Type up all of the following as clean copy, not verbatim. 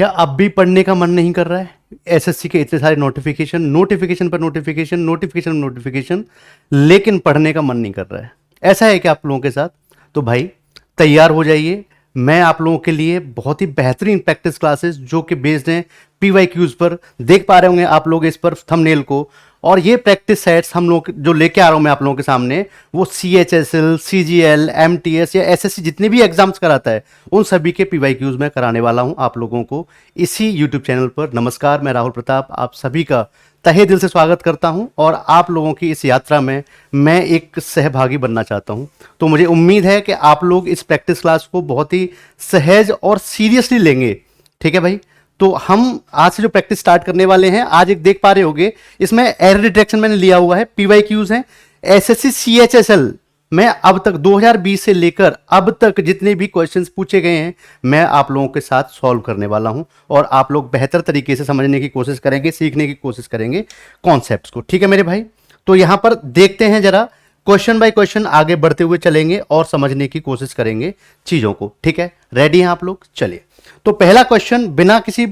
क्या अब भी पढ़ने का मन नहीं कर रहा है? एसएससी के इतने सारे नोटिफिकेशन, नोटिफिकेशन पर नोटिफिकेशन, नोटिफिकेशन नोटिफिकेशन, लेकिन पढ़ने का मन नहीं कर रहा है। ऐसा है कि आप लोगों के साथ, तो भाई तैयार हो जाइए। मैं आप लोगों के लिए बहुत ही बेहतरीन प्रैक्टिस क्लासेस जो कि बेस्ड हैं पीवाईक्यूज पर, देख पा रहे होंगे आप लोग इस पर थंबनेल को। और ये प्रैक्टिस सेट्स हम लोग जो लेके आ रहा हूं मैं आप लोगों के सामने, वो CHSL, CGL, MTS या SSC जितने भी एग्जाम्स कराता है उन सभी के पीवाईक्यूज में कराने वाला हूं आप लोगों को इसी यूट्यूब चैनल पर। नमस्कार, मैं राहुल प्रताप आप सभी का तहे दिल से स्वागत करता हूं और आप लोगों की इस यात्रा में मैं एक सहभागी बनना चाहता हूं। तो मुझे उम्मीद है कि आप लोग इस प्रैक्टिस क्लास को बहुत ही सहज और सीरियसली लेंगे। ठीक है भाई, तो हम आज से जो प्रैक्टिस स्टार्ट करने वाले हैं, आज एक देख पा रहे होंगे इसमें एरर डिटेक्शन मैंने लिया हुआ है, पीवाईक्यूज हैं। एसएससी CHSL में अब तक 2020 से लेकर अब तक जितने भी क्वेश्चंस पूछे गए हैं मैं आप लोगों के साथ सॉल्व करने वाला हूं और आप लोग बेहतर तरीके से समझने की कोशिश करेंगे, सीखने की कोशिश करेंगे कॉन्सेप्ट्स को। ठीक है मेरे भाई, तो यहां पर देखते हैं जरा, क्वेश्चन बाय क्वेश्चन आगे बढ़ते हुए चलेंगे और समझने की कोशिश करेंगे चीजों को। ठीक है, रेडी हैं आप लोग? चलिए, तो पहला क्वेश्चन बिना किसी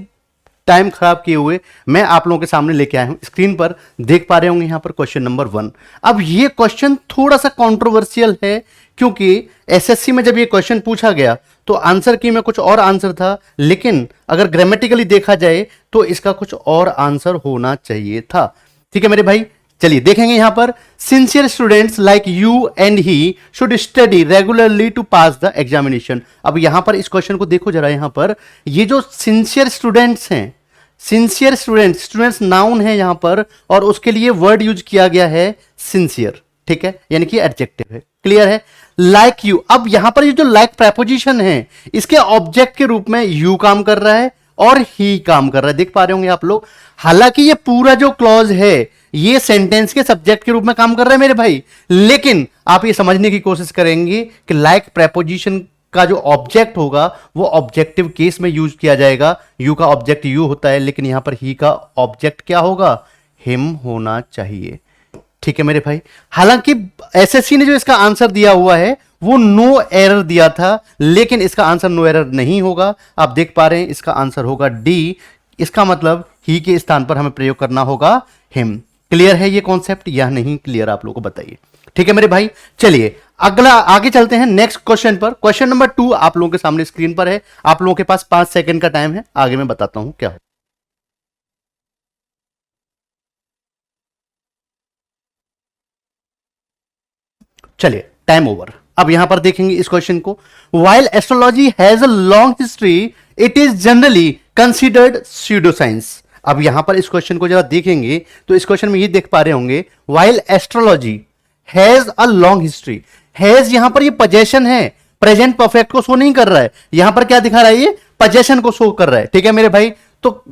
टाइम खराब किए हुए मैं आप लोगों के सामने लेके आया हूं। स्क्रीन पर देख पा रहे होंगे यहां पर क्वेश्चन नंबर 1। अब ये क्वेश्चन थोड़ा सा कंट्रोवर्शियल है क्योंकि एसएससी में जब ये क्वेश्चन पूछा गया तो आंसर की में कुछ और आंसर था, लेकिन अगर ग्रामेटिकली देखा जाए तो इसका कुछ और आंसर होना चाहिए था। ठीक है मेरे भाई, चलिए देखेंगे यहां पर, sincere students like you and he should study regularly to pass the examination. अब यहां पर इस क्वेश्चन को देखो जरा, यहां पर ये जो सिंसियर स्टूडेंट्स हैं, सिंसियर स्टूडेंट्स, स्टूडेंट्स नाउन है यहां पर और उसके लिए वर्ड यूज किया गया है सिंसियर। ठीक है, यानी कि एडजेक्टिव है। क्लियर है? लाइक यू, अब यहां पर ये जो लाइक प्रेपोजिशन है इसके ऑब्जेक्ट के रूप में यू काम कर रहा है और ही काम कर रहा है, देख पा रहे होंगे आप लोग। हालांकि ये पूरा जो क्लॉज है ये सेंटेंस के सब्जेक्ट के रूप में काम कर रहा है मेरे भाई, लेकिन आप ये समझने की कोशिश करेंगे कि लाइक प्रेपोजिशन का जो ऑब्जेक्ट होगा वो ऑब्जेक्टिव केस में यूज किया जाएगा। यू का ऑब्जेक्ट यू होता है, लेकिन यहां पर ही का ऑब्जेक्ट क्या होगा? हिम होना चाहिए। ठीक है मेरे भाई, हालांकि एसएससी ने जो इसका आंसर दिया हुआ है वो नो एरर दिया था, लेकिन इसका आंसर नो एरर नहीं होगा। आप देख पा रहे हैं इसका आंसर होगा डी। इसका मतलब ही के स्थान पर हमें प्रयोग करना होगा हिम। क्लियर है ये कॉन्सेप्ट या नहीं क्लियर, आप लोगों को बताइए। ठीक है मेरे भाई, चलिए अगला आगे चलते हैं नेक्स्ट क्वेश्चन पर। क्वेश्चन नंबर 2 आप लोगों के सामने स्क्रीन पर है, आप लोगों के पास 5 सेकंड का टाइम है, आगे मैं बताता हूं क्या हो। चलिए टाइम ओवर। अब यहां पर देखेंगे इस क्वेश्चन को, while astrology has a long history it is generally considered pseudo science. अब यहां पर इस क्वेश्चन को जरा देखेंगे तो इस क्वेश्चन में ये देख पा रहे होंगे, while astrology has a long history. Has यहां पर ये पोजेशन है, प्रेजेंट परफेक्ट को शो नहीं कर रहा है, यहां पर क्या दिखा रहा है? ये पोजेशन को शो कर रहा है। ठीक है मेरे भाई, तो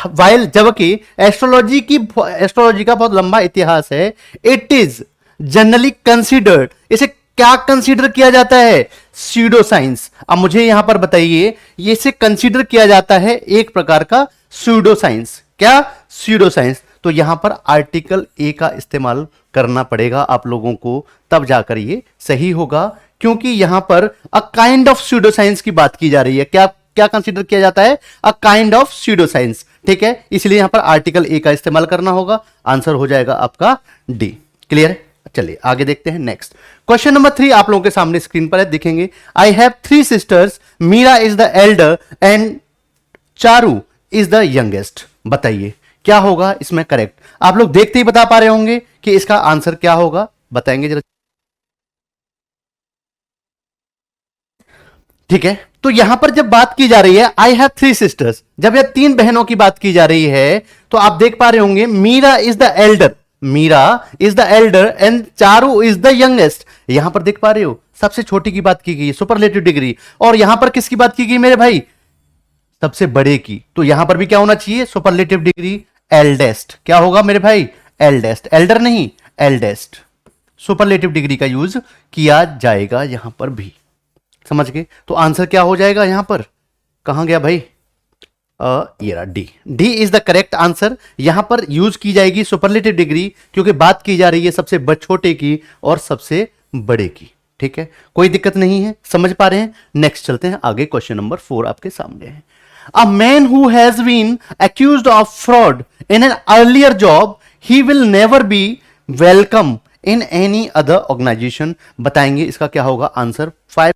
वाइल जबकि एस्ट्रोलॉजी का बहुत लंबा इतिहास है, इट इज जनरली कंसिडर्ड, इसे क्या कंसीडर किया जाता है? Pseudo science. अब मुझे यहां पर बताइए, ये इसे कंसीडर किया जाता है एक प्रकार का स्यूडो साइंस। क्या? Pseudo science. तो यहां पर आर्टिकल ए का इस्तेमाल करना पड़ेगा आप लोगों को, तब जाकर ये सही होगा, क्योंकि यहां पर a kind of pseudo science की बात की जा रही है। क्या क्या कंसीडर किया जाता है? A kind of pseudo science. ठीक है, इसलिए यहां पर आर्टिकल ए का इस्तेमाल करना होगा, आंसर हो जाएगा आपका डी। क्लियर है? चलिए आगे देखते हैं नेक्स्ट क्वेश्चन नंबर 3 आप लोगों के सामने स्क्रीन पर है, देखेंगे। I have 3 sisters, Meera is the elder and Charu is the youngest. बताइए क्या होगा इसमें करेक्ट? आप लोग देखते ही बता पा रहे होंगे कि इसका आंसर क्या होगा, बताएंगे जरा। ठीक है, तो यहां पर जब बात की जा रही है आई हैव 3 सिस्टर्स, जब यह 3 बहनों की बात की जा रही है तो आप देख पा रहे होंगे Meera is the elder, Meera is the elder and Charu is the youngest. यहां पर देख पा रहे हो सबसे छोटी की बात की गई, सुपरलेटिव डिग्री, और यहां पर किसकी बात की गई मेरे भाई? सबसे बड़े की। तो यहां पर भी क्या होना चाहिए? Superlative degree eldest. क्या होगा मेरे भाई? एल्डेस्ट, एल्डर नहीं एल्डेस्ट। सुपरलेटिव डिग्री का यूज किया जाएगा यहां पर भी, समझ गए? तो आंसर क्या हो जाएगा यहां पर? कहां गया भाई? ये रहा D. D is the correct answer. यहां पर यूज की जाएगी सुपरलेटिव डिग्री क्योंकि बात की जा रही है सबसे छोटे की और सबसे बड़े की। ठीक है, कोई दिक्कत नहीं है, समझ पा रहे हैं? नेक्स्ट चलते हैं आगे, क्वेश्चन नंबर 4 आपके सामने है। A man who has been accused of fraud in an earlier job he will never be welcome in any other organisation. बताएंगे इसका क्या होगा आंसर। 5।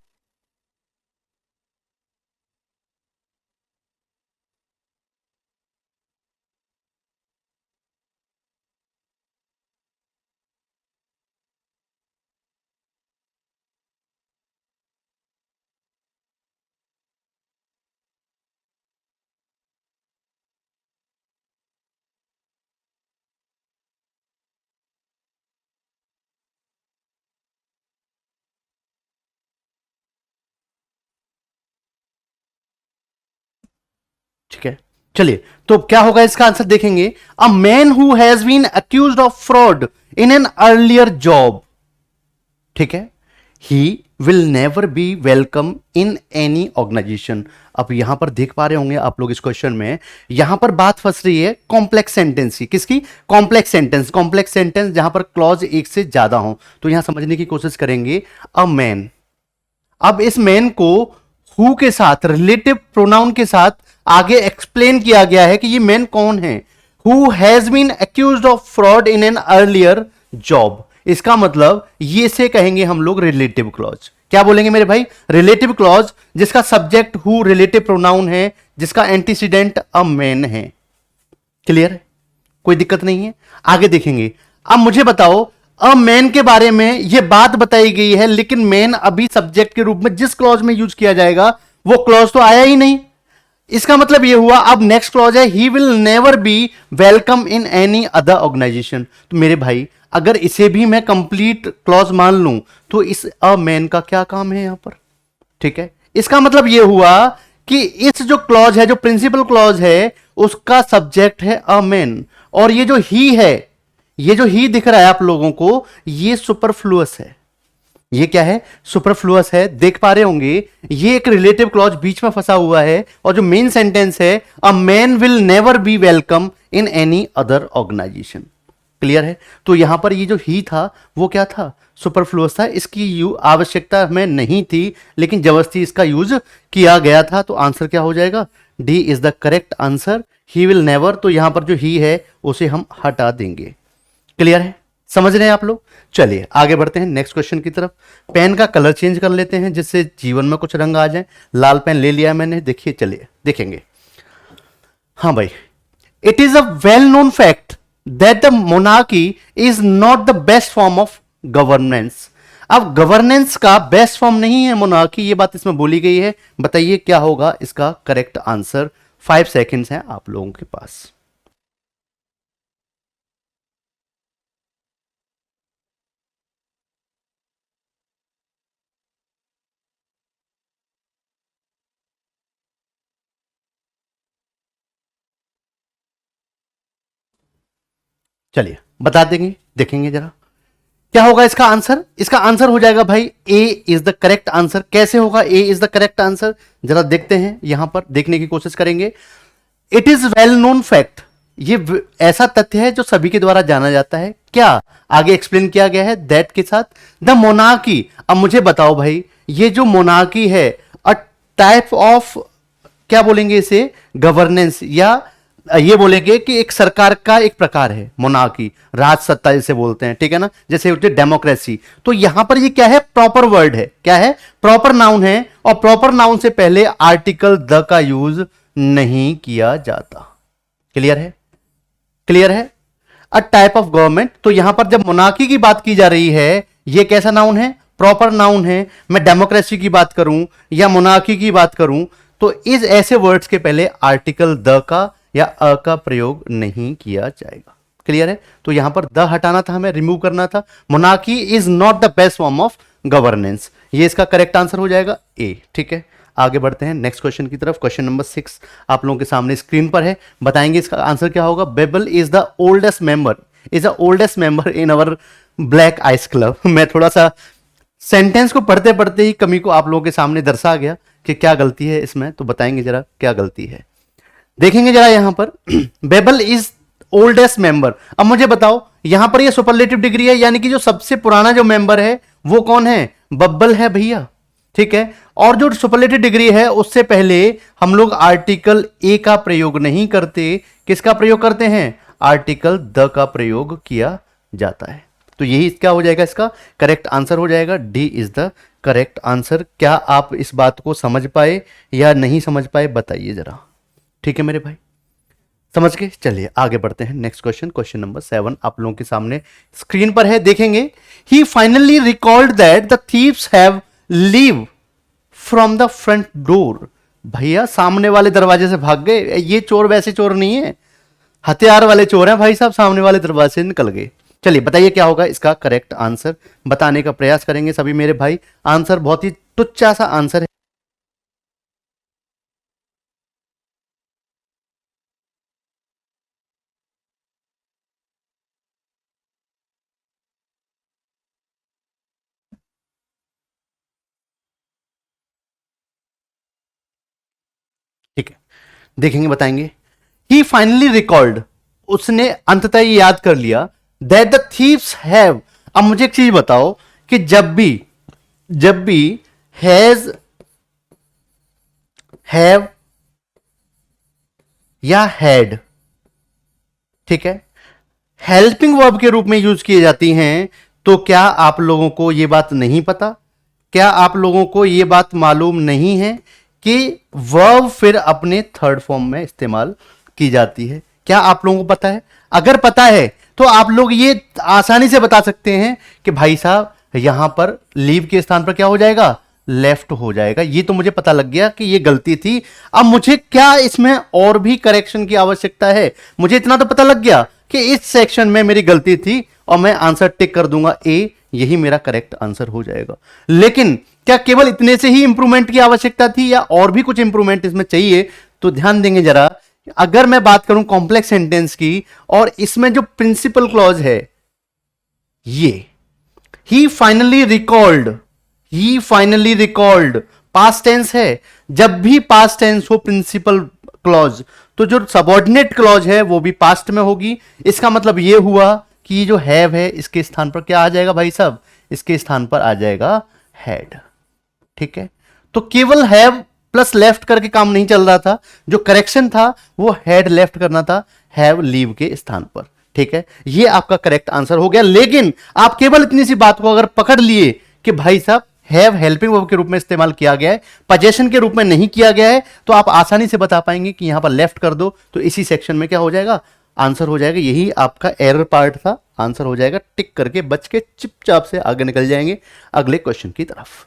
ठीक है, चलिए तो क्या होगा इसका आंसर देखेंगे। A man who has been accused of fraud in an earlier job, ठीक है, he will never be welcome in any organisation. अब यहां पर देख पा रहे होंगे आप लोग इस क्वेश्चन में, यहां पर बात फंस रही है कॉम्प्लेक्स सेंटेंस की। किसकी? Complex sentence. कॉम्प्लेक्स सेंटेंस जहां पर क्लॉज एक से ज्यादा हो, तो यहां समझने की कोशिश करेंगे। अ मैन, अब इस मैन को हु के साथ, रिलेटिव प्रोनाउन के साथ आगे एक्सप्लेन किया गया है कि ये मैन कौन है। Who has been accused of fraud in an earlier job, इसका मतलब ये से कहेंगे हम लोग रिलेटिव क्लॉज। क्या बोलेंगे मेरे भाई? रिलेटिव क्लॉज जिसका सब्जेक्ट हु रिलेटिव प्रोनाउन है, जिसका एंटीसीडेंट अ मैन है। क्लियर है? कोई दिक्कत नहीं है, आगे देखेंगे। अब मुझे बताओ, अ मैन के बारे में यह बात बताई गई है, लेकिन मैन अभी सब्जेक्ट के रूप में जिस क्लॉज में यूज किया जाएगा वो क्लॉज तो आया ही नहीं। इसका मतलब यह हुआ, अब नेक्स्ट क्लॉज है he will never be welcome in any other organisation. तो मेरे भाई अगर इसे भी मैं कंप्लीट क्लॉज मान लूं तो इस अ मैन का क्या काम है यहां पर? ठीक है, इसका मतलब यह हुआ कि इस जो क्लॉज है, जो प्रिंसिपल क्लॉज है, उसका सब्जेक्ट है अ मैन, और ये जो ही है, ये जो ही दिख रहा है आप लोगों को, ये सुपरफ्लुअस है। ये क्या है? सुपरफ्लुअस है। देख पा रहे होंगे ये एक रिलेटिव क्लॉज बीच में फंसा हुआ है, और जो मेन सेंटेंस है, a man will never be welcome in any other organisation. Clear है? तो यहां पर ये जो ही था वो क्या था? सुपरफ्लुअस था, इसकी आवश्यकता हमें नहीं थी, लेकिन जबरदस्ती इसका यूज किया गया था। तो आंसर क्या हो जाएगा? D is the correct answer. He will never, तो यहां पर जो ही है उसे हम हटा देंगे। क्लियर है? समझ रहे हैं आप लोग? चलिए आगे बढ़ते हैं नेक्स्ट क्वेश्चन की तरफ। पेन का कलर चेंज कर लेते हैं जिससे जीवन में कुछ रंग आ जाए। लाल पेन ले लिया मैंने, देखिए, चलिए देखेंगे। हाँ भाई, it is a well known fact that the monarchy is not the best form of governance. अब गवर्नेंस का बेस्ट फॉर्म नहीं है मोनार्की, ये बात इसमें बोली गई है। बताइए क्या होगा इसका करेक्ट आंसर। 5 सेकेंड्स हैं आप लोगों के पास। चलिए बता देंगे, देखेंगे जरा क्या होगा इसका आंसर। इसका आंसर हो जाएगा भाई ए इज द करेक्ट आंसर। कैसे होगा A is the correct answer? जरा देखते हैं, यहां पर देखने की कोशिश करेंगे। It is well known fact, ये ऐसा तथ्य है जो सभी के द्वारा जाना जाता है। क्या आगे एक्सप्लेन किया गया है दैट के साथ? The monarchy. अब मुझे बताओ भाई, ये जो मोनार्की है, अ टाइप ऑफ, क्या बोलेंगे इसे, गवर्नेंस, या ये बोलेंगे कि एक सरकार का एक प्रकार है मोनार्की, राज सत्ता जिसे बोलते हैं, ठीक है ना, जैसे होती है डेमोक्रेसी। तो यहां पर ये क्या है? प्रॉपर वर्ड है। क्या है? प्रॉपर नाउन है, और प्रॉपर नाउन से पहले आर्टिकल द का यूज नहीं किया जाता। क्लियर है? क्लियर है? अ टाइप ऑफ गवर्नमेंट, तो यहां पर जब मोनार्की की बात की जा रही है, ये कैसा नाउन है? प्रॉपर नाउन है। मैं डेमोक्रेसी की बात करूं या मोनार्की की बात करूं, तो इस ऐसे वर्ड्स के पहले आर्टिकल द का या अ का प्रयोग नहीं किया जाएगा। क्लियर है? तो यहां पर द हटाना था, हमें रिमूव करना था। Monarchy is not the best form of governance, ये इसका करेक्ट आंसर हो जाएगा ए। ठीक है, आगे बढ़ते हैं नेक्स्ट क्वेश्चन की तरफ। क्वेश्चन नंबर 6 आप लोगों के सामने स्क्रीन पर है। बताएंगे इसका आंसर क्या होगा। Babel is the oldest member in our Black Ice Club. मैं थोड़ा सा सेंटेंस को पढ़ते पढ़ते ही कमी को आप लोगों के सामने दर्शा गया कि क्या गलती है इसमें, तो बताएंगे जरा क्या गलती है। देखेंगे जरा यहां पर बेबल इज ओल्डेस्ट मेंबर। अब मुझे बताओ, यहां पर ये सुपरलेटिव डिग्री है, यानी कि जो सबसे पुराना जो मेंबर है वो कौन है? बब्बल है भैया। ठीक है। और जो सुपरलेटिव डिग्री है उससे पहले हम लोग आर्टिकल ए का प्रयोग नहीं करते, किसका प्रयोग करते हैं? आर्टिकल द का प्रयोग किया जाता है। तो यही क्या हो जाएगा, इसका करेक्ट आंसर हो जाएगा। D is the correct answer. क्या आप इस बात को समझ पाए या नहीं समझ पाए, बताइए जरा। ठीक है मेरे भाई, समझ के चलिए आगे बढ़ते हैं। नेक्स्ट क्वेश्चन, क्वेश्चन नंबर 7 आप लोगों के सामने स्क्रीन पर है, देखेंगे। He finally recalled that the thieves have leave from the front door. भैया सामने वाले दरवाजे से भाग गए, ये चोर वैसे चोर नहीं है, हथियार वाले चोर हैं भाई साहब, सामने वाले दरवाजे से निकल गए। चलिए बताइए क्या होगा इसका करेक्ट आंसर, बताने का प्रयास करेंगे सभी मेरे भाई। आंसर बहुत ही तुच्चा सा आंसर है। ठीक है, देखेंगे बताएंगे। ही फाइनली रिकॉल्ड, उसने अंततः ये याद कर लिया, दैट द थीव्स हैव। अब मुझे एक चीज बताओ कि जब भी हैज, हैव या हैड, ठीक है, हेल्पिंग वर्ब के रूप में यूज किए जाती हैं, तो क्या आप लोगों को यह बात नहीं पता, क्या आप लोगों को यह बात मालूम नहीं है कि वर्ब फिर अपने थर्ड फॉर्म में इस्तेमाल की जाती है? क्या आप लोगों को पता है? अगर पता है तो आप लोग ये आसानी से बता सकते हैं कि भाई साहब यहां पर लीव के स्थान पर क्या हो जाएगा? लेफ्ट हो जाएगा। ये तो मुझे पता लग गया कि ये गलती थी। अब मुझे क्या इसमें और भी करेक्शन की आवश्यकता है? मुझे इतना तो पता लग गया कि इस सेक्शन में मेरी गलती थी और मैं आंसर टिक कर दूंगा ए, यही मेरा करेक्ट आंसर हो जाएगा। लेकिन क्या केवल इतने से ही इंप्रूवमेंट की आवश्यकता थी या और भी कुछ इंप्रूवमेंट इसमें चाहिए? तो ध्यान देंगे जरा, अगर मैं बात करूं कॉम्प्लेक्स सेंटेंस की, और इसमें जो प्रिंसिपल क्लॉज है ये, ही फाइनली रिकॉल्ड, ही फाइनली रिकॉल्ड पास्ट टेंस है। जब भी पास्ट टेंस हो प्रिंसिपल क्लॉज, तो जो सबऑर्डिनेट क्लॉज है वो भी पास्ट में होगी। इसका मतलब ये हुआ कि ये जो हैव है इसके स्थान पर क्या आ जाएगा भाई साहब? इसके स्थान पर आ जाएगा हैड। ठीक है, तो केवल हैव प्लस लेफ्ट करके काम नहीं चल रहा था, जो करेक्शन था वो हैड लेफ्ट करना था हैव लीव के स्थान पर। ठीक है, ये आपका करेक्ट आंसर हो गया। लेकिन आप केवल इतनी सी बात को अगर पकड़ लिए कि भाई साहब हैव हेल्पिंग वर्ब के रूप में इस्तेमाल किया गया है, पोजेशन के रूप में नहीं किया गया है, तो आप आसानी से बता पाएंगे कि यहां पर लेफ्ट कर दो तो इसी सेक्शन में क्या हो जाएगा? आंसर हो जाएगा। यही आपका एरर पार्ट था, आंसर हो जाएगा। टिक करके बच के चुपचाप से आगे निकल जाएंगे अगले क्वेश्चन की तरफ।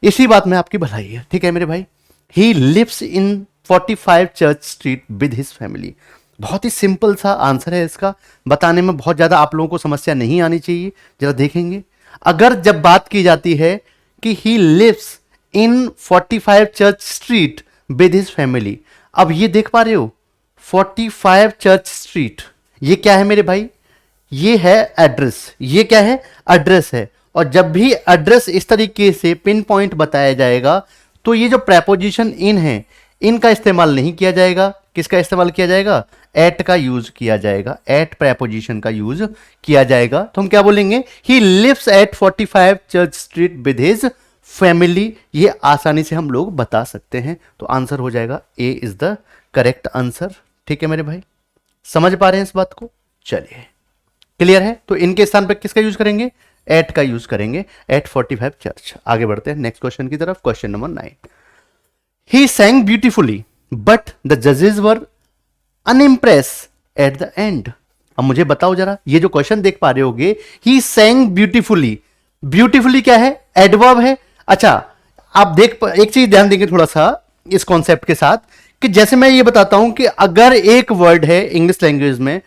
इसी बात में आपकी भलाई है। ठीक है मेरे भाई, he lives in 45 Church Street with his family. बहुत ही सिंपल सा आंसर है इसका, बताने में बहुत ज्यादा आप लोगों को समस्या नहीं आनी चाहिए। जरा देखेंगे, अगर जब बात की जाती है कि he lives in 45 Church Street with his family, अब ये देख पा रहे हो 45 चर्च स्ट्रीट, ये क्या है मेरे भाई? ये है एड्रेस। ये क्या है? एड्रेस है। और जब भी एड्रेस इस तरीके से पिन पॉइंट बताया जाएगा तो ये जो प्रेपोजिशन इन है इनका इस्तेमाल नहीं किया जाएगा। किसका इस्तेमाल किया जाएगा? एट का यूज किया जाएगा, एट प्रेपोजिशन का यूज किया जाएगा। तो हम क्या बोलेंगे? He lives at 45 Church Street with his family. ये आसानी से हम लोग बता सकते हैं। तो आंसर हो जाएगा A is the correct answer. ठीक है मेरे भाई, समझ पा रहे हैं इस बात को? चलिए, क्लियर है? तो इनके स्थान पर किसका यूज करेंगे? एट का यूज करेंगे, एट 45 चर्च। आगे बढ़ते हैं नेक्स्ट क्वेश्चन की तरफ। Question number 9, he sang beautifully but the जजेस वर अनइम्प्रेस एट द एंड। अब मुझे बताओ जरा, ये जो क्वेश्चन देख पा रहे होगे, ही sang ब्यूटीफुली, ब्यूटीफुली क्या है? एडवर्ब है। अच्छा, आप एक चीज ध्यान देंगे थोड़ा सा इस कॉन्सेप्ट के साथ, कि जैसे मैं ये बताता हूं कि अगर एक वर्ड है इंग्लिश लैंग्वेज में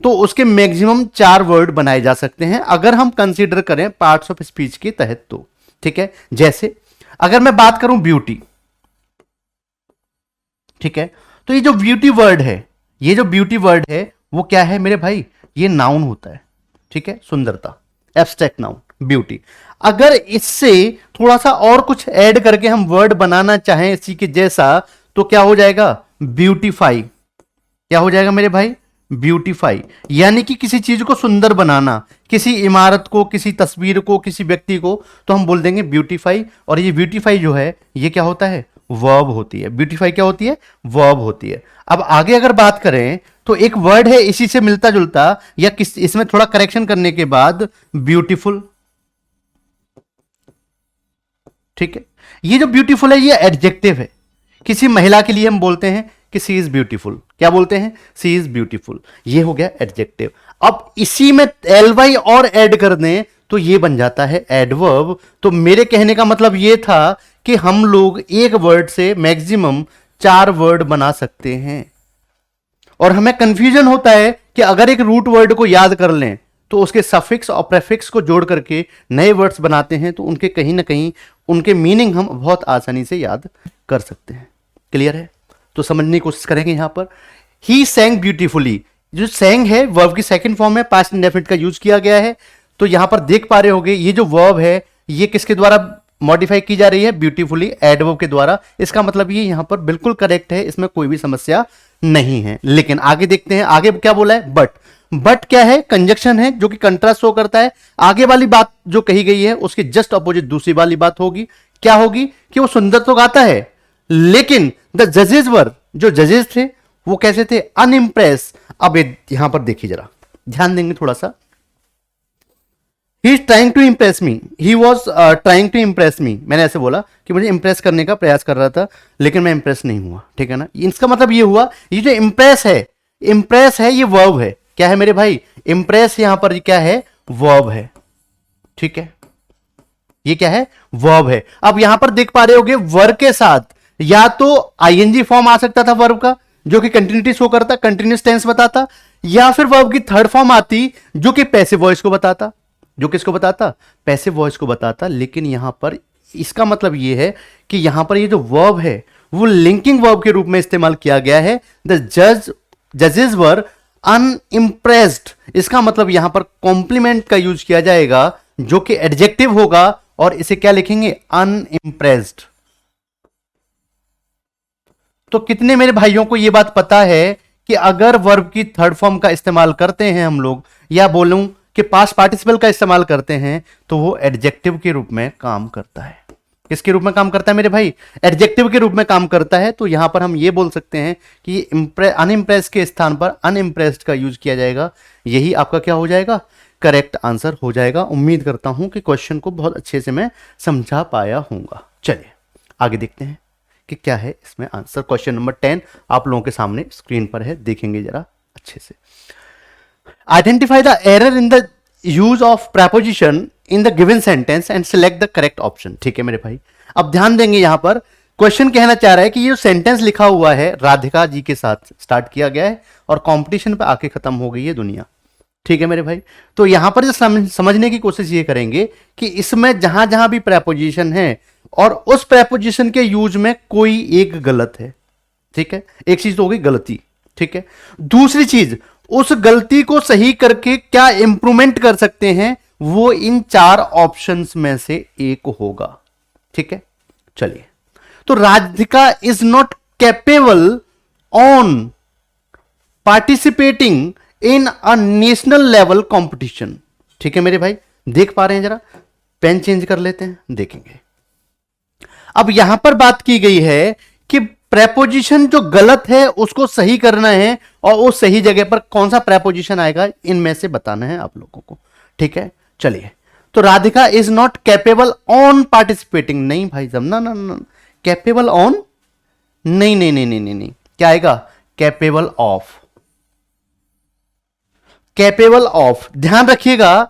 तो उसके मैक्सिमम 4 वर्ड बनाए जा सकते हैं अगर हम कंसीडर करें पार्ट्स ऑफ स्पीच के तहत। तो ठीक है, जैसे अगर मैं बात करूं ब्यूटी, ठीक है, तो ये जो ब्यूटी वर्ड है, ये जो ब्यूटी वर्ड है वो क्या है मेरे भाई? ये नाउन होता है। ठीक है, सुंदरता, एब्स्ट्रैक्ट नाउन ब्यूटी। अगर इससे थोड़ा सा और कुछ ऐड करके हम वर्ड बनाना चाहें इसी के जैसा, तो क्या हो जाएगा? ब्यूटीफाई। क्या हो जाएगा मेरे भाई? ब्यूटीफाई, यानी कि किसी चीज को सुंदर बनाना, किसी इमारत को, किसी तस्वीर को, किसी व्यक्ति को, तो हम बोल देंगे ब्यूटीफाई। और ये ब्यूटीफाई जो है ये क्या होता है, वर्ब होती है। ब्यूटीफाई क्या होती है, वर्ब होती है। अब आगे अगर बात करें तो एक वर्ड है इसी से मिलता जुलता, या किस इसमें थोड़ा करेक्शन करने के बाद, ब्यूटीफुल। ठीक है, ये जो ब्यूटीफुल है ये एडजेक्टिव है। किसी महिला के लिए हम बोलते हैं कि सी इज ब्यूटीफुल। क्या बोलते हैं, सी इज ब्यूटीफुल। ये हो गया एडजेक्टिव। अब इसी में एल वाई और ऐड कर दें तो ये बन जाता है एडवर्ब। तो मेरे कहने का मतलब ये था कि हम लोग एक वर्ड से मैक्सिमम 4 वर्ड बना सकते हैं। और हमें कंफ्यूजन होता है कि अगर एक रूट वर्ड को याद कर लें तो उसके सफिक्स और प्रेफिक्स को जोड़ करके नए वर्ड्स बनाते हैं, तो उनके कहीं ना कहीं उनके मीनिंग हम बहुत आसानी से याद कर सकते हैं। क्लियर है? तो समझने की कोशिश करेंगे। यहां पर ही सैंग ब्यूटीफुली, जो सैंग है वर्ब की सेकंड फॉर्म में पास्ट इंडेफिनिट का यूज किया गया है। तो यहां पर देख पा रहे होंगे ये जो वर्ब है ये किसके द्वारा मॉडिफाई की जा रही है, ब्यूटीफुली, एडवर्ब के द्वारा। इसका मतलब ये यहां पर बिल्कुल करेक्ट है, इसमें कोई भी समस्या नहीं है। लेकिन आगे देखते हैं, आगे क्या बोला है, बट। बट क्या है, कंजक्शन है जो कि कंट्रास्ट शो करता है। आगे वाली बात जो कही गई है उसके जस्ट अपोजिट दूसरी वाली बात होगी। क्या होगी कि वो सुंदर तो गाता है, लेकिन द जजेस वर, जो जजेस थे वो कैसे थे, अनइम्प्रेस। अब यहां पर देखिए जरा, ध्यान देंगे थोड़ा सा। He is trying to impress me, he was trying to impress me. मैंने ऐसे बोला कि मुझे इंप्रेस करने का प्रयास कर रहा था, लेकिन मैं इंप्रेस नहीं हुआ। ठीक है ना, इसका मतलब ये हुआ, ये जो इंप्रेस है, इंप्रेस है, ये वर्ब है। क्या है मेरे भाई, इंप्रेस यहां पर क्या है, वर्ब है। ठीक है, ये क्या है, वर्ब है। अब यहां पर देख पा रहे होगे वर्ब के साथ या तो आईएनजी फॉर्म आ सकता था वर्ब का, जो कि कंटिन्यूटी शो करता, कंटिन्यूस टेंस बताता, या फिर वर्ब की थर्ड फॉर्म आती जो कि पैसिव वॉइस को बताता। जो किसको बताता, पैसिव वॉइस को बताता। लेकिन यहां पर इसका मतलब यह है कि यहां पर ये जो वर्ब है वो लिंकिंग वर्ब के रूप में इस्तेमाल किया गया है। द जजेस वर अनइम्प्रेस्ड, इसका मतलब यहां पर कॉम्प्लीमेंट का यूज किया जाएगा जो कि एडजेक्टिव होगा, और इसे क्या लिखेंगे, अनइम्प्रेस्ड। तो कितने मेरे भाइयों को यह बात पता है कि अगर वर्ब की थर्ड फॉर्म का इस्तेमाल करते हैं हम लोग, या बोलूं कि पास्ट पार्टिसिपल का इस्तेमाल करते हैं, तो वो एडजेक्टिव के रूप में काम करता है। किसके रूप में काम करता है मेरे भाई, एडजेक्टिव के रूप में काम करता है। तो यहां पर हम ये बोल सकते हैं कि अनइम्प्रेस के स्थान पर अनइम्प्रेस्ड का यूज किया जाएगा। यही आपका क्या हो जाएगा, करेक्ट आंसर हो जाएगा। उम्मीद करता हूं कि क्वेश्चन को बहुत अच्छे से मैं समझा पाया हूंगा। चलिए आगे देखते हैं कि क्या है इसमें आंसर। क्वेश्चन नंबर 10 आप लोगों के सामने स्क्रीन पर है, देखेंगे जरा अच्छे से। Identify the error in the use of preposition in the given sentence and select the correct option. ठीक है मेरे भाई, अब ध्यान देंगे। यहां पर क्वेश्चन कहना चाह रहा है कि ये जो सेंटेंस लिखा हुआ है राधिका जी के साथ स्टार्ट किया गया है और कंपटीशन पे आके खत्म हो गई है दुनिया। ठीक है मेरे भाई, तो यहां पर जो समझने की कोशिश ये करेंगे कि इसमें जहां जहां भी प्रेपोजिशन है और उस प्रेपोजिशन के यूज में कोई एक गलत है। ठीक है, एक चीज तो होगी गलती। ठीक है, दूसरी चीज, उस गलती को सही करके क्या इंप्रूवमेंट कर सकते हैं, वो इन 4 ऑप्शंस में से एक होगा। ठीक है, चलिए। तो Radhika is not capable on participating in a national level competition. ठीक है मेरे भाई, देख पा रहे हैं, जरा पेन चेंज कर लेते हैं, देखेंगे। अब यहां पर बात की गई है कि प्रेपोजिशन जो गलत है उसको सही करना है, और उस सही जगह पर कौन सा प्रेपोजिशन आएगा इनमें से बताना है आप लोगों को। ठीक है, चलिए। तो Radhika is not capable on participating, नहीं भाई साहब, ना ना ना, कैपेबल ऑन नहीं नहीं नहीं नहीं नहीं, क्या आएगा, कैपेबल ऑफ। कैपेबल ऑफ, ध्यान रखिएगा,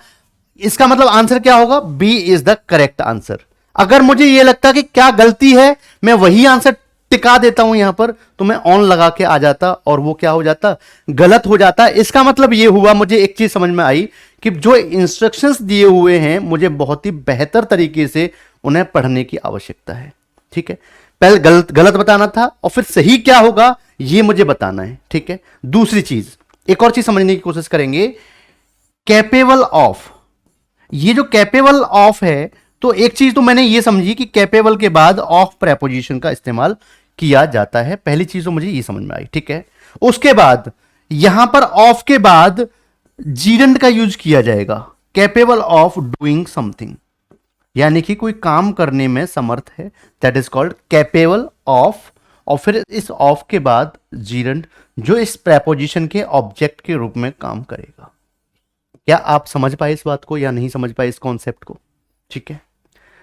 इसका मतलब आंसर क्या होगा, B is the correct answer. अगर मुझे यह लगता कि क्या गलती है, मैं वही आंसर टिका देता हूं यहां पर, तो मैं ऑन लगा के आ जाता और वो क्या हो जाता, गलत हो जाता। इसका मतलब ये हुआ, मुझे एक चीज समझ में आई कि जो इंस्ट्रक्शंस दिए हुए हैं मुझे बहुत ही बेहतर तरीके से उन्हें पढ़ने की आवश्यकता है। ठीक है, पहले गलत बताना था और फिर सही क्या होगा ये मुझे बताना है। ठीक है, दूसरी चीज, एक और चीज समझने की कोशिश करेंगे, कैपेबल ऑफ। ये जो कैपेबल ऑफ है, तो एक चीज तो मैंने ये समझी कि कैपेबल के बाद ऑफ प्रेपोजिशन का इस्तेमाल किया जाता है। पहली चीज तो मुझे ये समझ में आई। ठीक है, उसके बाद यहां पर ऑफ के बाद जीरंड का यूज किया जाएगा, कैपेबल ऑफ डूइंग समथिंग, यानी कि कोई काम करने में समर्थ है, that is called capable of. और फिर इस ऑफ के बाद जीरंड जो इस प्रेपोजिशन के ऑब्जेक्ट के रूप में काम करेगा। क्या आप समझ पाए इस बात को या नहीं समझ पाए इस कॉन्सेप्ट को? ठीक है,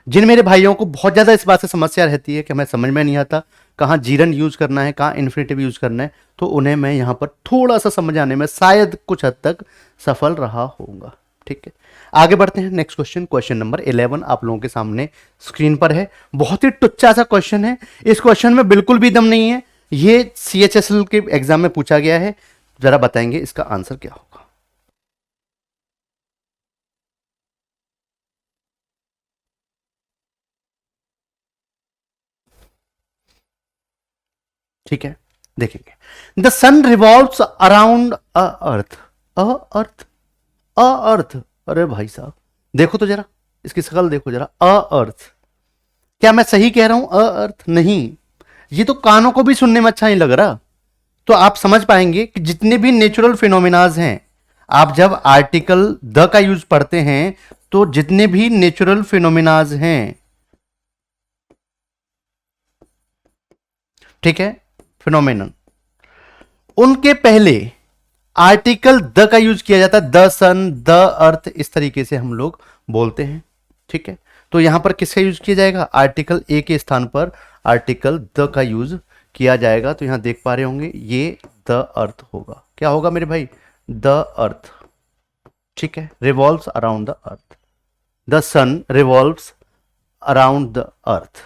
जिन मेरे भाइयों को बहुत ज्यादा इस बात से समस्या रहती है कि हमें समझ में नहीं आता कहाँ जीरंड यूज करना है, कहाँ इन्फिनेटिव यूज करना है, तो उन्हें मैं यहां पर थोड़ा सा समझाने में शायद कुछ हद तक सफल रहा होगा। ठीक है, आगे बढ़ते हैं। नेक्स्ट क्वेश्चन, क्वेश्चन नंबर 11 आप लोगों के सामने स्क्रीन पर है। बहुत ही टुच्चा सा क्वेश्चन है, इस क्वेश्चन में बिल्कुल भी दम नहीं है, ये CHSL के एग्जाम में पूछा गया है। जरा बताएंगे इसका आंसर क्या होगा। ठीक है, देखेंगे। द सन रिवॉल्व्स अराउंड अ अर्थ, अ अर्थ, अ अर्थ। अरे भाई साहब देखो तो जरा, इसकी शकल देखो जरा, अ अर्थ। क्या मैं सही कह रहा हूं? अ अर्थ नहीं, ये तो कानों को भी सुनने में अच्छा नहीं लग रहा। तो आप समझ पाएंगे कि जितने भी नेचुरल फिनोमिनाज हैं, आप जब आर्टिकल द का यूज पढ़ते हैं तो जितने भी नेचुरल फिनोमिनाज हैं, ठीक है, फिनोमेनन, उनके पहले आर्टिकल द का यूज किया जाता है। द सन, द अर्थ, इस तरीके से हम लोग बोलते हैं। ठीक है, तो यहां पर किसका यूज किया जाएगा? आर्टिकल ए के स्थान पर आर्टिकल द का यूज किया जाएगा। तो यहां देख पा रहे होंगे ये द अर्थ होगा। क्या होगा मेरे भाई? The earth. ठीक है, revolves around the earth, the sun revolves around the earth.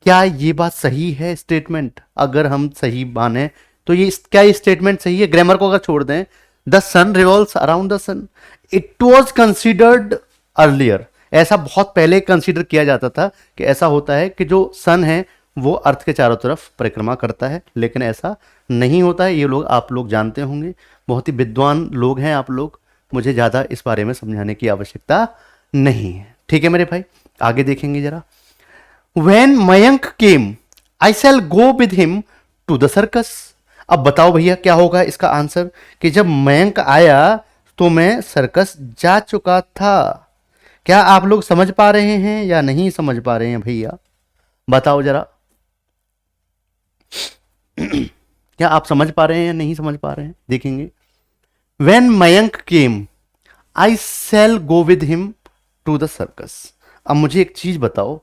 क्या ये बात सही है स्टेटमेंट? अगर हम सही माने तो ये क्या ये स्टेटमेंट सही है? ग्रामर को अगर छोड़ दें, the sun revolves around the sun, it was considered earlier, ऐसा बहुत पहले कंसीडर किया जाता था कि ऐसा होता है कि जो सन है वो अर्थ के चारों तरफ परिक्रमा करता है, लेकिन ऐसा नहीं होता है। ये लोग आप लोग जानते होंगे, बहुत ही विद्वान लोग हैं आप लोग, मुझे ज़्यादा इस बारे में समझाने की आवश्यकता नहीं है। ठीक है मेरे भाई, आगे देखेंगे जरा। When Mayank came I shall go with him to the circus. अब बताओ भैया क्या होगा इसका आंसर, कि जब मयंक आया तो मैं सर्कस जा चुका था। क्या आप लोग समझ पा रहे हैं या नहीं समझ पा रहे हैं भैया? बताओ जरा। क्या आप समझ पा रहे हैं या नहीं समझ पा रहे हैं? देखेंगे। When Mayank came I shall go with him to the circus. अब मुझे एक चीज बताओ,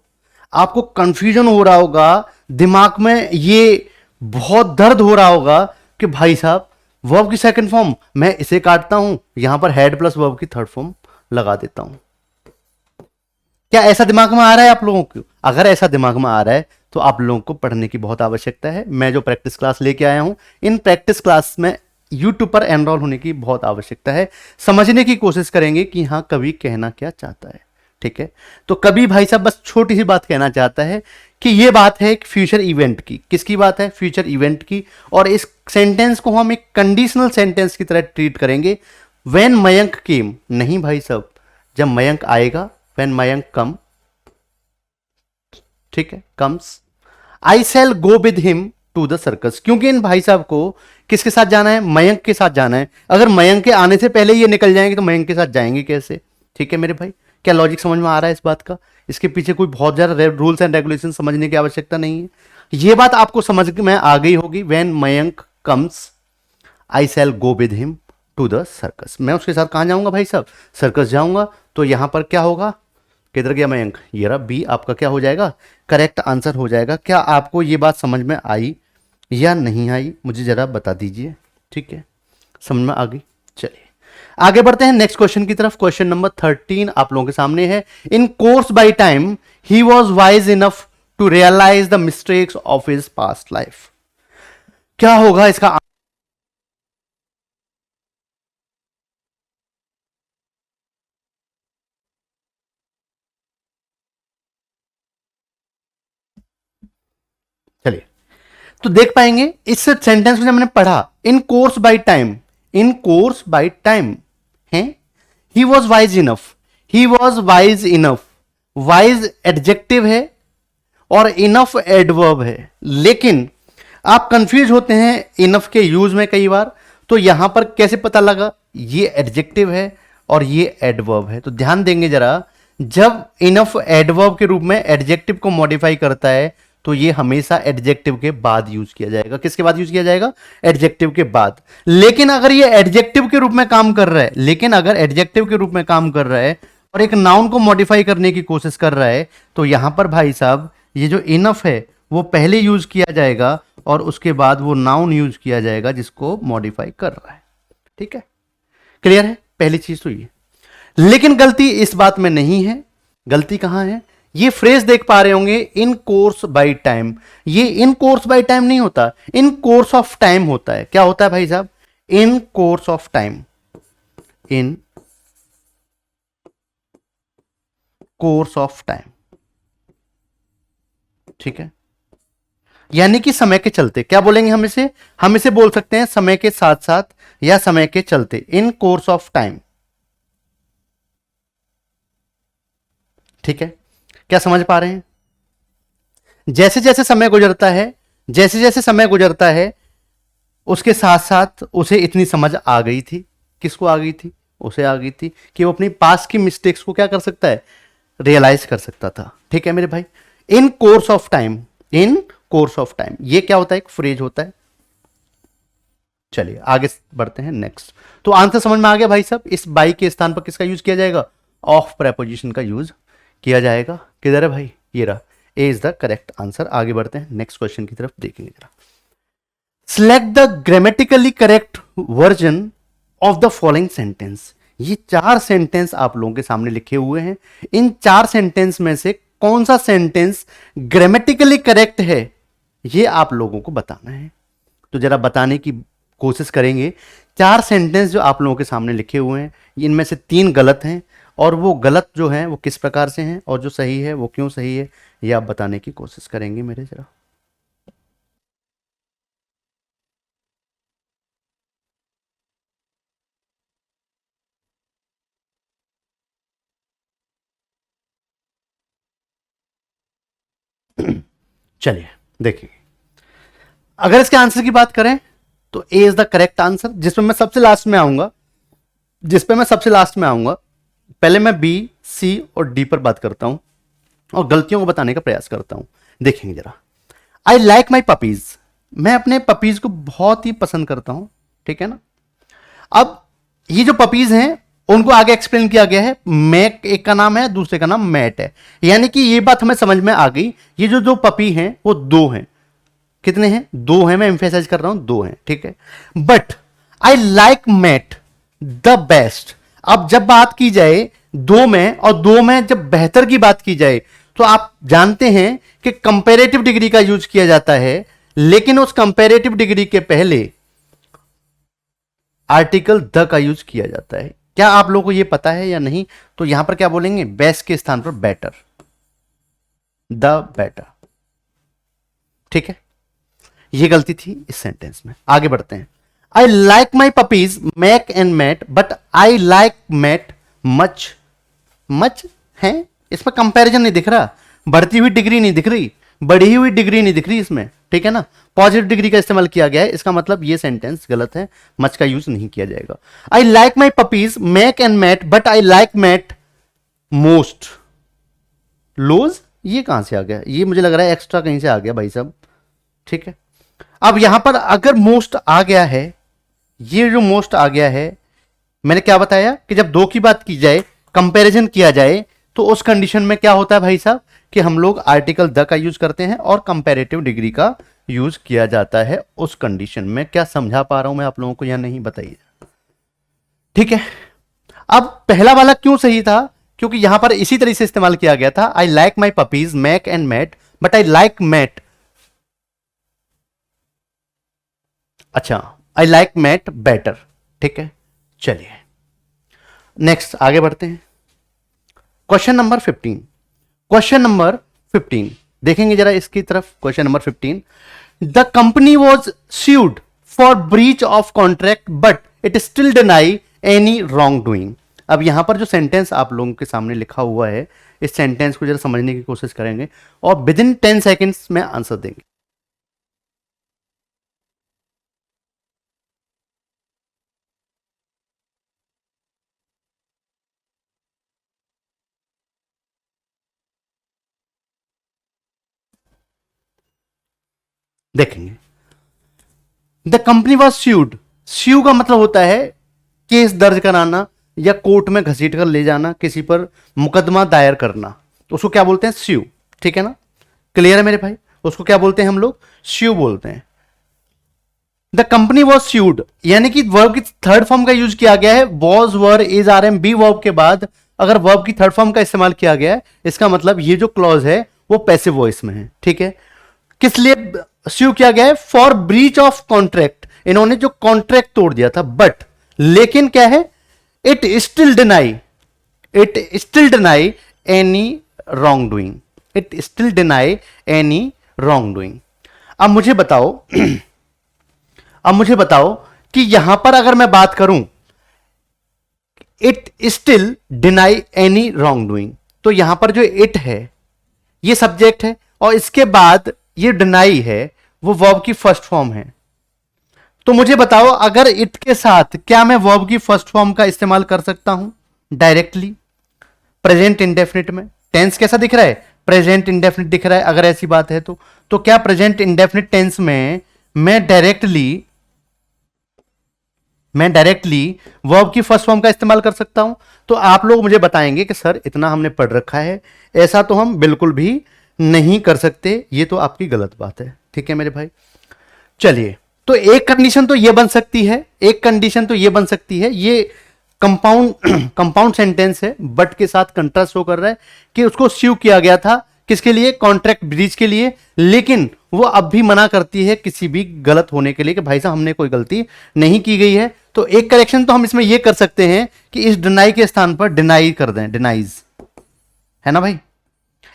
आपको कंफ्यूजन हो रहा होगा, दिमाग में ये बहुत दर्द हो रहा होगा कि भाई साहब वर्ब की सेकंड फॉर्म मैं इसे काटता हूं, यहां पर हेड प्लस वर्ब की थर्ड फॉर्म लगा देता हूं। क्या ऐसा दिमाग में आ रहा है आप लोगों को? अगर ऐसा दिमाग में आ रहा है तो आप लोगों को पढ़ने की बहुत आवश्यकता है। मैं जो प्रैक्टिस क्लास लेके आया हूं, इन प्रैक्टिस क्लास में यूट्यूब पर एनरोल होने की बहुत आवश्यकता है। समझने की कोशिश करेंगे कि हाँ कवि कहना क्या चाहता है। ठीक है, तो कभी भाई साहब बस छोटी सी बात कहना चाहता है कि ये बात है एक फ्यूचर इवेंट की। किसकी बात है? फ्यूचर इवेंट की। और इस सेंटेंस को हम एक कंडीशनल सेंटेंस की तरह ट्रीट करेंगे। व्हेन मयंक केम नहीं भाई साहब, जब मयंक आएगा, व्हेन मयंक कम, ठीक है, comes, I shall go with him to the circus. क्योंकि इन भाई साहब को किसके साथ जाना है? मयंक के साथ जाना है। अगर मयंक के आने से पहले ये निकल जाएंगे तो मयंक के साथ जाएंगे कैसे? ठीक है मेरे भाई, क्या लॉजिक समझ में आ रहा है इस बात का? इसके पीछे कोई बहुत ज्यादा रूल्स एंड रेगुलेशन समझने की आवश्यकता नहीं है। ये बात आपको समझ में आ गई होगी। When Mayank comes I shall go with him to the circus. मैं उसके साथ कहां जाऊंगा भाई साहब? सर्कस जाऊंगा। तो यहां पर क्या होगा? किधर गया मयंक? ये रहा बी आपका क्या हो जाएगा? करेक्ट आंसर हो जाएगा। क्या आपको ये बात समझ में आई या नहीं आई? मुझे जरा बता दीजिए। ठीक है, समझ में आ गई? चलिए आगे बढ़ते हैं नेक्स्ट क्वेश्चन की तरफ। क्वेश्चन नंबर 13 आप लोगों के सामने है। In course by time he was wise enough to realise the mistakes of his past life. क्या होगा इसका? चलिए, तो देख पाएंगे इस सेंटेंस को जब मैंने पढ़ा, in course by time, in course by time है, he was wise enough, he was wise enough, wise adjective है और इनफ एडवर्ब है। लेकिन आप कंफ्यूज होते हैं इनफ के यूज में कई बार, तो यहां पर कैसे पता लगा ये एडजेक्टिव है और ये एडवर्ब है? तो ध्यान देंगे जरा, जब इनफ एडवर्ब के रूप में एडजेक्टिव को मॉडिफाई करता है तो ये हमेशा एडजेक्टिव के बाद यूज किया जाएगा। किसके बाद यूज किया जाएगा? एडजेक्टिव के बाद। लेकिन अगर ये एडजेक्टिव के रूप में काम कर रहा है, लेकिन अगर एडजेक्टिव के रूप में काम कर रहा है और एक नाउन को मॉडिफाई करने की कोशिश कर रहा है, तो यहां पर भाई साहब ये जो इनफ है वो पहले यूज किया जाएगा और उसके बाद वो नाउन यूज किया जाएगा जिसको मॉडिफाई कर रहा है। ठीक है, क्लियर है? पहली चीज तो ये। लेकिन गलती इस बात में नहीं है। गलती कहां है? ये फ्रेज देख पा रहे होंगे, इन कोर्स बाय टाइम। ये इन कोर्स बाय टाइम नहीं होता, इन कोर्स ऑफ टाइम होता है। क्या होता है भाई साहब? In course of time. In course of time. ठीक है, यानी कि समय के चलते। क्या बोलेंगे हम इसे? हम इसे बोल सकते हैं समय के साथ साथ या समय के चलते, इन कोर्स ऑफ टाइम। ठीक है, क्या समझ पा रहे हैं? जैसे जैसे समय गुजरता है, जैसे जैसे समय गुजरता है, उसके साथ साथ उसे इतनी समझ आ गई थी। किसको आ गई थी? उसे आ गई थी कि वो अपनी पास की मिस्टेक्स को क्या कर सकता है? रियलाइज कर सकता था। ठीक है मेरे भाई, in course of time. In course of time ये क्या होता है? एक फ्रेज होता है। चलिए आगे बढ़ते हैं नेक्स्ट। तो आंसर समझ में आ गया भाई साहब? इस बाई के स्थान पर किसका यूज किया जाएगा? ऑफ प्रेपोजिशन का यूज किया जाएगा। किधर है भाई? ये रहा, ए इज द करेक्ट आंसर। आगे बढ़ते हैं नेक्स्ट क्वेश्चन की तरफ, देखेंगे जरा। Select the grammatically correct version of the following sentence. ये 4 सेंटेंस आप लोगों के सामने लिखे हुए हैं। इन 4 सेंटेंस में से कौन सा सेंटेंस ग्रामेटिकली करेक्ट है, ये आप लोगों को बताना है। तो जरा बताने की कोशिश करेंगे। 4 सेंटेंस जो आप लोगों के सामने लिखे हुए हैं, इनमें से 3 गलत हैं, और वो गलत जो हैं वो किस प्रकार से हैं, और जो सही है वो क्यों सही है, ये आप बताने की कोशिश करेंगे मेरे जरा। चलिए देखिए, अगर इसके आंसर की बात करें तो A is the correct answer, जिसमें मैं सबसे लास्ट में आऊंगा। पहले मैं बी, सी और डी पर बात करता हूं और गलतियों को बताने का प्रयास करता हूं। देखेंगे जरा। आई लाइक माई पपीज। मैं अपने पपीज को बहुत ही पसंद करता हूं। ठीक है ना? अब ये जो पपीज हैं उनको आगे एक्सप्लेन किया गया है। मैक एक का नाम है, दूसरे का नाम मैट है। यानी कि ये बात हमें समझ में आ गई, ये जो दो पपी हैं वो 2 हैं। कितने हैं? 2 हैं। मैं एम्फेसाइज कर रहा हूं 2 हैं। ठीक है, but I like mat the best. अब जब बात की जाए 2 में, और 2 में जब बेहतर की बात की जाए, तो आप जानते हैं कि कंपैरेटिव डिग्री का यूज किया जाता है, लेकिन उस कंपैरेटिव डिग्री के पहले आर्टिकल द का यूज किया जाता है। क्या आप लोगों को यह पता है या नहीं? तो यहां पर क्या बोलेंगे? बेस्ट के स्थान पर बेटर, द बेटर। ठीक है, यह गलती थी इस सेंटेंस में। आगे बढ़ते हैं। I like my puppies Mac and Matt, but I like Matt much. Much है, इसमें कंपैरिजन नहीं दिख रहा, बढ़ती हुई डिग्री नहीं दिख रही, बढ़ी हुई डिग्री नहीं दिख रही इसमें। ठीक है ना? पॉजिटिव डिग्री का इस्तेमाल किया गया है, इसका मतलब ये सेंटेंस गलत है, मच का यूज नहीं किया जाएगा। I like my puppies Mac and Matt, but I like Matt most. लोज ये कहां से आ गया? ये मुझे लग रहा है एक्स्ट्रा कहीं से आ गया भाई साहब। ठीक है, अब यहां पर अगर मोस्ट आ गया है, ये जो मोस्ट आ गया है, मैंने क्या बताया कि जब 2 की बात की जाए, कंपैरिजन किया जाए, तो उस कंडीशन में क्या होता है भाई साहब कि हम लोग आर्टिकल द का यूज करते हैं और कंपैरेटिव डिग्री का यूज किया जाता है उस कंडीशन में। क्या समझा पा रहा हूं मैं आप लोगों को या नहीं, बताइए। ठीक है, अब पहला वाला क्यों सही था? क्योंकि यहां पर इसी तरह से इस्तेमाल किया गया था। I like my puppies Mac and Matt, but I like Matt. अच्छा, आई लाइक मैट बेटर। ठीक है, चलिए नेक्स्ट आगे बढ़ते हैं। क्वेश्चन नंबर 15 देखेंगे जरा इसकी तरफ। Question number 15, the company was sued for breach of contract but it still deny any wrong doing. अब यहां पर जो सेंटेंस आप लोगों के सामने लिखा हुआ है, इस सेंटेंस को जरा समझने की कोशिश करेंगे और विद इन 10 सेकेंड्स में आंसर देंगे। देखेंगे। द कंपनी वॉज स्यूड, स्यू का मतलब होता है केस दर्ज कराना या कोर्ट में घसीट कर ले जाना, किसी पर मुकदमा दायर करना, तो उसको क्या बोलते हैं? स्यू। ठीक है ना, क्लियर है मेरे भाई? उसको क्या बोलते हैं हम लोग? स्यू बोलते हैं। द कंपनी वॉज स्यूड, यानी कि वर्ब की थर्ड फॉर्म का यूज किया गया है। Was, were, is, are, am, be verb के बाद अगर वर्ब की थर्ड फॉर्म का इस्तेमाल किया गया है, इसका मतलब ये जो क्लॉज है वो पैसिव वॉइस में है। ठीक है, किस लिए स्यू किया गया है? फॉर ब्रीच ऑफ कॉन्ट्रैक्ट, इन्होंने जो कॉन्ट्रैक्ट तोड़ दिया था, बट लेकिन क्या है? It still deny, it still deny any wrong doing, it still deny any wrong doing. अब मुझे बताओ अब मुझे बताओ कि यहां पर अगर मैं बात करूं it still deny any wrong doing, तो यहां पर जो इट है ये सब्जेक्ट है और इसके बाद ये डिनाई है, वो वर्ब की फर्स्ट फॉर्म है। तो मुझे बताओ अगर इट के साथ क्या मैं वर्ब की फर्स्ट फॉर्म का इस्तेमाल कर सकता हूं डायरेक्टली प्रेजेंट इंडेफिनिट में? टेंस कैसा दिख रहा है? प्रेजेंट इंडेफिनिट दिख रहा है। अगर ऐसी बात है तो क्या प्रेजेंट इंडेफिनिट टेंस में मैं डायरेक्टली वर्ब की फर्स्ट फॉर्म का इस्तेमाल कर सकता हूं? तो आप लोग मुझे बताएंगे कि सर इतना हमने पढ़ रखा है, ऐसा तो हम बिल्कुल भी नहीं कर सकते, ये तो आपकी गलत बात है। ठीक है मेरे भाई, चलिए। तो एक कंडीशन तो ये बन सकती है, एक कंडीशन तो ये बन सकती है, ये कंपाउंड कंपाउंड सेंटेंस है, बट के साथ कंट्रास्ट शो कर रहा है कि उसको स्यू किया गया था, किसके लिए? कॉन्ट्रैक्ट ब्रीच के लिए, लेकिन वो अब भी मना करती है किसी भी गलत होने के लिए कि भाई साहब हमने कोई गलती नहीं की गई है। तो एक करेक्शन तो हम इसमें ये कर सकते हैं कि इस डिनाई के स्थान पर डिनाई कर दें, डिनाइज, है ना भाई?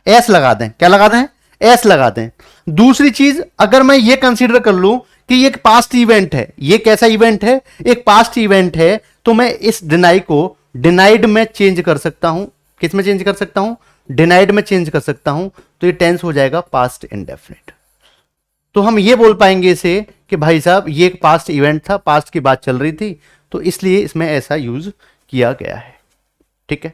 एस लगा दें, क्या लगा दें? एस लगा दें। दूसरी चीज, अगर मैं ये कंसीडर कर लूं कि ये एक पास्ट इवेंट है, ये कैसा इवेंट है? एक पास्ट इवेंट है, तो मैं इस डिनाई को डिनाइड में चेंज कर सकता हूं। किस में चेंज कर सकता हूं? डिनाइड में चेंज कर सकता हूं, तो ये टेंस हो जाएगा पास्ट इंडेफिनिट। तो हम ये बोल पाएंगे इसे कि भाई साहब ये एक पास्ट इवेंट था, पास्ट की बात चल रही थी, तो इसलिए इसमें ऐसा यूज किया गया है। ठीक है,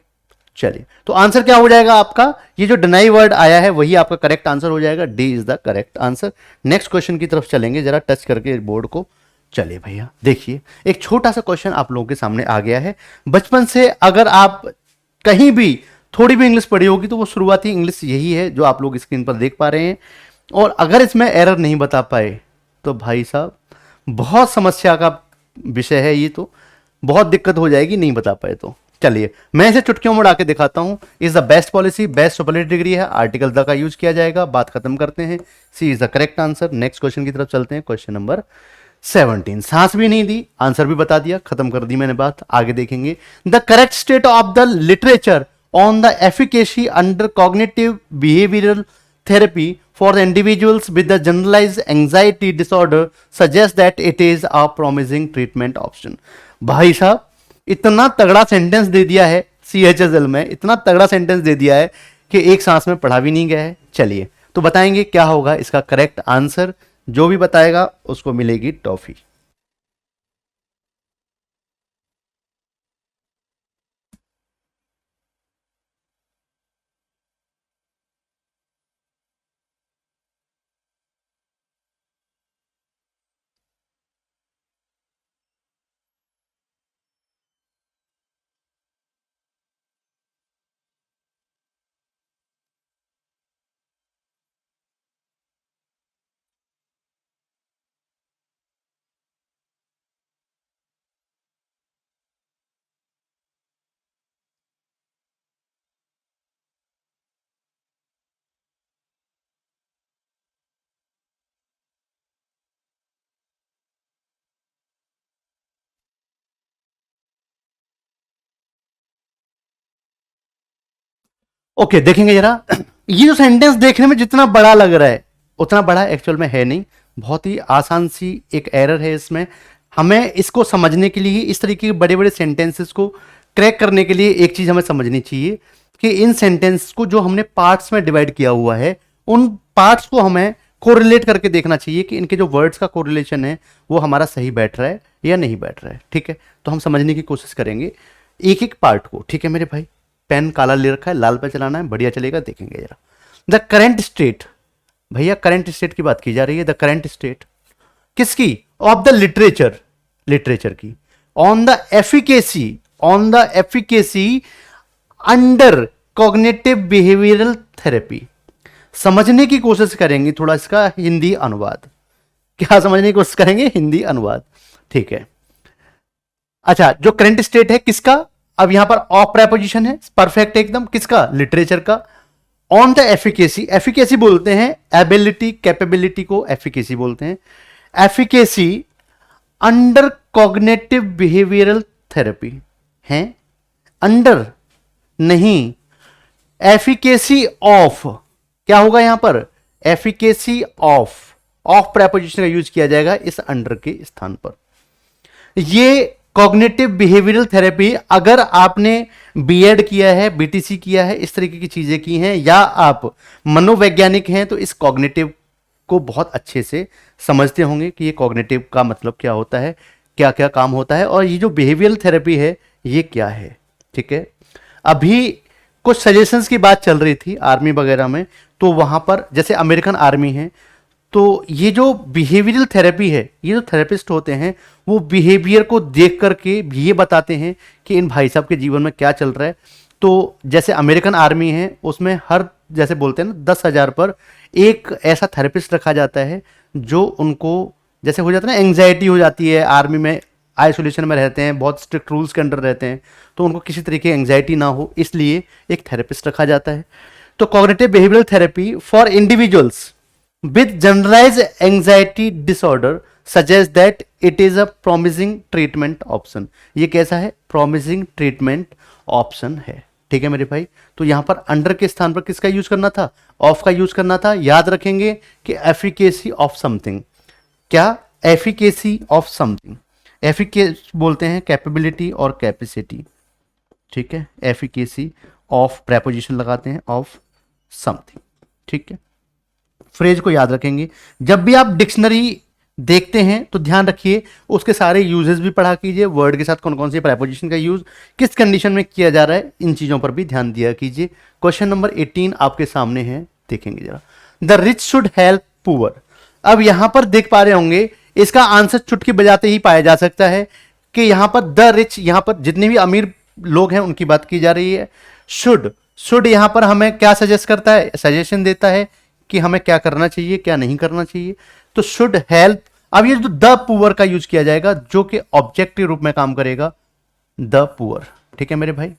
चलिए। तो आंसर क्या हो जाएगा आपका? ये जो डिनाई वर्ड आया है वही आपका करेक्ट आंसर हो जाएगा। D is the correct answer. Next question की तरफ चलेंगे, जरा टच करके बोर्ड को। चलिए भैया देखिए, एक छोटा सा क्वेश्चन आप लोगों के सामने आ गया है। बचपन से अगर आप कहीं भी थोड़ी भी इंग्लिश पढ़ी होगी तो वो शुरुआती इंग्लिश यही है जो आप लोग स्क्रीन पर देख पा रहे हैं। और अगर इसमें एरर नहीं बता पाए तो भाई साहब बहुत समस्या का विषय है ये, तो बहुत दिक्कत हो जाएगी नहीं बता पाए तो। चलिए मैं इसे चुटकियों में उड़ा के दिखाता हूं। Is the best policy, best superlative degree है, आर्टिकल द का यूज किया जाएगा। बात खत्म करते हैं, C is the correct answer. Next question की तरफ चलते हैं, क्वेश्चन नंबर 17। सांस भी नहीं दी, आंसर भी बता दिया, खत्म कर दी मैंने बात। आगे देखेंगे, the correct state of the literature on the efficacy under cognitive behavioural therapy for the individuals with the generalized anxiety disorder suggests that it is a promising treatment option। भाई साहब इतना तगड़ा सेंटेंस दे दिया है CHSL में, इतना तगड़ा sentence दे दिया है कि एक सांस में पढ़ा भी नहीं गया है। चलिए तो बताएंगे क्या होगा इसका करेक्ट आंसर। जो भी बताएगा उसको मिलेगी टॉफी। ओके देखेंगे जरा, ये जो सेंटेंस देखने में जितना बड़ा लग रहा है उतना बड़ा एक्चुअल में है नहीं। बहुत ही आसान सी एक एरर है इसमें। हमें इसको समझने के लिए, इस तरीके के बड़े बड़े सेंटेंसेस को क्रैक करने के लिए एक चीज हमें समझनी चाहिए कि इन सेंटेंस को जो हमने पार्ट्स में डिवाइड किया हुआ है, उन पार्ट्स को हमें कोरिलेट करके देखना चाहिए कि इनके जो वर्ड्स का कोरिलेशन है वो हमारा सही बैठ रहा है या नहीं बैठ रहा है। ठीक है, तो हम समझने की कोशिश करेंगे एक एक पार्ट को। ठीक है मेरे भाई, पेन काला ले रखा है, लाल पे चलाना है, बढ़िया चलेगा। देखेंगे जरा, द करेंट स्टेट, भैया करंट स्टेट की बात की जा रही है, द करंट स्टेट किसकी? ऑफ द लिटरेचर, लिटरेचर की। On the efficacy, on the efficacy under cognitive behavioural therapy. समझने की कोशिश करेंगे थोड़ा इसका हिंदी अनुवाद। क्या समझने की कोशिश करेंगे? हिंदी अनुवाद, ठीक है। अच्छा, जो करंट स्टेट है किसका? अब यहां पर ऑफ प्रेपोजिशन है, परफेक्ट एकदम, किसका? लिटरेचर का। ऑन द एफिकेसी, एफिकेसी बोलते हैं एबिलिटी, कैपेबिलिटी को एफिकेसी बोलते हैं। Efficacy under cognitive behavioural therapy है, अंडर नहीं, एफिकेसी ऑफ, क्या होगा यहां पर? एफिकेसी ऑफ, ऑफ प्रेपोजिशन का यूज किया जाएगा इस अंडर के स्थान पर। ये कॉग्निटिव बिहेवियरल थेरेपी, अगर आपने बीएड किया है, बीटीसी किया है, इस तरीके की चीजें की हैं, या आप मनोवैज्ञानिक हैं, तो इस कॉग्निटिव को बहुत अच्छे से समझते होंगे कि ये कॉग्निटिव का मतलब क्या होता है, क्या क्या काम होता है, और ये जो बिहेवियरल थेरेपी है ये क्या है, ठीक है। अभी कुछ सजेशंस की बात चल रही थी आर्मी वगैरह में, तो वहां पर जैसे अमेरिकन आर्मी है, तो ये जो बिहेवियरल थेरेपी है, ये जो थेरेपिस्ट होते हैं वो बिहेवियर को देख करके ये बताते हैं कि इन भाई साहब के जीवन में क्या चल रहा है। तो जैसे अमेरिकन आर्मी है, उसमें हर, जैसे बोलते हैं ना, 10,000 पर एक ऐसा थेरेपिस्ट रखा जाता है जो उनको, जैसे हो जाता है ना, एंग्जाइटी हो जाती है आर्मी में, आइसोलेशन में रहते हैं, बहुत स्ट्रिक्ट रूल्स के अंडर रहते हैं, तो उनको किसी तरीके की एंग्जाइटी ना हो, इसलिए एक थेरेपिस्ट रखा जाता है। तो cognitive behavioural therapy for individuals with generalized anxiety disorder suggests that it is a promising treatment option। ये कैसा है? promising treatment option है, ठीक है मेरे भाई। तो यहां पर अंडर के स्थान पर किसका यूज करना था? ऑफ का यूज करना था। याद रखेंगे कि एफिकेसी ऑफ समथिंग, क्या? एफिकेसी ऑफ समथिंग, एफिकेस बोलते हैं कैपेबिलिटी और कैपेसिटी, ठीक है। एफिकेसी ऑफ प्रेपोजिशन लगाते हैं, ऑफ समथिंग, ठीक है। फ्रेज को याद रखेंगे। जब भी आप डिक्शनरी देखते हैं तो ध्यान रखिए, उसके सारे यूजेस भी पढ़ा कीजिए, वर्ड के साथ कौन कौन सी प्रेपोजिशन का यूज किस कंडीशन में किया जा रहा है, इन चीजों पर भी ध्यान दिया कीजिए। क्वेश्चन नंबर 18 आपके सामने है, देखेंगे जरा। The rich should help poor. अब यहां पर देख पा रहे होंगे, इसका आंसर चुटकी बजाते ही पाया जा सकता है कि यहां पर द रिच, यहां पर जितने भी अमीर लोग हैं उनकी बात की जा रही है। शुड, शुड यहां पर हमें क्या सजेस्ट करता है? सजेशन देता है कि हमें क्या करना चाहिए, क्या नहीं करना चाहिए। तो शुड हेल्प, अब ये जो द पुअर का यूज किया जाएगा, जो कि ऑब्जेक्ट के रूप में काम करेगा, द पुअर, ठीक है मेरे भाई।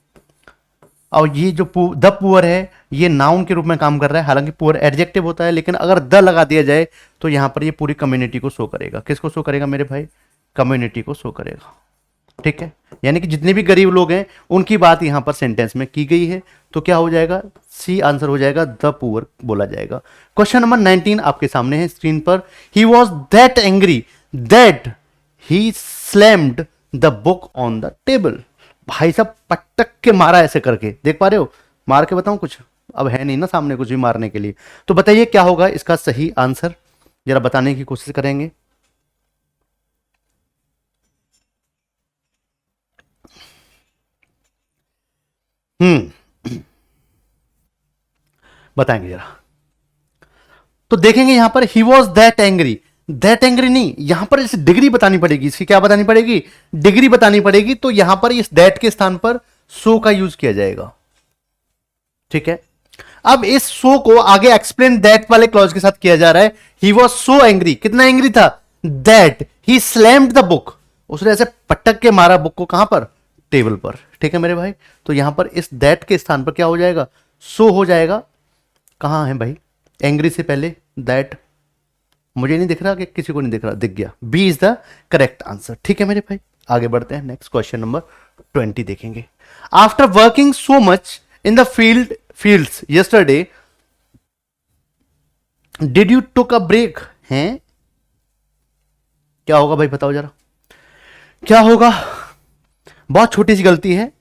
और ये जो द पुअर है, ये नाउन के रूप में काम कर रहा है, हालांकि पुअर एडजेक्टिव होता है, लेकिन अगर द लगा दिया जाए तो यहां पर ये पूरी कम्युनिटी को शो करेगा। किसको शो करेगा मेरे भाई? कम्युनिटी को शो करेगा, ठीक है। यानी कि जितने भी गरीब लोग हैं उनकी बात यहां पर सेंटेंस में की गई है, तो क्या हो जाएगा? सी आंसर हो जाएगा, द पुअर बोला जाएगा। क्वेश्चन नंबर 19 आपके सामने है स्क्रीन पर। He was that angry that he slammed the book on the table. भाई साहब पटक के मारा ऐसे करके, देख पा रहे हो? मार के बताऊं कुछ? अब है नहीं ना सामने कुछ भी मारने के लिए, तो बताइए क्या होगा इसका सही आंसर, जरा बताने की कोशिश करेंगे। बताएंगे जरा। तो देखेंगे यहां पर he was that angry, that angry नहीं, यहां पर इस डिग्री बतानी पड़ेगी, इसकी क्या बतानी पड़ेगी? डिग्री बतानी पड़ेगी। तो यहां पर इस दैट के स्थान पर सो का यूज किया जाएगा, ठीक है। अब इस सो को आगे एक्सप्लेन दैट वाले क्लॉज के साथ किया जा रहा है। ही वॉज सो एंग्री, कितना एंग्री था? That he slammed the book, उसने ऐसे पटक के मारा बुक को, कहां पर? टेबल पर, ठीक है मेरे भाई। तो यहां पर इस दैट के स्थान पर क्या हो जाएगा? सो हो जाएगा। कहां है भाई? एंग्री से पहले दैट, मुझे नहीं दिख रहा कि किसी को नहीं दिख रहा? दिख गया, B is the correct answer, ठीक है मेरे भाई। आगे बढ़ते हैं, नेक्स्ट क्वेश्चन नंबर 20 देखेंगे। After working so much in the fields yesterday did you took a break? हैं, क्या होगा भाई बताओ जरा, क्या होगा? बहुत छोटी सी गलती है,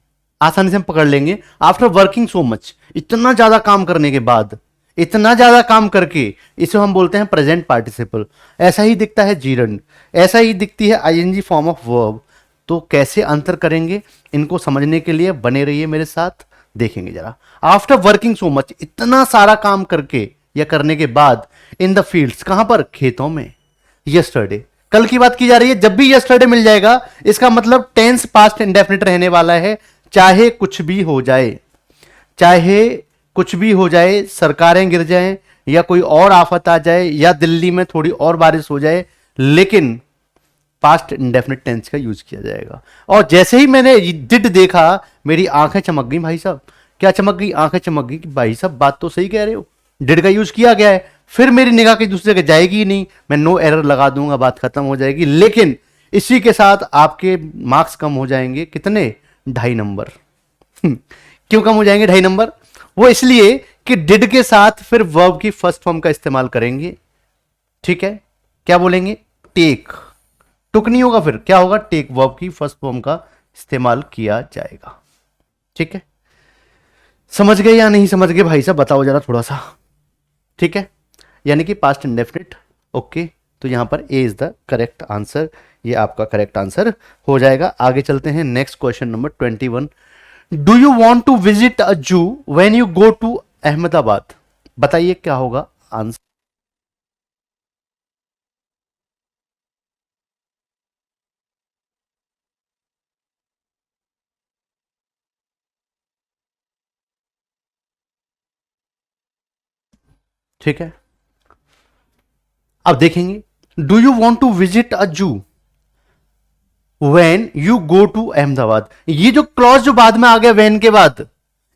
आसानी से हम पकड़ लेंगे। आफ्टर वर्किंग सो मच, इतना ज्यादा काम करने के बाद, इतना ज्यादा काम करके, इसे हम बोलते हैं प्रेजेंट पार्टिसिपल। ऐसा ही दिखता है जीरंड, ऐसा ही दिखती है आईएनजी फॉर्म ऑफ वर्ब। तो कैसे अंतर करेंगे, इनको समझने के लिए बने रहिए मेरे साथ, देखेंगे जरा। आफ्टर वर्किंग सो मच, इतना सारा काम करके, या करने के बाद इन द फील्ड्स, कहां पर, खेतों में, यस्टरडे, कल की बात की जा रही है। जब भी यस्टरडे मिल जाएगा इसका मतलब टेंस पास्ट इंडेफिनिट रहने वाला है, चाहे कुछ भी हो जाए, चाहे कुछ भी हो जाए, सरकारें गिर जाएं या कोई और आफत आ जाए या दिल्ली में थोड़ी और बारिश हो जाए, लेकिन पास्ट इंडेफिनिट टेंस का यूज किया जाएगा। और जैसे ही मैंने डिड देखा मेरी आंखें चमक गई भाई साहब। क्या चमक गई? आंखें चमक गई कि भाई साहब बात तो सही कह रहे हो, डिड का यूज किया गया है। फिर मेरी निगाह कहीं दूसरी जगह जाएगी ही नहीं, मैं नो एरर लगा दूंगा, बात खत्म हो जाएगी। लेकिन इसी के साथ आपके मार्क्स कम हो जाएंगे, कितने? 2.5 नंबर। क्यों कम हो जाएंगे 2.5 नंबर? वो इसलिए कि डिड के साथ फिर वर्ब की फर्स्ट फॉर्म का इस्तेमाल करेंगे। ठीक है, क्या बोलेंगे? टेक। टुक नहीं होगा, फिर क्या होगा? टेक, वर्ब की फर्स्ट फॉर्म का इस्तेमाल किया जाएगा। ठीक है, समझ गए या नहीं समझ गए भाई साहब? बताओ जरा थोड़ा सा। ठीक है, यानी कि पास्ट इंडेफिनिट। ओके, तो यहां पर A is the correct answer, ये आपका करेक्ट आंसर हो जाएगा। आगे चलते हैं, next question number 21। Do you want to visit a zoo when you go to Ahmedabad? बताइए क्या होगा आंसर। ठीक है, अब देखेंगे, do you want to visit a zoo when you go to Ahmedabad. ये जो क्लॉज जो बाद में आ गया व्हेन के बाद,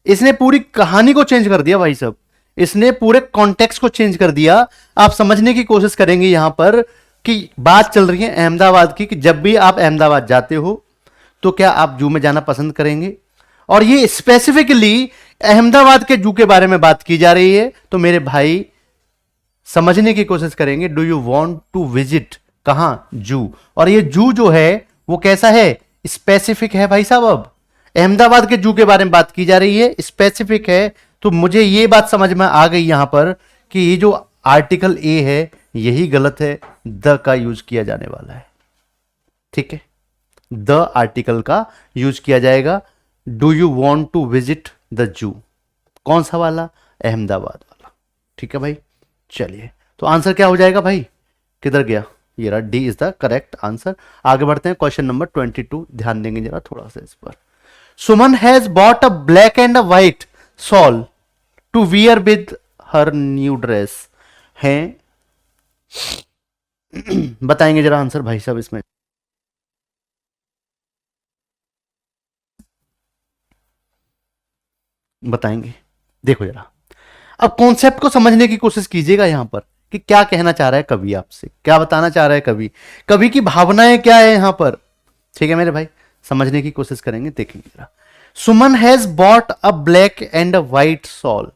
इसने पूरी कहानी को चेंज कर दिया भाई साहब, इसने पूरे कॉन्टेक्स्ट को चेंज कर दिया। आप समझने की कोशिश करेंगे यहां पर कि बात चल रही है अहमदाबाद की, कि जब भी आप अहमदाबाद जाते हो तो क्या आप जू में जाना पसंद करेंगे, और ये स्पेसिफिकली अहमदाबाद के जू के बारे में बात की जा रही है। तो मेरे भाई समझने की कोशिश करेंगे, do you want to visit, कहां? जू। और ये जू जो है वो कैसा है? स्पेसिफिक है भाई साहब। अब अहमदाबाद के जू के बारे में बात की जा रही है, स्पेसिफिक है। तो मुझे ये बात समझ में आ गई यहां पर कि ये जो आर्टिकल ए है यही गलत है, द का यूज किया जाने वाला है। ठीक है, द आर्टिकल का यूज किया जाएगा। Do you want to visit the zoo, कौन सा वाला? अहमदाबाद वाला। ठीक है भाई, चलिए, तो आंसर क्या हो जाएगा भाई? किधर गया? ये रहा, D is the correct answer. आगे बढ़ते हैं, क्वेश्चन नंबर 22, ध्यान देंगे जरा थोड़ा सा इस पर। Suman has bought a black and a white shawl to wear with her new dress. हैं बताएंगे जरा आंसर भाई साहब इसमें। बताएंगे, देखो जरा, अब कॉन्सेप्ट को समझने की कोशिश कीजिएगा यहां पर कि क्या कहना चाह रहा है कवि, आपसे क्या बताना चाह रहा है कवि, कवि की भावनाएं क्या है यहां पर। ठीक है मेरे भाई, समझने की कोशिश करेंगे, देखेंगे जरा। Suman has bought a black and a white shawl,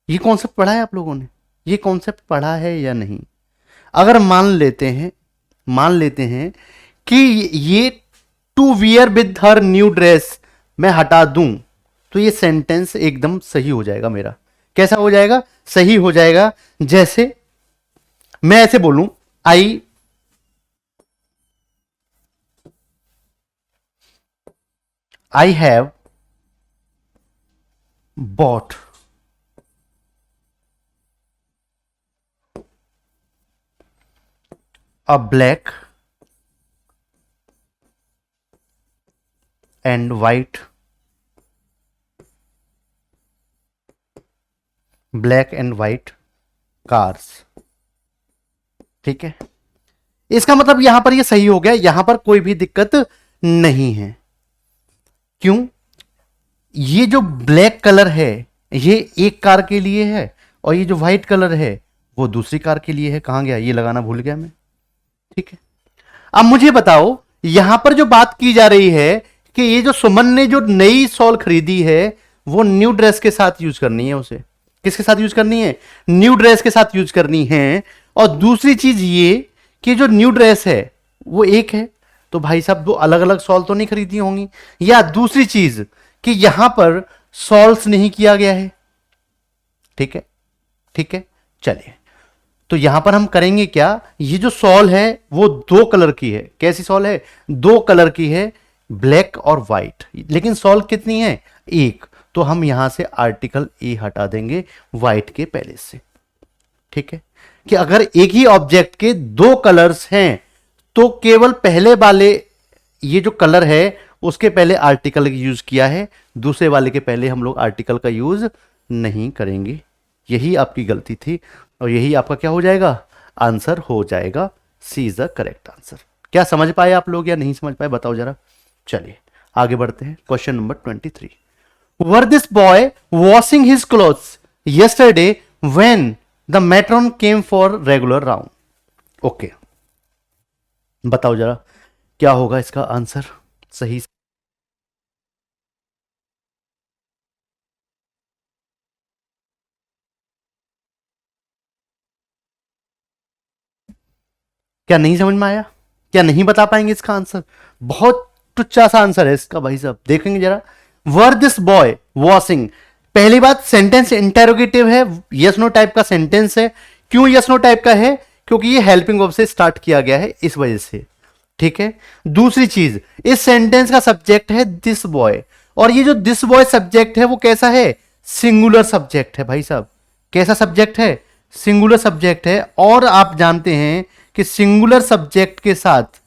ये कॉन्सेप्ट पढ़ा है आप लोगों ने? ये कॉन्सेप्ट पढ़ा है या नहीं? अगर मान लेते हैं कि ये to wear with her new dress मैं हटा दूं, तो ये सेंटेंस एकदम सही हो जाएगा मेरा। कैसा हो जाएगा? सही हो जाएगा। जैसे मैं ऐसे बोलूं, I have bought a black and white, black and white cars. ठीक है, इसका मतलब यहां पर ये सही हो गया, यहां पर कोई भी दिक्कत नहीं है। क्यों? ये जो ब्लैक कलर है ये एक कार के लिए है, और ये जो व्हाइट कलर है वो दूसरी कार के लिए है। कहां गया? ये लगाना भूल गया मैं। ठीक है, अब मुझे बताओ, यहां पर जो बात की जा रही है कि ये जो सुमन ने जो नई सॉल खरीदी है वो न्यू ड्रेस के साथ यूज करनी है। उसे किसके साथ यूज करनी है? न्यू ड्रेस के साथ यूज करनी है। और दूसरी चीज ये कि जो न्यू ड्रेस है वो एक है, तो भाई साहब दो अलग अलग सॉल तो नहीं खरीदी होंगी। या दूसरी चीज कि यहां पर सॉल्व्स नहीं किया गया है। ठीक है, ठीक है, चलिए, तो यहां पर हम करेंगे क्या? ये जो सॉल है वो दो कलर की है। कैसी सॉल है? दो कलर की है, ब्लैक और व्हाइट। लेकिन सॉल कितनी है? एक। तो हम यहां से आर्टिकल ए हटा देंगे व्हाइट के पहले से। ठीक है, कि अगर एक ही ऑब्जेक्ट के दो कलर्स हैं तो केवल पहले वाले ये जो कलर है उसके पहले आर्टिकल यूज किया है, दूसरे वाले के पहले हम लोग आर्टिकल का यूज नहीं करेंगे। यही आपकी गलती थी और यही आपका क्या हो जाएगा, आंसर हो जाएगा। सी इज द करेक्ट आंसर। क्या समझ पाए आप लोग या नहीं समझ पाए, बताओ जरा। चलिए आगे बढ़ते हैं। Question number 23, were this boy washing his clothes yesterday when the matron came for regular round? Okay, बताओ जरा क्या होगा इसका आंसर सही। क्या नहीं समझ में आया, क्या नहीं बता पाएंगे इसका आंसर? बहुत टुच्चा सा आंसर है इसका भाई साहब, देखेंगे जरा। वर दिस बॉय वॉशिंग, पहली बात सेंटेंस इंटेरोगेटिव है, यस नो टाइप का सेंटेंस है। क्यों यस नो टाइप का है? क्योंकि ये हेल्पिंग वर्ब से स्टार्ट किया गया है इस वजह से, ठीक है। दूसरी चीज, इस सेंटेंस का सब्जेक्ट है दिस बॉय, और ये जो दिस बॉय सब्जेक्ट है वो कैसा है, सिंगुलर सब्जेक्ट है भाई साहब। कैसा सब्जेक्ट है, सिंगुलर सब्जेक्ट है। और आप जानते हैं कि सिंगुलर सब्जेक्ट के साथ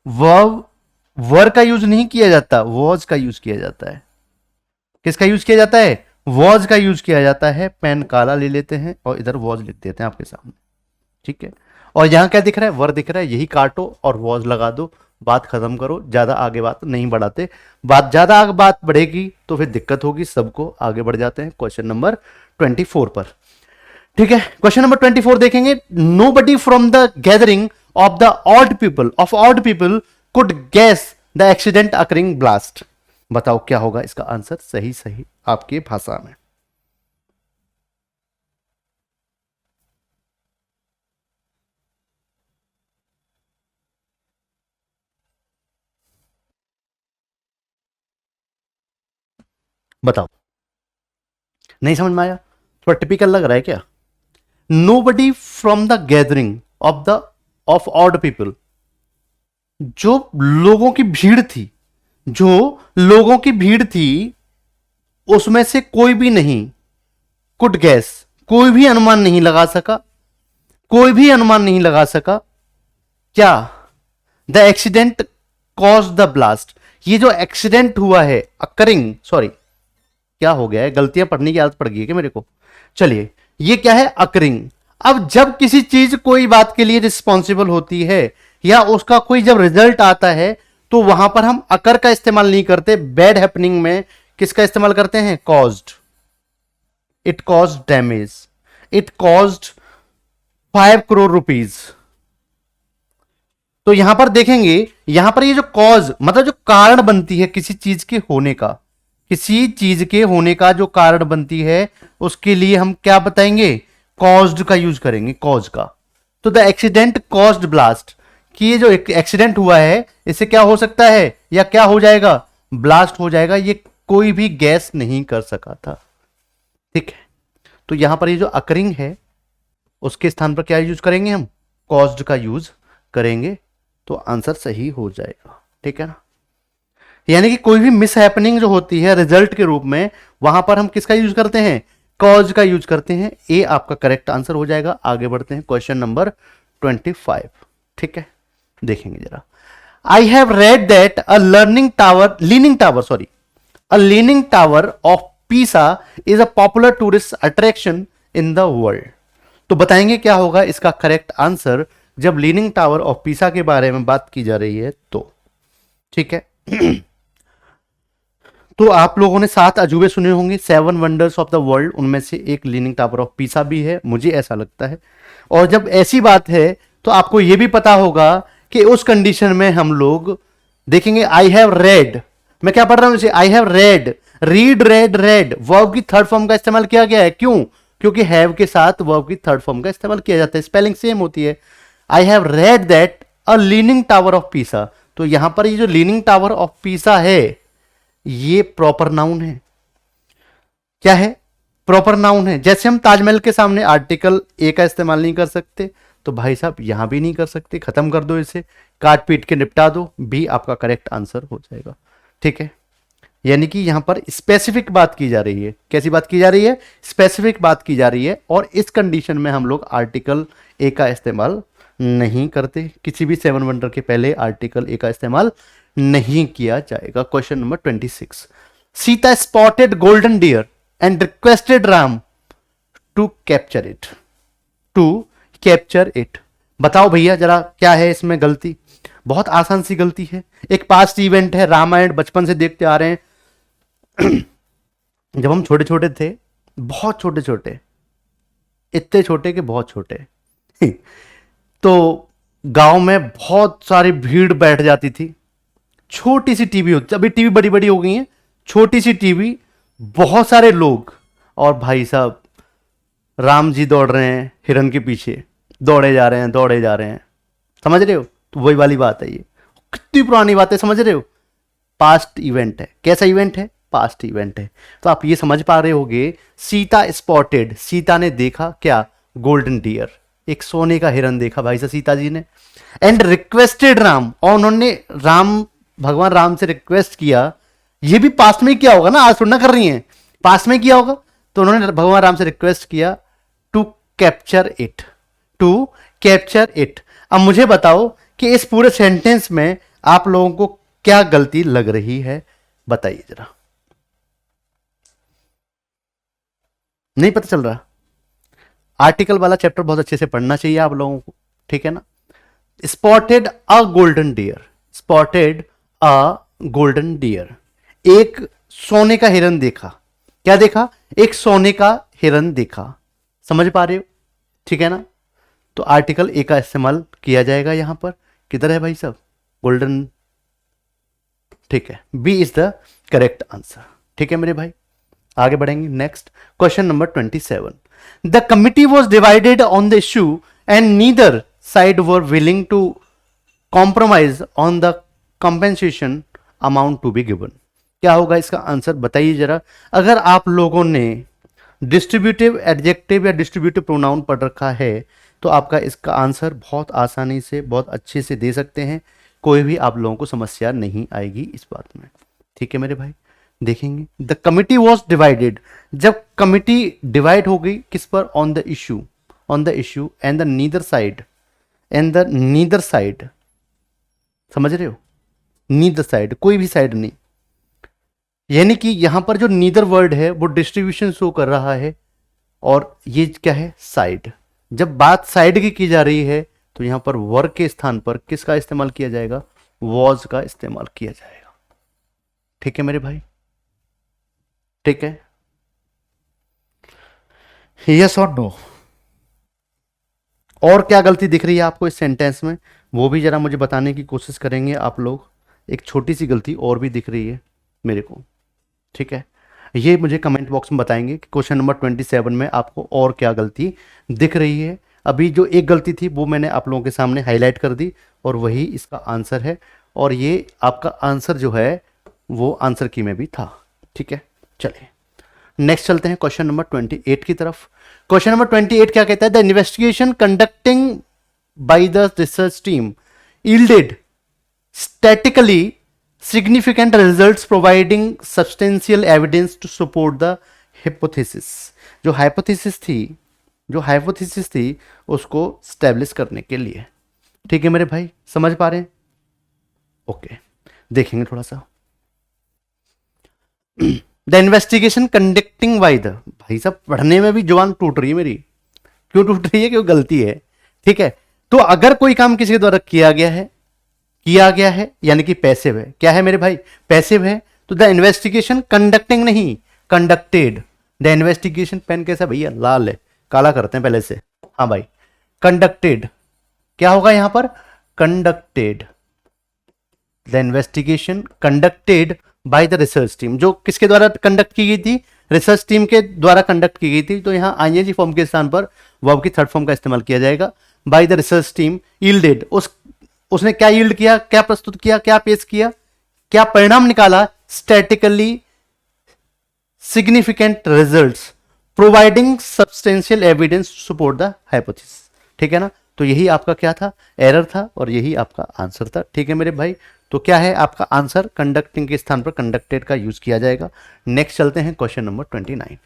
वर्ब वर का यूज नहीं किया जाता, वॉज का यूज किया जाता है। किसका यूज किया जाता है, वॉज का यूज किया जाता है। पेन काला ले लेते हैं और इधर वॉज लिख देते हैं आपके सामने, ठीक है। और यहां क्या दिख रहा है, वर दिख रहा है, यही काटो और वॉज लगा दो, बात खत्म करो। ज्यादा आगे बात नहीं बढ़ाते, बात ज्यादा आगे बात बढ़ेगी तो फिर दिक्कत होगी सबको। आगे बढ़ जाते हैं क्वेश्चन नंबर 24 पर, ठीक है। क्वेश्चन नंबर 24 देखेंगे। Nobody from the gathering of the odd people could guess the accident occurring blast. बताओ क्या होगा इसका आंसर सही सही आपकी भाषा में। बताओ, नहीं समझ में आया, थोड़ा टिपिकल लग रहा है क्या? Nobody from the gathering of odd people, जो लोगों की भीड़ थी, जो लोगों की भीड़ थी उसमें से कोई भी नहीं, कुड गैस, कोई भी अनुमान नहीं लगा सका, कोई भी अनुमान नहीं लगा सका क्या, the accident cause the blast. ये जो एक्सीडेंट हुआ है, अकरिंग, सॉरी क्या हो गया है, गलतियां पढ़ने की आदत पड़ गई है क्या मेरे को। चलिए, ये क्या है, अकरिंग। अब जब किसी चीज कोई बात के लिए रिस्पॉन्सिबल होती है या उसका कोई जब रिजल्ट आता है तो वहां पर हम अकर का इस्तेमाल नहीं करते, बैड हैपनिंग में किसका इस्तेमाल करते हैं, caused. It caused damage, it caused 5 crore rupees. तो यहां पर देखेंगे, यहां पर ये जो कॉज मतलब जो कारण बनती है किसी चीज के होने का, किसी चीज के होने का जो कारण बनती है उसके लिए हम क्या बताएंगे, कॉज्ड का यूज करेंगे, कॉज का। तो द एक्सीडेंट कॉज्ड ब्लास्ट, कि ये जो एक्सीडेंट हुआ है इससे क्या हो सकता है या क्या हो जाएगा, ब्लास्ट हो जाएगा। ये कोई भी गैस नहीं कर सका था, ठीक है। तो यहां पर ये जो अकरिंग है उसके स्थान पर क्या यूज करेंगे, हम कॉज्ड का यूज करेंगे, तो आंसर सही हो जाएगा, ठीक है ना। यानी कि कोई भी मिस हैपनिंग जो होती है रिजल्ट के रूप में, वहां पर हम किसका यूज करते हैं, कॉज का यूज करते हैं। ए आपका करेक्ट आंसर हो जाएगा। आगे बढ़ते हैं क्वेश्चन नंबर 25, ठीक है, देखेंगे जरा। I have read that a leaning tower of Pisa is a popular tourist attraction in the world. तो बताएंगे क्या होगा इसका करेक्ट आंसर जब लीनिंग टावर ऑफ पीसा के बारे में बात की जा रही है तो, ठीक है। तो आप लोगों ने 7 अजूबे सुने होंगे, 7 वंडर्स ऑफ द वर्ल्ड, उनमें से एक लीनिंग टावर ऑफ पीसा भी है, मुझे ऐसा लगता है। और जब ऐसी बात है तो आपको यह भी पता होगा कि उस कंडीशन में हम लोग देखेंगे आई हैव रेड, मैं क्या पढ़ रहा हूं इसे, I have read, read, red, red, verb की थर्ड फॉर्म का इस्तेमाल किया गया है। क्यों? क्योंकि हैव के साथ वर्ब की थर्ड फॉर्म का इस्तेमाल किया जाता है, स्पेलिंग सेम होती है। I have read that a leaning tower of Pisa, तो यहां पर ये जो लीनिंग टावर ऑफ पीसा है ये प्रॉपर नाउन है। क्या है? प्रॉपर नाउन है। जैसे हम ताजमहल के सामने आर्टिकल ए का इस्तेमाल नहीं कर सकते, तो भाई साहब यहां भी नहीं कर सकते। खत्म कर दो इसे, काट पीट के निपटा दो, भी आपका करेक्ट आंसर हो जाएगा, ठीक है। यानी कि यहां पर स्पेसिफिक बात की जा रही है। कैसी बात की जा रही है? स्पेसिफिक बात की जा रही है। और इस कंडीशन में हम लोग आर्टिकल ए का इस्तेमाल नहीं करते। किसी भी 7 वंडर के पहले आर्टिकल ए का इस्तेमाल नहीं किया जाएगा। Question number 26, Sita spotted golden deer and requested Ram to capture it. To capture it, बताओ भैया जरा क्या है इसमें गलती? बहुत आसान सी गलती है। एक पास्ट इवेंट है, रामायण बचपन से देखते आ रहे हैं। जब हम छोटे छोटे थे, बहुत छोटे छोटे, इतने छोटे कि बहुत छोटे तो गांव में बहुत सारी भीड़ बैठ जाती थी। छोटी सी टीवी होती, अभी टीवी बड़ी बड़ी हो गई है, छोटी सी टीवी, बहुत सारे लोग, और भाई साहब राम जी दौड़ रहे हैं हिरन के पीछे, दौड़े जा रहे हैं, दौड़े जा रहे हैं। समझ रहे हो? तो वही वाली बात है, ये कितनी पुरानी बात है, समझ रहे हो? पास्ट इवेंट है। कैसा इवेंट है? पास्ट इवेंट है। तो आप ये समझ पा रहे होगे, सीता स्पॉटेड, सीता ने देखा क्या? गोल्डन डियर, एक सोने का हिरन देखा भाई साहब सीता जी ने। एंड रिक्वेस्टेड राम, और उन्होंने भगवान राम से रिक्वेस्ट किया। ये भी पास्ट में किया होगा ना, आज थोड़ा कर रही हैं, पास्ट में किया होगा। तो उन्होंने भगवान राम से रिक्वेस्ट किया to capture it, to capture it. अब मुझे बताओ कि इस पूरे सेंटेंस में आप लोगों को क्या गलती लग रही है, बताइए जरा। नहीं पता चल रहा? आर्टिकल वाला चैप्टर बहुत अच्छे से पढ़ना चाहिए आप लोगों को, ठीक है ना? Spotted a golden deer, spotted a golden deer, एक सोने का हिरन देखा। क्या देखा? एक सोने का हिरन देखा। समझ पा रहे हो? ठीक है ना? तो आर्टिकल ए का इस्तेमाल किया जाएगा यहां पर। किधर है भाई साहब? गोल्डन, ठीक है, B is the correct answer. ठीक है मेरे भाई, आगे बढ़ेंगे। Next question number 27, the committee was divided on the issue and neither side were willing to compromise on the compensation amount to be given. क्या होगा इसका आंसर, बताइए जरा। अगर आप लोगों ने डिस्ट्रीब्यूटिव एडजेक्टिव या डिस्ट्रीब्यूटिव प्रोनाउन पढ़ रखा है तो आपका इसका आंसर बहुत आसानी से, बहुत अच्छे से दे सकते हैं। कोई भी आप लोगों को समस्या नहीं आएगी इस बात में। ठीक है मेरे भाई, देखेंगे। द कमिटी वॉज डिवाइडेड, जब कमिटी डिवाइड हो गई किस पर? On the issue, on the issue and the neither side, and the neither side, समझ रहे हो? नीदर साइड, कोई भी साइड नहीं। यानी कि यहां पर जो नीदर वर्ड है वो डिस्ट्रीब्यूशन शो कर रहा है, और ये क्या है? साइड। जब बात साइड की जा रही है तो यहां पर वर्ग के स्थान पर किसका इस्तेमाल किया जाएगा? वॉज का इस्तेमाल किया जाएगा। ठीक है मेरे भाई, ठीक है? यस और नो? और क्या गलती दिख रही है आपको इस सेंटेंस में, वो भी जरा मुझे बताने की कोशिश करेंगे आप लोग। एक छोटी सी गलती और भी दिख रही है मेरे को, ठीक है? ये मुझे कमेंट बॉक्स में बताएंगे कि क्वेश्चन नंबर 27 में आपको और क्या गलती दिख रही है। अभी जो एक गलती थी वो मैंने आप लोगों के सामने हाईलाइट कर दी, और वही इसका आंसर है। और ये आपका आंसर जो है वो आंसर की में भी था। ठीक है, चलिए नेक्स्ट चलते हैं क्वेश्चन नंबर 28 की तरफ। क्वेश्चन नंबर 28 क्या कहता है? The investigation conducting by the research team yielded statistically significant results providing substantial evidence to support the hypothesis। जो हाइपोथेसिस थी उसको स्टैब्लिश करने के लिए। ठीक है मेरे भाई, समझ पा रहे हैं? ओके, देखेंगे थोड़ा सा। The investigation conducting by the, भाई साहब पढ़ने में भी जुबान टूट रही है मेरी। क्यों टूट रही है? क्यों? गलती है। ठीक है, तो अगर कोई काम किसी के द्वारा किया गया है यानी कि पैसिव है। क्या है मेरे भाई? पैसिव है। तो द इन्वेस्टिगेशन कंडक्टिंग नहीं, कंडक्टेड। द इन्वेस्टिगेशन, पेन कैसा भैया? लाल है, काला करते हैं पहले से। हाँ भाई, कंडक्टेड। क्या होगा यहां पर? Conducted. The investigation conducted by the research team, जो किसके द्वारा कंडक्ट की गई थी? रिसर्च टीम के द्वारा कंडक्ट की गई थी। तो यहां आईएनजी फॉर्म के स्थान पर वर्ब की थर्ड फॉर्म का इस्तेमाल किया जाएगा। By the research team yielded, उसने क्या यील्ड किया? क्या प्रस्तुत किया? क्या पेश किया? क्या परिणाम निकाला? Statically significant results providing substantial evidence to support the hypothesis. ठीक है ना? तो यही आपका क्या था? एरर था, और यही आपका आंसर था। ठीक है मेरे भाई, तो क्या है आपका आंसर, कंडक्टिंग के स्थान पर कंडक्टेड का यूज किया जाएगा। नेक्स्ट चलते हैं question number 29।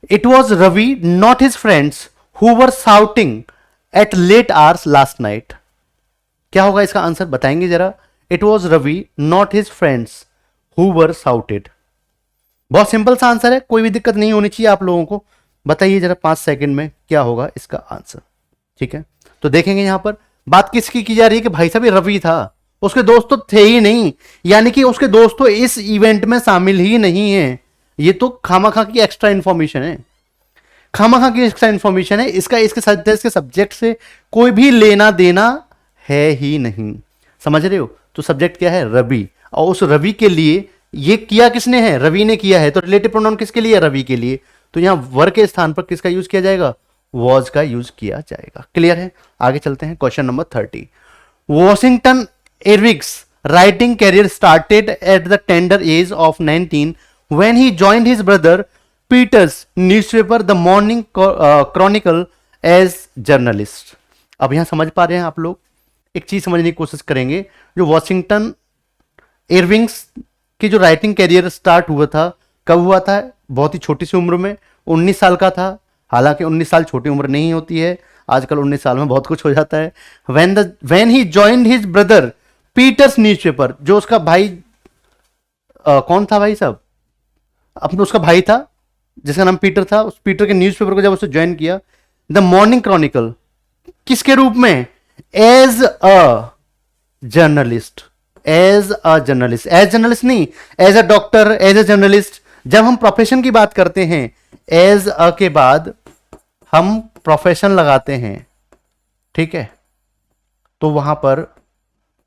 It was Ravi not his friends who were shouting at late hours last night. क्या होगा इसका आंसर बताएंगे जरा। It was Ravi not his friends who were shouted. बहुत सिंपल सा आंसर है, कोई भी दिक्कत नहीं होनी चाहिए आप लोगों को। बताइए जरा 5 सेकंड में क्या होगा इसका आंसर। ठीक है, तो देखेंगे यहां पर बात किसकी की जा रही है कि भाई साहब ये रवि था, उसके दोस्त तो थे ही नहीं, यानी कि उसके दोस्त तो इस इवेंट में शामिल ही नहीं है। ये तो खामाखा की एक्स्ट्रा इंफॉर्मेशन है, खामाखा की एक्स्ट्रा इंफॉर्मेशन है। इसका इसके सब्जेक्ट से कोई भी लेना देना है ही नहीं, समझ रहे हो। तो सब्जेक्ट क्या है, रवि, और उस रवि के लिए ये किया किसने है, रवि ने किया है। तो रिलेटिव प्रोनाउन किसके लिए है, रवि के लिए। तो यहां वर के स्थान पर किसका यूज किया जाएगा, वॉज का यूज किया जाएगा। क्लियर है, आगे चलते हैं question number 30। Washington Irving's writing career started at the tender age of 19 when he joined his brother Peter's newspaper The Morning Chronicle as journalist। अब यहां समझ पा रहे हैं आप लोग, एक चीज समझने की कोशिश करेंगे। जो वॉशिंगटन इरविंग्स की जो राइटिंग कैरियर स्टार्ट हुआ था, कब हुआ था, बहुत ही छोटी सी उम्र में, 19 साल का था। हालांकि 19 साल छोटी उम्र नहीं होती है, आजकल 19 साल में बहुत कुछ हो जाता है। when he joined his brother Peter's newspaper, जो उसका भाई कौन था भाई साहब, अपना उसका भाई था जिसका नाम पीटर था, उस पीटर के न्यूज़पेपर को जब उसने ज्वाइन किया, द मॉर्निंग क्रॉनिकल, किसके रूप में, as a journalist. As a journalist, as journalist नहीं, as a doctor, as a journalist. जब हम प्रोफेशन की बात करते हैं, एज अ के बाद हम प्रोफेशन लगाते हैं, ठीक है, तो वहां पर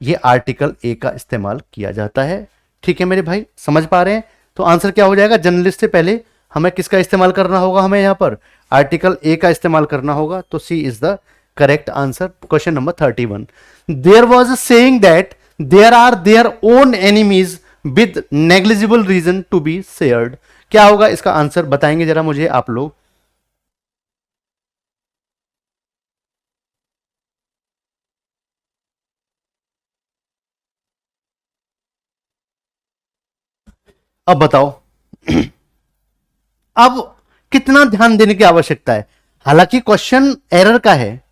यह आर्टिकल ए का इस्तेमाल किया जाता है। ठीक है मेरे भाई, समझ पा रहे हैं। तो आंसर क्या हो जाएगा, जर्नलिस्ट से पहले हमें किसका इस्तेमाल करना होगा, हमें यहां पर आर्टिकल ए का इस्तेमाल करना होगा। तो C is the correct answer. Question number 31। There was a saying that there are their own enemies with negligible reason to be shared. क्या होगा इसका आंसर बताएंगे जरा मुझे आप लोग। अब बताओ अब कितना ध्यान देने की आवश्यकता है। हालांकि क्वेश्चन एरर का है,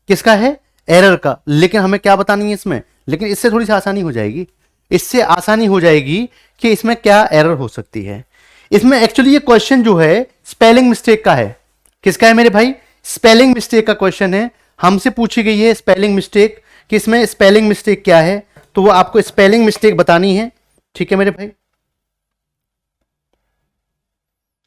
किसका है, एरर का, लेकिन हमें क्या बतानी है इसमें, लेकिन इससे थोड़ी सी आसानी हो जाएगी। इससे आसानी हो जाएगी कि इसमें क्या एरर हो सकती है। इसमें एक्चुअली ये क्वेश्चन जो है स्पेलिंग मिस्टेक का है। किसका है मेरे भाई, स्पेलिंग मिस्टेक का क्वेश्चन है। हमसे पूछी गई है स्पेलिंग मिस्टेक कि इसमें स्पेलिंग मिस्टेक क्या है, तो वो आपको स्पेलिंग मिस्टेक बतानी है। ठीक है मेरे भाई,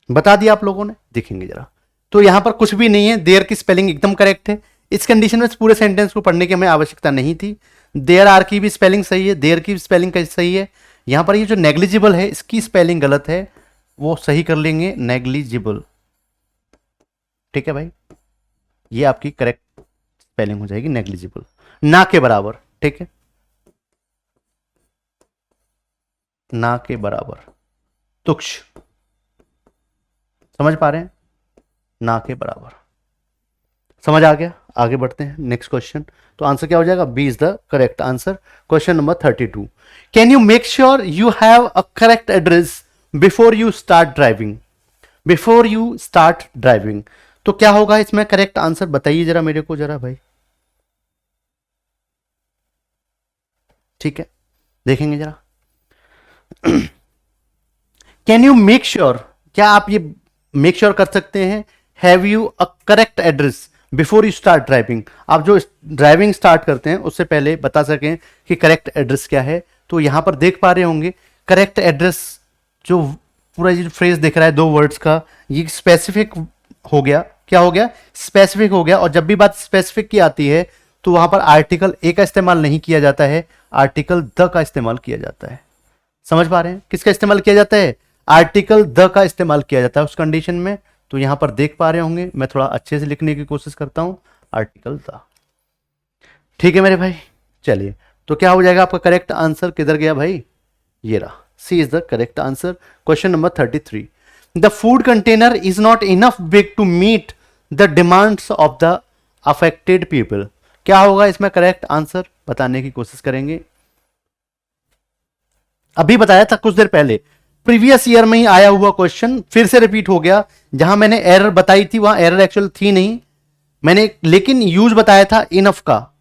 बता दिया आप लोगों ने, देखेंगे जरा। तो यहां पर कुछ भी नहीं है, देयर की स्पेलिंग एकदम करेक्ट है। इस कंडीशन में पूरे सेंटेंस को पढ़ने की हमें आवश्यकता नहीं थी। देयर आर की भी स्पेलिंग सही है, देयर की स्पेलिंग कैसे सही है। यहां पर ये जो नेग्लिजिबल है इसकी स्पेलिंग गलत है, वो सही कर लेंगे, नेग्लिजिबल। ठीक है भाई, ये आपकी करेक्ट स्पेलिंग हो जाएगी, नेग्लिजिबल, ना के बराबर। ठीक है, ना के बराबर, तुक्ष, समझ पा रहे हैं, ना के बराबर, समझ आ गया। आगे बढ़ते हैं नेक्स्ट क्वेश्चन। तो आंसर क्या हो जाएगा, B is the correct answer. Question number 32। Can you make sure you have a correct address before you start driving. Before you start driving, तो क्या होगा इसमें करेक्ट आंसर बताइए जरा मेरे को जरा भाई। ठीक है, देखेंगे जरा। कैन यू मेक श्योर, क्या आप ये मेक श्योर कर सकते हैं, have you a correct address before you start driving. आप जो ड्राइविंग स्टार्ट करते हैं उससे पहले बता सकें कि करेक्ट एड्रेस क्या है। तो यहां पर देख पा रहे होंगे करेक्ट एड्रेस, जो पूरा ये फ्रेज दिख रहा है 2 वर्ड्स का, ये स्पेसिफिक हो गया। क्या हो गया, स्पेसिफिक हो गया। और जब भी बात स्पेसिफिक की आती है तो वहां पर आर्टिकल ए का इस्तेमाल नहीं किया जाता है, आर्टिकल द का इस्तेमाल किया जाता है। समझ पा रहे हैं, किसका इस्तेमाल किया जाता है, आर्टिकल द का इस्तेमाल किया जाता है उस कंडीशन में। तो यहां पर देख पा रहे होंगे, मैं थोड़ा अच्छे से लिखने की कोशिश करता हूं, आर्टिकल द। ठीक है मेरे भाई, चलिए। तो क्या हो जाएगा आपका करेक्ट आंसर, किधर गया भाई, ये रहा, C is the correct answer. Question number 33। The food container is not enough big to meet the demands of the affected people. क्या होगा इसमें करेक्ट आंसर बताने की कोशिश करेंगे। अभी बताया था कुछ देर पहले, प्रीवियस ईयर में ही आया हुआ क्वेश्चन फिर से रिपीट हो गया। जहां मैंने एरर बताई थी वहां एरर एक्चुअल थी नहीं, मैंने लेकिन यूज बताया था इनफ का।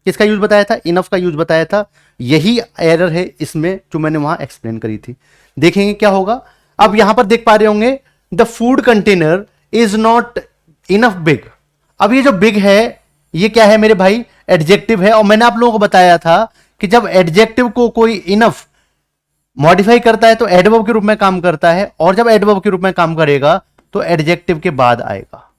किसका यूज बताया था? इनफ का यूज बताया था। यही एरर है इसमें जो मैंने वहां एक्सप्लेन करी थी। देखेंगे क्या होगा। अब यहां पर देख पा रहे होंगे the food container is not enough big. अब ये जो बिग है ये क्या है मेरे भाई? एडजेक्टिव है। और मैंने आप लोगों को बताया था कि जब एडजेक्टिव को कोई इनफ मॉडिफाई करता है तो एडवर्ब के रूप में काम करता है, और जब एडवर्ब के रूप में काम करेगा तो एडजेक्टिव के बाद आएगा।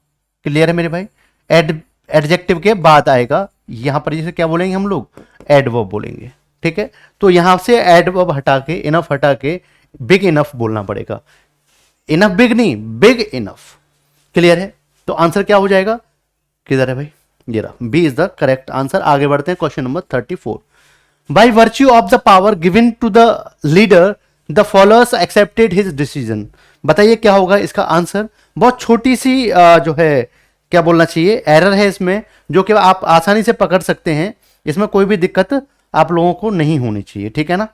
क्लियर है मेरे भाई? एडजेक्टिव के बाद आएगा। यहां पर जैसे क्या बोलेंगे हम लोग? एडवर्ब बोलेंगे। ठीक है, तो यहां से एडवर्ब हटा के, इनफ हटा के बिग इनफ बोलना पड़ेगा। इनफ बिग नहीं, बिग इनफ। क्लियर है? तो आंसर क्या हो जाएगा? किधर है भाई? ये रहा, B is the correct answer. आगे बढ़ते हैं question number 34। By virtue of the power given to the leader the followers accepted his decision. बताइए क्या होगा इसका आंसर। बहुत छोटी सी जो है क्या बोलना चाहिए, एरर है इसमें, जो कि आप आसानी से पकड़ सकते हैं। इसमें कोई भी दिक्कत आप लोगों को नहीं होनी चाहिए। ठीक है ना?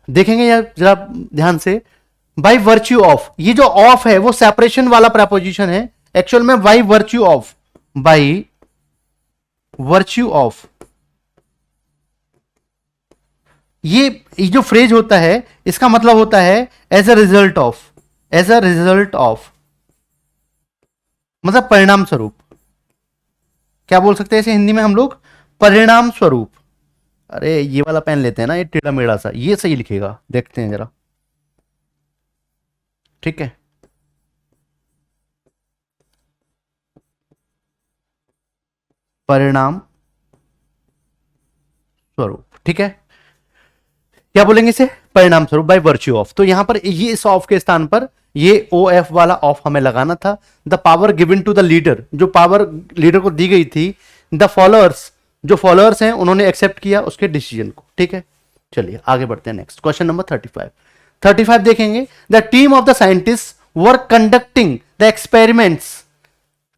देखेंगे यार जरा ध्यान से। बाई वर्च्यू ऑफ, ये जो ऑफ है वो सेपरेशन वाला प्रपोजिशन है। एक्चुअल में by virtue of, by virtue of, ये जो फ्रेज होता है इसका मतलब होता है as a result of. As a result of मतलब परिणाम स्वरूप। क्या बोल सकते हैं इसे हिंदी में हम लोग? परिणाम स्वरूप। अरे ये वाला पेन लेते हैं ना, ये टेढ़ा मेढ़ा सा, ये सही लिखेगा। देखते हैं जरा। ठीक है, परिणाम स्वरूप। ठीक है, क्या बोलेंगे इसे? परिणाम स्वरूप, बाय वर्च्यू ऑफ। तो यहां पर ये इस ऑफ के स्थान पर ये ओ एफ वाला ऑफ हमें लगाना था। The power given to the leader, जो पावर लीडर को दी गई थी। द फॉलोअर्स, जो फॉलोअर्स हैं उन्होंने एक्सेप्ट किया उसके डिसीजन को। ठीक है, चलिए आगे बढ़ते हैं नेक्स्ट क्वेश्चन नंबर 35। 35 देखेंगे। The team of the scientist were conducting the experiments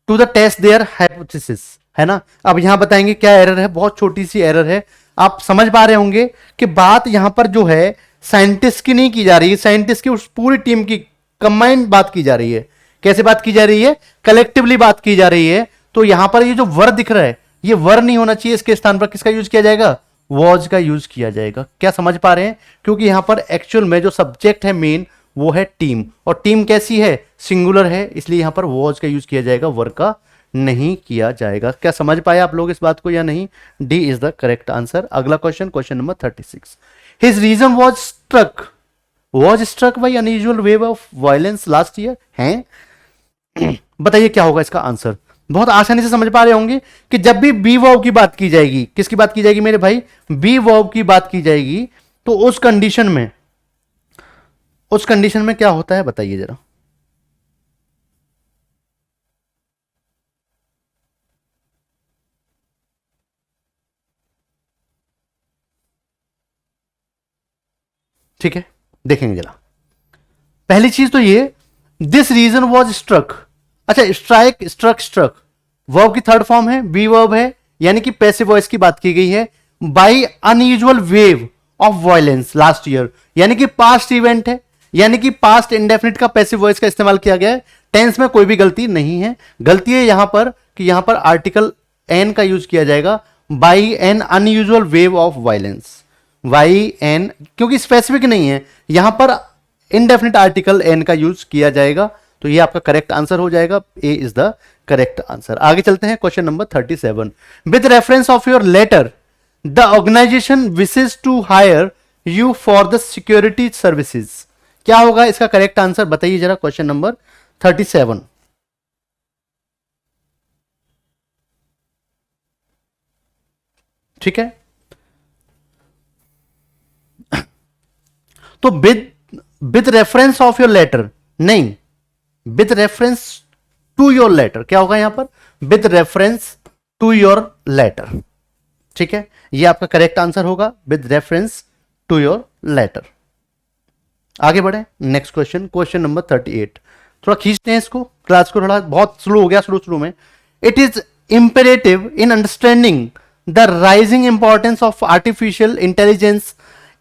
to the test their hypothesis. है ना? अब यहां बताएंगे क्या एरर है। बहुत छोटी सी एरर है। आप समझ पा रहे होंगे कि बात यहां पर जो है साइंटिस्ट की नहीं की जा रही है, साइंटिस्ट की उस पूरी टीम की कंबाइंड बात की जा रही है। कैसे बात की जा रही है? कलेक्टिवली बात की जा रही है। तो यहां पर ये जो वर दिख रहा है ये वर नहीं होना चाहिए। इसके स्थान पर किसका यूज किया जाएगा? वॉज का यूज किया जाएगा। क्या समझ पा रहे हैं? क्योंकि यहां पर एक्चुअल में जो सब्जेक्ट है मेन वो है टीम, और टीम कैसी है? सिंगुलर है, इसलिए यहां पर वॉज का यूज किया जाएगा, वर का नहीं किया जाएगा। क्या समझ पाए आप लोग इस बात को या नहीं? D is the correct answer. अगला question, question number 36। His region was struck by unusual wave of violence last year. हैं? बताइए क्या होगा इसका आंसर। बहुत आसानी से समझ पा रहे होंगे कि जब भी बी वर्ब की बात की जाएगी, किसकी बात की जाएगी मेरे भाई? बी वर्ब की बात की जाएगी, तो उस कंडीशन में क्या होता है बताइए जरा। ठीक है, देखेंगे जरा। पहली चीज तो ये, दिस रीजन वॉज स्ट्रक। अच्छा, स्ट्राइक, स्ट्रक वर्ब की थर्ड फॉर्म है, बी वर्ब है, यानी कि पैसिव वॉइस की बात की गई है। By unusual wave of violence last year, यानी कि पास्ट इवेंट है, यानी कि पास्ट इंडेफिनिट का पैसिव वॉइस का इस्तेमाल किया गया है। टेंस में कोई भी गलती नहीं है। गलती है यहां पर कि यहां पर आर्टिकल एन का यूज किया जाएगा, by an unusual wave of violence. Why an, क्योंकि स्पेसिफिक नहीं है यहां पर, इनडेफिनिट आर्टिकल एन का यूज किया जाएगा। तो ये आपका करेक्ट आंसर हो जाएगा। A is the correct answer. आगे चलते हैं question number 37। With reference of your letter the organization wishes to hire you for the security services. क्या होगा इसका करेक्ट आंसर बताइए जरा। Question number 37। ठीक है, तो with reference of your letter नहीं, with reference to your letter. क्या होगा यहां पर? With reference to your letter. ठीक है, ये आपका करेक्ट आंसर होगा, with reference to your letter. आगे बढ़े नेक्स्ट क्वेश्चन, क्वेश्चन नंबर 38। थोड़ा खींचते हैं इसको, क्लास को, थोड़ा बहुत स्लो हो गया शुरू में। It is imperative in understanding the rising importance of artificial intelligence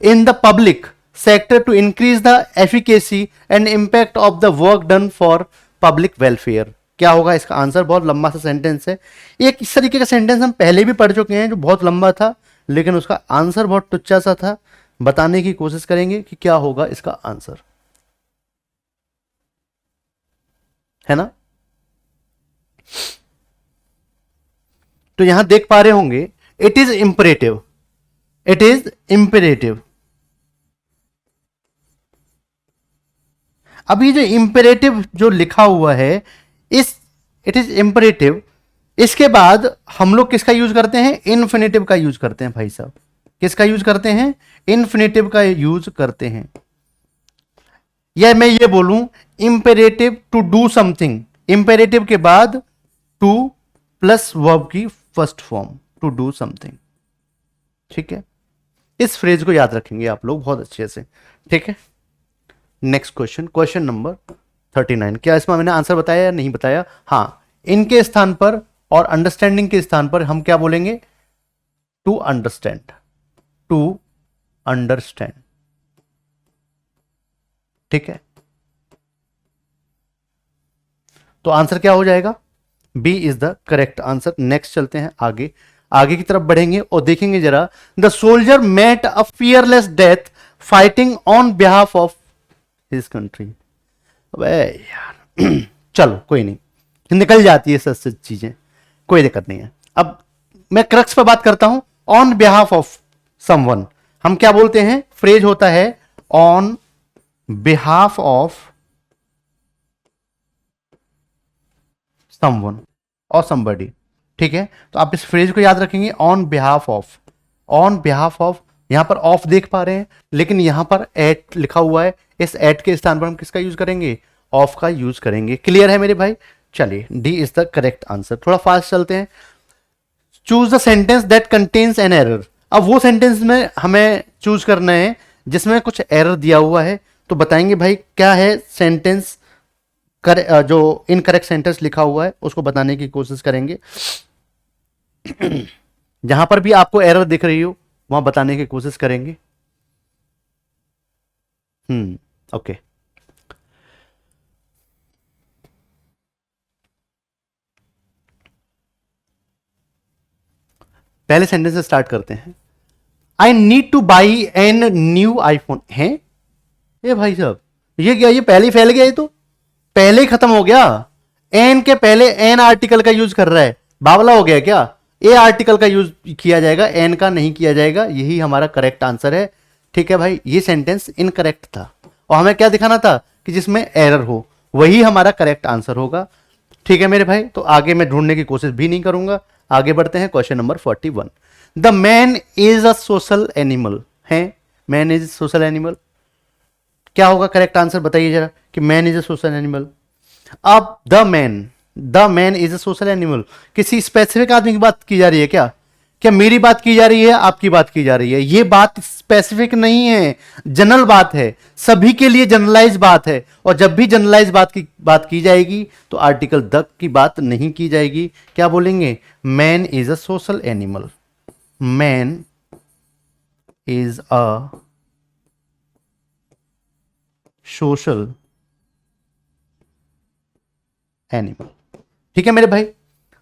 in the public sector to increase the efficacy and impact of the work done for public welfare. क्या होगा इसका आंसर? बहुत लंबा सा सेंटेंस है। एक इस तरीके का सेंटेंस हम पहले भी पढ़ चुके हैं जो बहुत लंबा था, लेकिन उसका आंसर बहुत टुच्चा सा था। बताने की कोशिश करेंगे कि क्या होगा इसका आंसर, है ना। तो यहां देख पा रहे होंगे it is imperative, it is imperative. अभी जो इंपरेटिव जो लिखा हुआ है इस इट इज इंपरेटिव, इसके बाद हम लोग किसका यूज करते हैं? इन्फिनेटिव का यूज करते हैं भाई साहब। किसका यूज करते हैं? इन्फिनेटिव का यूज करते हैं। या मैं ये बोलूं imperative to do something, imperative के बाद टू प्लस वर्ब की first form, to do something. ठीक है, इस फ्रेज को याद रखेंगे आप लोग बहुत अच्छे से। ठीक है, नेक्स्ट क्वेश्चन, क्वेश्चन नंबर 39। क्या इसमें मैंने आंसर बताया या नहीं बताया? हाँ, इनके स्थान पर और अंडरस्टैंडिंग के स्थान पर हम क्या बोलेंगे? To understand, to understand. ठीक है, तो आंसर क्या हो जाएगा? B is the correct answer. Next चलते हैं आगे, आगे की तरफ बढ़ेंगे और देखेंगे जरा। The soldier met a fearless death fighting on behalf of his country. अबे यार चलो कोई नहीं, निकल जाती है सब चीजें, कोई दिक्कत नहीं है। अब मैं क्रक्स पर बात करता हूं। ऑन बिहाफ ऑफ समवन हम क्या बोलते हैं? फ्रेज होता है ऑन बिहाफ ऑफ समवन और समबडी। ठीक है, तो आप इस फ्रेज को याद रखेंगे, on behalf of. On behalf of, यहां पर ऑफ देख पा रहे हैं, लेकिन यहां पर एट लिखा हुआ है। इस एट के स्थान पर हम किसका यूज करेंगे? ऑफ का यूज करेंगे। क्लियर है मेरे भाई? चलिए, D is the correct answer. थोड़ा फास्ट चलते हैं। Choose the sentence that contains an error. अब वो सेंटेंस में हमें चूज करना है जिसमें कुछ एरर दिया हुआ है। तो बताएंगे भाई क्या है सेंटेंस, जो इनकरेक्ट सेंटेंस लिखा हुआ है उसको बताने की कोशिश करेंगे। जहां पर भी आपको एरर दिख रही हो वहां बताने की कोशिश करेंगे। ओके, पहले सेंटेंस से स्टार्ट करते हैं। I need to buy an new iPhone. है ये भाई साहब, ये क्या, ये पहले ही फैल गया, ये तो पहले ही खत्म हो गया। एन के पहले एन आर्टिकल का यूज कर रहा है, बावला हो गया क्या? ए आर्टिकल का यूज किया जाएगा, एन का नहीं किया जाएगा। यही हमारा करेक्ट आंसर है। ठीक है भाई, ये सेंटेंस इनकरेक्ट था और हमें क्या दिखाना था कि जिसमें एरर हो, वही हमारा करेक्ट आंसर होगा। ठीक है मेरे भाई, तो आगे मैं ढूंढने की कोशिश भी नहीं करूंगा। आगे बढ़ते हैं, question number 41। The man is a social animal. है, मैन इज सोशल एनिमल। क्या होगा करेक्ट आंसर? बताइए जरा कि man is a social animal. अब the man is a social animal, किसी स्पेसिफिक आदमी की बात की जा रही है क्या? क्या मेरी बात की जा रही है, आपकी बात की जा रही है? ये बात स्पेसिफिक नहीं है, जनरल बात है, सभी के लिए जनरलाइज बात है। और जब भी जनरलाइज बात की जाएगी तो आर्टिकल द की बात नहीं की जाएगी। क्या बोलेंगे? Man is a social animal. Man is a social animal. ठीक है मेरे भाई,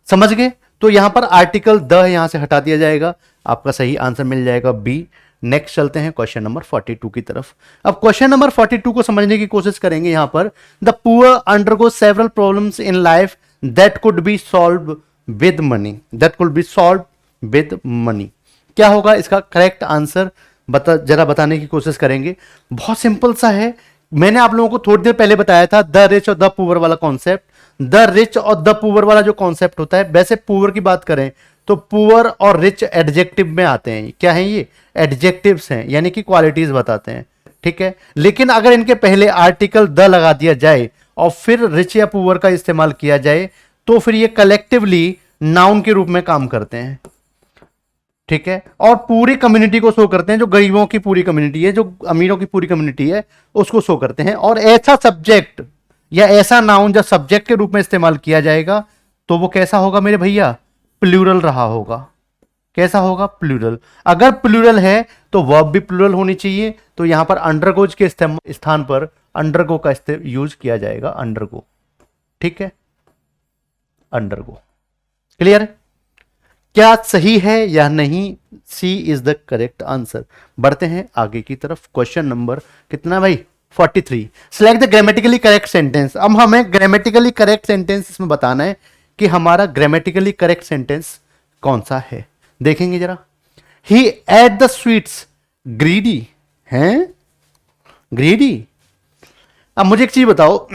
समझ गए? तो यहां पर आर्टिकल द यहां से हटा दिया जाएगा, आपका सही आंसर मिल जाएगा बी। नेक्स्ट चलते हैं क्वेश्चन नंबर 42 की तरफ। अब क्वेश्चन नंबर 42 को समझने की कोशिश करेंगे। यहां पर the poor undergo several problems in life that could be solve with money, that could be solve with money. क्या होगा इसका करेक्ट आंसर? जरा बताने की कोशिश करेंगे। बहुत सिंपल सा है, मैंने आप लोगों को थोड़ी देर पहले बताया था द रिच और द पुअर वाला कॉन्सेप्ट। द रिच और द पुअर वाला जो कॉन्सेप्ट होता है, वैसे पुअर की बात करें तो पुअर और रिच एडजेक्टिव में आते हैं। क्या है ये? एडजेक्टिव्स हैं, यानी कि क्वालिटीज बताते हैं। ठीक है, लेकिन अगर इनके पहले आर्टिकल द लगा दिया जाए और फिर रिच या पुअर का इस्तेमाल किया जाए तो फिर ये कलेक्टिवली नाउन के रूप में काम करते हैं। ठीक है, और पूरी कम्युनिटी को शो करते हैं, जो गरीबों की पूरी कम्युनिटी है, जो अमीरों की पूरी कम्युनिटी है, उसको शो करते हैं। और ऐसा सब्जेक्ट या ऐसा नाउन जब सब्जेक्ट के रूप में इस्तेमाल किया जाएगा तो वो कैसा होगा मेरे भैया, प्लूरल रहा होगा। कैसा होगा, प्लूरल। अगर प्लूरल है तो वर्ब भी प्लूरल होनी चाहिए, तो यहां पर अंडरगोज के स्थान पर अंडरगो का यूज किया जाएगा, अंडरगो। ठीक है, अंडरगो। क्लियर? क्या सही है या नहीं? सी इज द करेक्ट आंसर। बढ़ते हैं आगे की तरफ। क्वेश्चन नंबर कितना भाई, 43। Select the grammatically correct sentence. अब हमें ग्रामेटिकली करेक्ट सेंटेंस इसमें बताना है कि हमारा ग्रामेटिकली करेक्ट सेंटेंस कौन सा है। देखेंगे जरा। ही एट द स्वीट्स ग्रीडी, हैं ग्रीडी। अब मुझे एक चीज बताओ,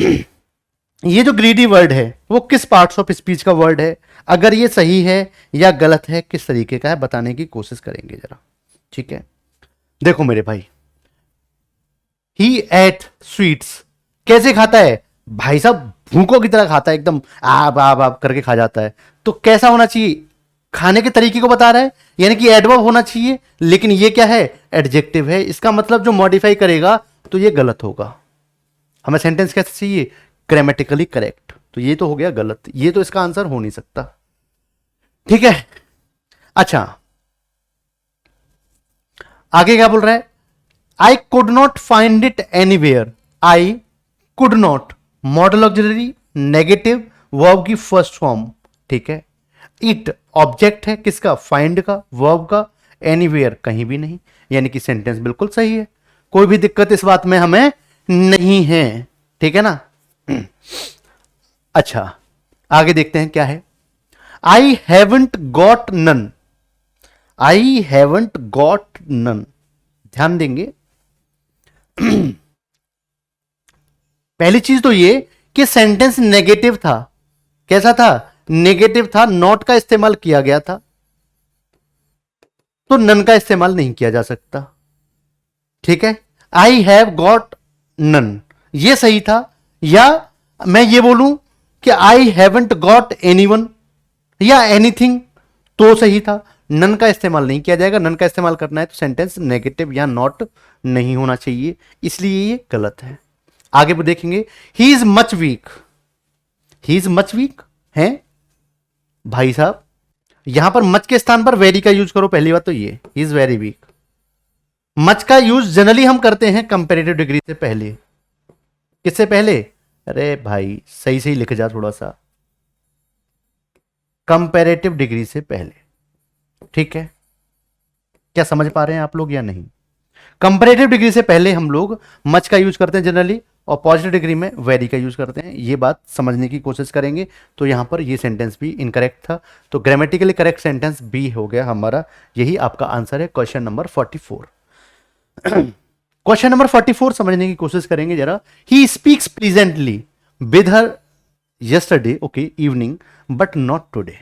ये जो ग्रीडी वर्ड है वो किस पार्ट्स ऑफ स्पीच का वर्ड है? अगर ये सही है या गलत है, किस तरीके का है, बताने की कोशिश करेंगे जरा। ठीक है, देखो मेरे भाई, ही एट स्वीट्स, कैसे खाता है भाई साहब, भूखों की तरह खाता है, एकदम आप करके खा जाता है। तो कैसा होना चाहिए, खाने के तरीके को बता रहा है, यानी कि एडवर्ब होना चाहिए, लेकिन ये क्या है, एडजेक्टिव है। इसका मतलब जो मॉडिफाई करेगा तो ये गलत होगा। हमें सेंटेंस कैसे चाहिए, ग्रामेटिकली करेक्ट। तो ये तो हो गया गलत, ये तो इसका आंसर हो नहीं सकता। ठीक है, अच्छा आगे क्या बोल रहा है, I could not find it anywhere. I could not, model auxiliary, negative, verb की फर्स्ट फॉर्म। ठीक है, इट ऑब्जेक्ट है किसका, फाइंड का, वर्ब का, एनीवेयर कहीं भी नहीं, यानी कि सेंटेंस बिल्कुल सही है। कोई भी दिक्कत इस बात में हमें नहीं है। ठीक है ना। अच्छा आगे देखते हैं क्या है। I haven't got none, I haven't got none. ध्यान देंगे, पहली चीज तो ये कि सेंटेंस नेगेटिव था। कैसा था, नेगेटिव था, नॉट का इस्तेमाल किया गया था, तो नन का इस्तेमाल नहीं किया जा सकता। ठीक है, आई हैव गॉट नन, ये सही था। या मैं ये बोलूं कि आई हैवंट गॉट एनीवन या एनीथिंग, तो सही था। नन का इस्तेमाल नहीं किया जाएगा, नन का इस्तेमाल करना है तो सेंटेंस नेगेटिव या नॉट नहीं होना चाहिए, इसलिए ये गलत है। आगे वो देखेंगे, he is much weak, he is much weak है भाई साहब, यहां पर मच के स्थान पर वेरी का यूज करो। पहली बात तो ये, he is very weak. Much का यूज जनरली हम करते हैं कंपेरेटिव डिग्री से पहले। किससे पहले, अरे भाई सही सही लिख जा थोड़ा सा, कंपेरेटिव डिग्री से पहले। ठीक है, क्या समझ पा रहे हैं आप लोग या नहीं? कंपेरेटिव डिग्री से पहले हम लोग मच का यूज करते हैं जनरली, और पॉजिटिव डिग्री में वेरी का यूज करते हैं। ये बात समझने की कोशिश करेंगे। तो यहां पर ये सेंटेंस भी इनकरेक्ट था, तो ग्रामेटिकली करेक्ट सेंटेंस बी हो गया हमारा। यही आपका आंसर है क्वेश्चन नंबर 44। क्वेश्चन नंबर 44 समझने की कोशिश करेंगे जरा। He speaks pleasantly with her yesterday, okay evening, but not today,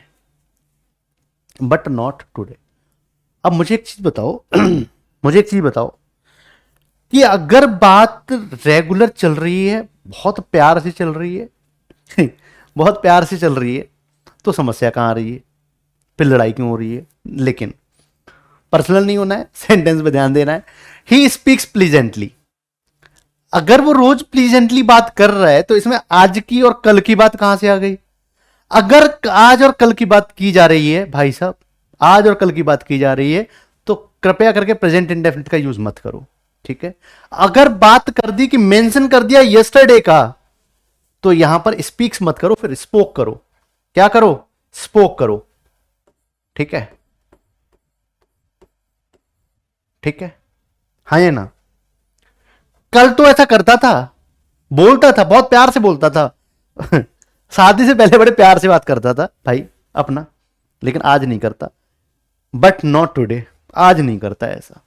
but not today. अब मुझे एक चीज बताओ मुझे एक चीज बताओ कि अगर बात रेगुलर चल रही है, बहुत प्यार से चल रही है बहुत प्यार से चल रही है, तो समस्या कहां आ रही है, फिर लड़ाई क्यों हो रही है? लेकिन पर्सनल नहीं होना है, सेंटेंस पे ध्यान देना है। ही स्पीक्स प्लीजेंटली, अगर वो रोज प्लीजेंटली बात कर रहा है तो इसमें आज की और कल की बात कहां से आ गई? अगर आज और कल की बात की जा रही है भाई साहब, आज और कल की बात की जा रही है, तो कृपया करके प्रेजेंट इंडेफिनिट का यूज मत करो। ठीक है, अगर बात कर दी कि मेंशन कर दिया यस्टरडे का, तो यहां पर स्पीक्स मत करो, फिर स्पोक करो। क्या करो, स्पोक करो। ठीक है, ठीक है, हाँ या ना? कल तो ऐसा करता था, बोलता था, बहुत प्यार से बोलता था शादी से पहले बड़े प्यार से बात करता था भाई अपना, लेकिन आज नहीं करता। बट नॉट टुडे, आज नहीं करता ऐसा,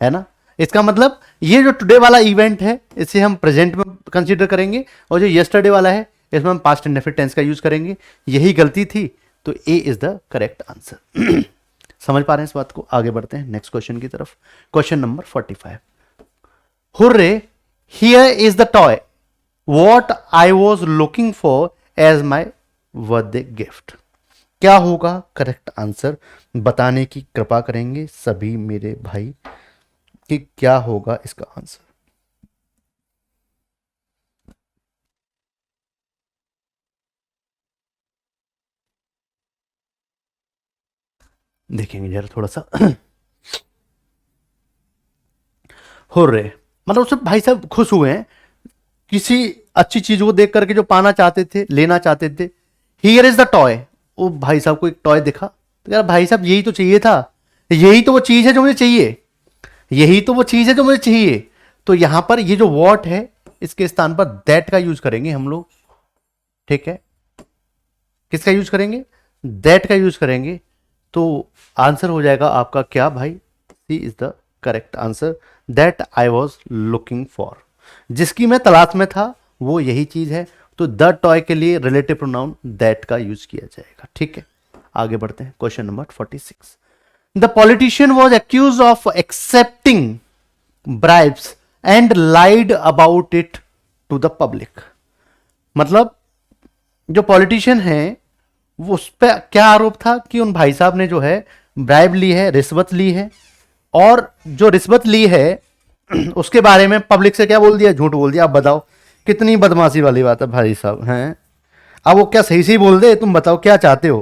है ना? इसका मतलब ये जो टुडे वाला इवेंट है इसे हम प्रेजेंट में कंसीडर करेंगे, और जो यस्टरडे वाला है इसमें हम पास्ट इंडेफिनिट टेंस का यूज करेंगे। यही गलती थी, तो A is the correct answer समझ पा रहे हैं इस बात को? आगे बढ़ते हैं नेक्स्ट क्वेश्चन की तरफ। Question number 45। Hurray, here is the toy what I was looking for as my birthday gift. क्या होगा करेक्ट आंसर, बताने की कृपा करेंगे सभी मेरे भाई कि क्या होगा इसका आंसर। देखेंगे जरा थोड़ा सा। हो रहे, मतलब उससे भाई साहब खुश हुए हैं किसी अच्छी चीज को देख करके, जो पाना चाहते थे, लेना चाहते थे। Here is the toy. वो भाई साहब को एक टॉय दिखा, तो यार भाई साहब यही तो चाहिए था, यही तो वो चीज है जो मुझे चाहिए, यही तो वो चीज है जो मुझे चाहिए। तो यहां पर ये जो वॉट है, इसके स्थान पर दैट का यूज करेंगे हम लोग। ठीक है, किसका यूज करेंगे? दैट का यूज करेंगे। तो आंसर हो जाएगा आपका क्या भाई? C is the correct answer. That I was looking for, जिसकी मैं तलाश में था, वो यही चीज है। तो द टॉय के लिए रिलेटिव प्रोनाउन दैट का यूज किया जाएगा। ठीक है, आगे बढ़ते हैं। Question number 46। The politician was accuse of accepting bribes and lied about it to the public. मतलब जो पॉलिटिशियन है, वो उस पर क्या आरोप था कि उन भाई साहब ने जो है ब्राइब ली है, रिश्वत ली है, और जो रिश्वत ली है उसके बारे में पब्लिक से क्या बोल दिया? झूठ बोल दिया। आप बताओ कितनी बदमाशी वाली बात है भाई साहब हैं। अब वो क्या सही सही बोल दे? तुम बताओ क्या चाहते हो,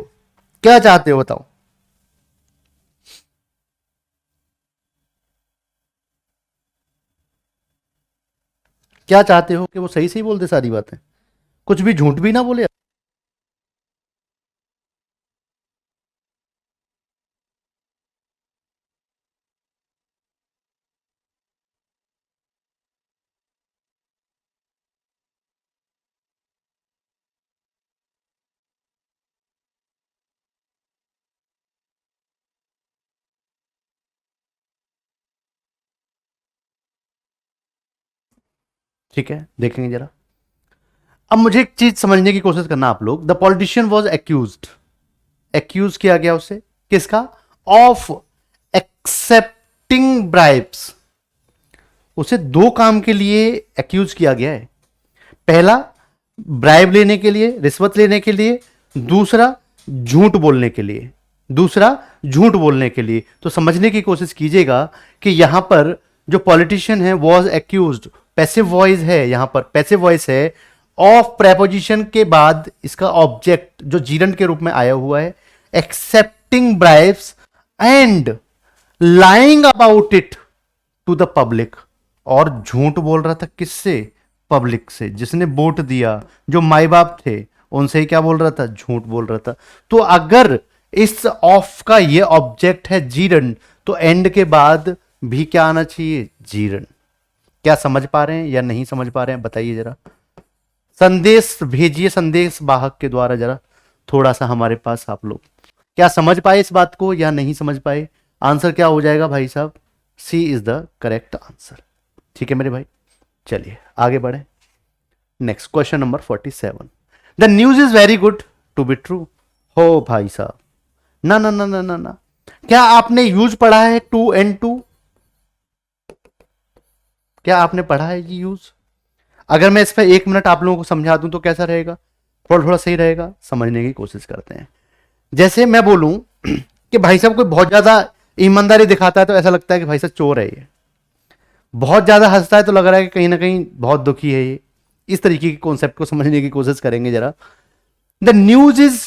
क्या चाहते हो बताओ। क्या चाहते हो कि वो सही सही बोल दे सारी बातें, कुछ भी झूठ भी ना बोले? ठीक है, देखेंगे जरा। अब मुझे एक चीज समझने की कोशिश करना आप लोग। The politician was accuse, accuse किया गया उसे किसका? Of accepting bribes. उसे दो काम के लिए एक्यूज किया गया है। पहला, ब्राइब लेने के लिए, रिश्वत लेने के लिए। दूसरा, झूठ बोलने के लिए। दूसरा, झूठ बोलने के लिए। तो समझने की कोशिश कीजिएगा कि यहां पर जो पॉलिटिशियन है वॉज एक्यूज्ड, पैसिव वॉइस है, यहां पर पैसिव वॉइस है। ऑफ प्रेपोजिशन के बाद इसका ऑब्जेक्ट जो जीरंड के रूप में आया हुआ है, accepting bribes and lying about it to the public. और झूठ बोल रहा था किससे? पब्लिक से, जिसने वोट दिया, जो माई बाप थे, उनसे ही क्या बोल रहा था? झूठ बोल रहा था। तो अगर इस ऑफ का ये ऑब्जेक्ट है जीरन, तो एंड के बाद भी क्या आना चाहिए? जीरन। क्या समझ पा रहे हैं या नहीं समझ पा रहे हैं? बताइए जरा, संदेश भेजिए संदेश वाहक के द्वारा जरा, थोड़ा सा हमारे पास आप लोग क्या समझ पाए इस बात को या नहीं समझ पाए? आंसर क्या हो जाएगा भाई साहब? C is the correct answer. ठीक है मेरे भाई, चलिए आगे बढ़े। Next question number 47। The news is very good to be true. हो भाई साहब, ना ना ना ना ना ना, क्या आपने यूज पढ़ा है? टू एंड टू, क्या आपने पढ़ा है ये यूज? अगर मैं इस पर 1 मिनट आप लोगों को समझा दूं तो कैसा रहेगा? थोड़ा थोड़ा सही रहेगा, समझने की कोशिश करते हैं। जैसे मैं बोलूं कि भाई साहब कोई बहुत ज्यादा ईमानदारी दिखाता है तो ऐसा लगता है कि भाई साहब चोर है ये। बहुत ज्यादा हंसता है तो लग रहा है कि कहीं ना कहीं बहुत दुखी है ये। इस तरीके के कॉन्सेप्ट को समझने की कोशिश करेंगे जरा। The news is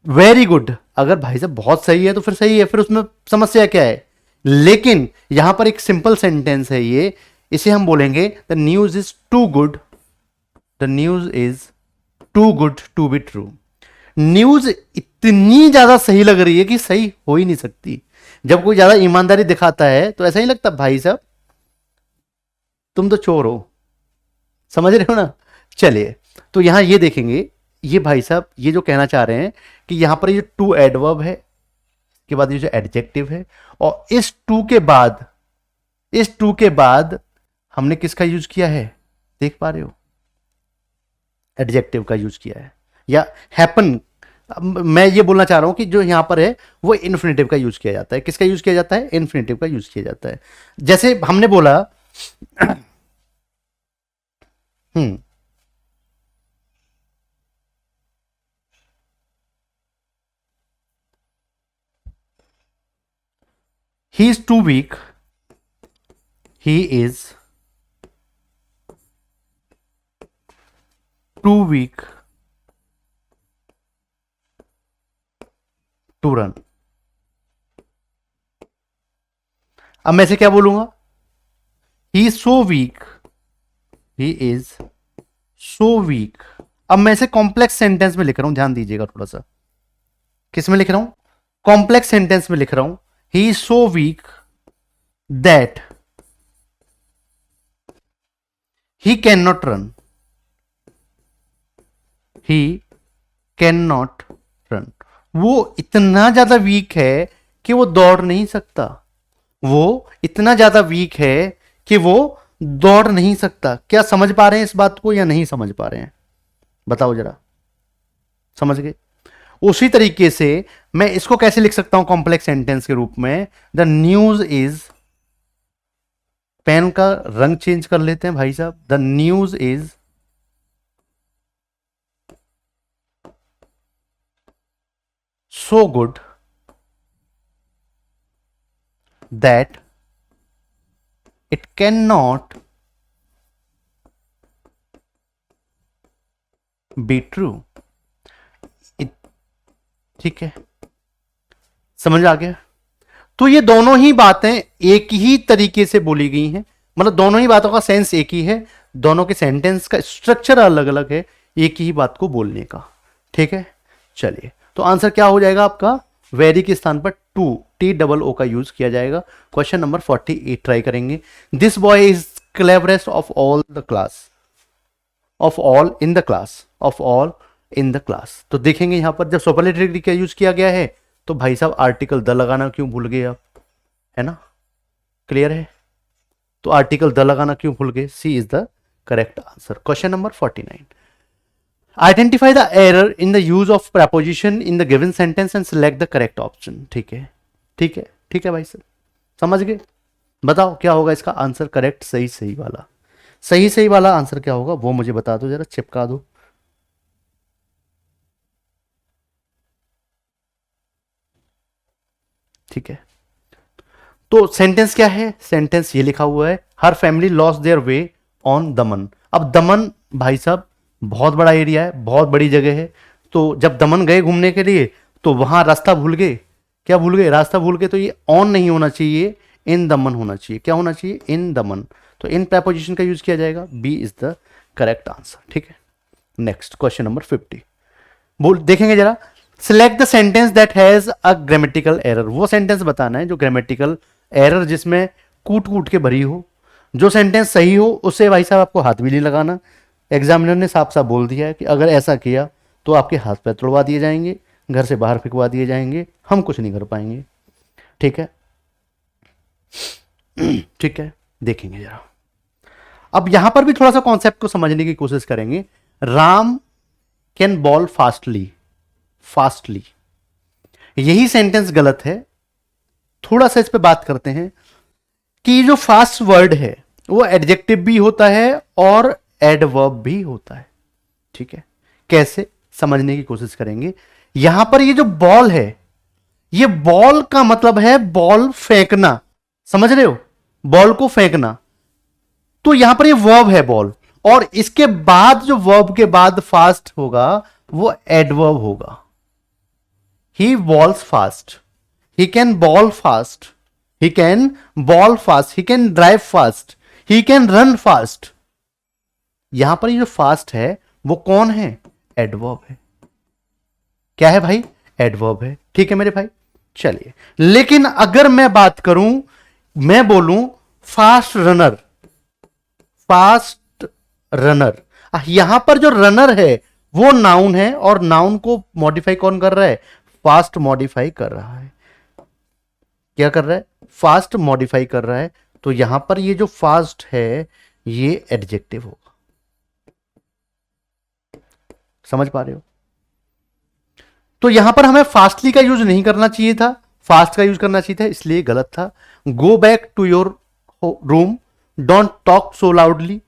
very good, अगर भाई साहब बहुत सही है तो फिर सही है, फिर उसमें समस्या क्या है? लेकिन यहां पर एक सिंपल सेंटेंस है ये, इसे हम बोलेंगे the news is too good, the news is too good to be true. News इतनी ज्यादा सही लग रही है कि सही हो ही नहीं सकती। जब कोई ज्यादा ईमानदारी दिखाता है तो ऐसा ही लगता भाई साहब तुम तो चोर हो। समझ रहे हो ना? चलिए, तो यहां ये देखेंगे, ये भाई साहब ये जो कहना चाह रहे हैं कि यहां पर ये टू एडवर्ब है, के बाद ये जो एडजेक्टिव है, और इस टू के बाद, इस टू के बाद हमने किसका यूज किया है? देख पा रहे हो? एडजेक्टिव का यूज किया है, या हैपन। मैं ये बोलना चाह रहा हूं कि जो यहां पर है वो इन्फिनेटिव का यूज किया जाता है। किसका यूज किया जाता है? इन्फिनेटिव का यूज किया जाता है। जैसे हमने बोला hmm, he is too weak, he is too weak to run. अब मैं इसे क्या बोलूंगा, he is so weak, he is so weak. अब मैं इसे कॉम्प्लेक्स सेंटेंस में लिख रहा हूं, ध्यान दीजिएगा थोड़ा सा, किस में लिख रहा हूं, कॉम्प्लेक्स सेंटेंस में लिख रहा हूं। ही is so week that he can not run, he can not run. वो इतना ज्यादा वीक है कि वो दौड़ नहीं सकता, वो इतना ज्यादा वीक है कि वो दौड़ नहीं सकता। क्या समझ पा रहे हैं इस बात को या नहीं समझ पा रहे हैं, बताओ जरा, समझ गए। उसी तरीके से मैं इसको कैसे लिख सकता हूं कॉम्प्लेक्स सेंटेंस के रूप में, द न्यूज इज, पेन का रंग चेंज कर लेते हैं भाई साहब, the news is so good that it can not be true. ठीक है, समझ आ गया। तो ये दोनों ही बातें एक ही तरीके से बोली गई हैं, मतलब दोनों ही बातों का सेंस एक ही है, दोनों के सेंटेंस का स्ट्रक्चर अलग अलग है एक ही बात को बोलने का। ठीक है, चलिए, तो आंसर क्या हो जाएगा आपका, वेरी के स्थान पर TOO का यूज किया जाएगा। क्वेश्चन नंबर 48 ट्राई करेंगे। This boy is cleverest of all the class, of all in the class, of all in the class. तो देखेंगे यहां पर जब सुपरलेटिव डिग्री का यूज किया गया है तो भाई साहब आर्टिकल द लगाना क्यों भूल गए आप, है ना, क्लियर है। तो आर्टिकल द लगाना क्यों भूल गए, C is the correct answer. Question number 49, identify the error in the use of preposition in the given sentence and select the correct option. ठीक है, ठीक है, ठीक है भाई साहब, समझ गए। बताओ क्या होगा इसका आंसर, करेक्ट सही सही वाला, सही सही वाला आंसर क्या होगा वो मुझे बता दो जरा, चिपका दो। ठीक है, तो सेंटेंस क्या है, सेंटेंस ये लिखा हुआ है, her family lost their way on Daman. अब दमन भाई साहब बहुत बड़ा एरिया है, बहुत बड़ी जगह है, तो जब दमन गए घूमने के लिए तो वहां रास्ता भूल गए, क्या भूल गए, रास्ता भूल गए, तो ये ऑन नहीं होना चाहिए, इन दमन होना चाहिए। क्या होना चाहिए, इन दमन। तो इन प्रपोजिशन का यूज किया जाएगा, B is the correct answer. ठीक है, नेक्स्ट क्वेश्चन नंबर 50 बोल देखेंगे जरा, select the sentence that has a grammatical error. वो सेंटेंस बताना है जो ग्रामेटिकल एरर जिसमें कूट कूट के भरी हो। जो सेंटेंस सही हो उससे भाई साहब आपको हाथ भी नहीं लगाना, एग्जामिनर ने साफ साफ बोल दिया है कि अगर ऐसा किया तो आपके हाथ पैर तोड़वा दिए जाएंगे, घर से बाहर फेंकवा दिए जाएंगे, हम कुछ नहीं कर पाएंगे। ठीक है, ठीक है, देखेंगे जरा। अब यहां पर भी थोड़ा सा कॉन्सेप्ट को समझने की कोशिश करेंगे। Ram can ball fastly, fastly, यही सेंटेंस गलत है। थोड़ा सा इस पे बात करते हैं कि जो फास्ट वर्ड है वो एडजेक्टिव भी होता है और एडवर्ब भी होता है। ठीक है, कैसे समझने की कोशिश करेंगे। यहां पर ये जो बॉल है, ये बॉल का मतलब है बॉल फेंकना, समझ रहे हो, बॉल को फेंकना। तो यहां पर ये वर्ब है बॉल, और इसके बाद जो वर्ब के बाद फास्ट होगा वो एडवर्ब होगा। He bowls fast, he can ball fast, he can ball fast, he can drive fast, he can run fast। यहां पर ये जो फास्ट है वो कौन है, एडवर्ब है। क्या है भाई, एडवर्ब है। ठीक है मेरे भाई, चलिए, लेकिन अगर मैं बात करूं, मैं बोलूं फास्ट रनर, फास्ट रनर, यहां पर जो रनर है वो नाउन है, और नाउन को मॉडिफाई कौन कर रहा है, फास्ट मॉडिफाई कर रहा है। क्या कर रहा है, फास्ट मॉडिफाई कर रहा है। तो यहां पर ये जो फास्ट है ये एडजेक्टिव होगा, समझ पा रहे हो। तो यहां पर हमें फास्टली का यूज नहीं करना चाहिए था, फास्ट का यूज करना चाहिए था, इसलिए गलत था। Go back to your room, don't talk so loudly.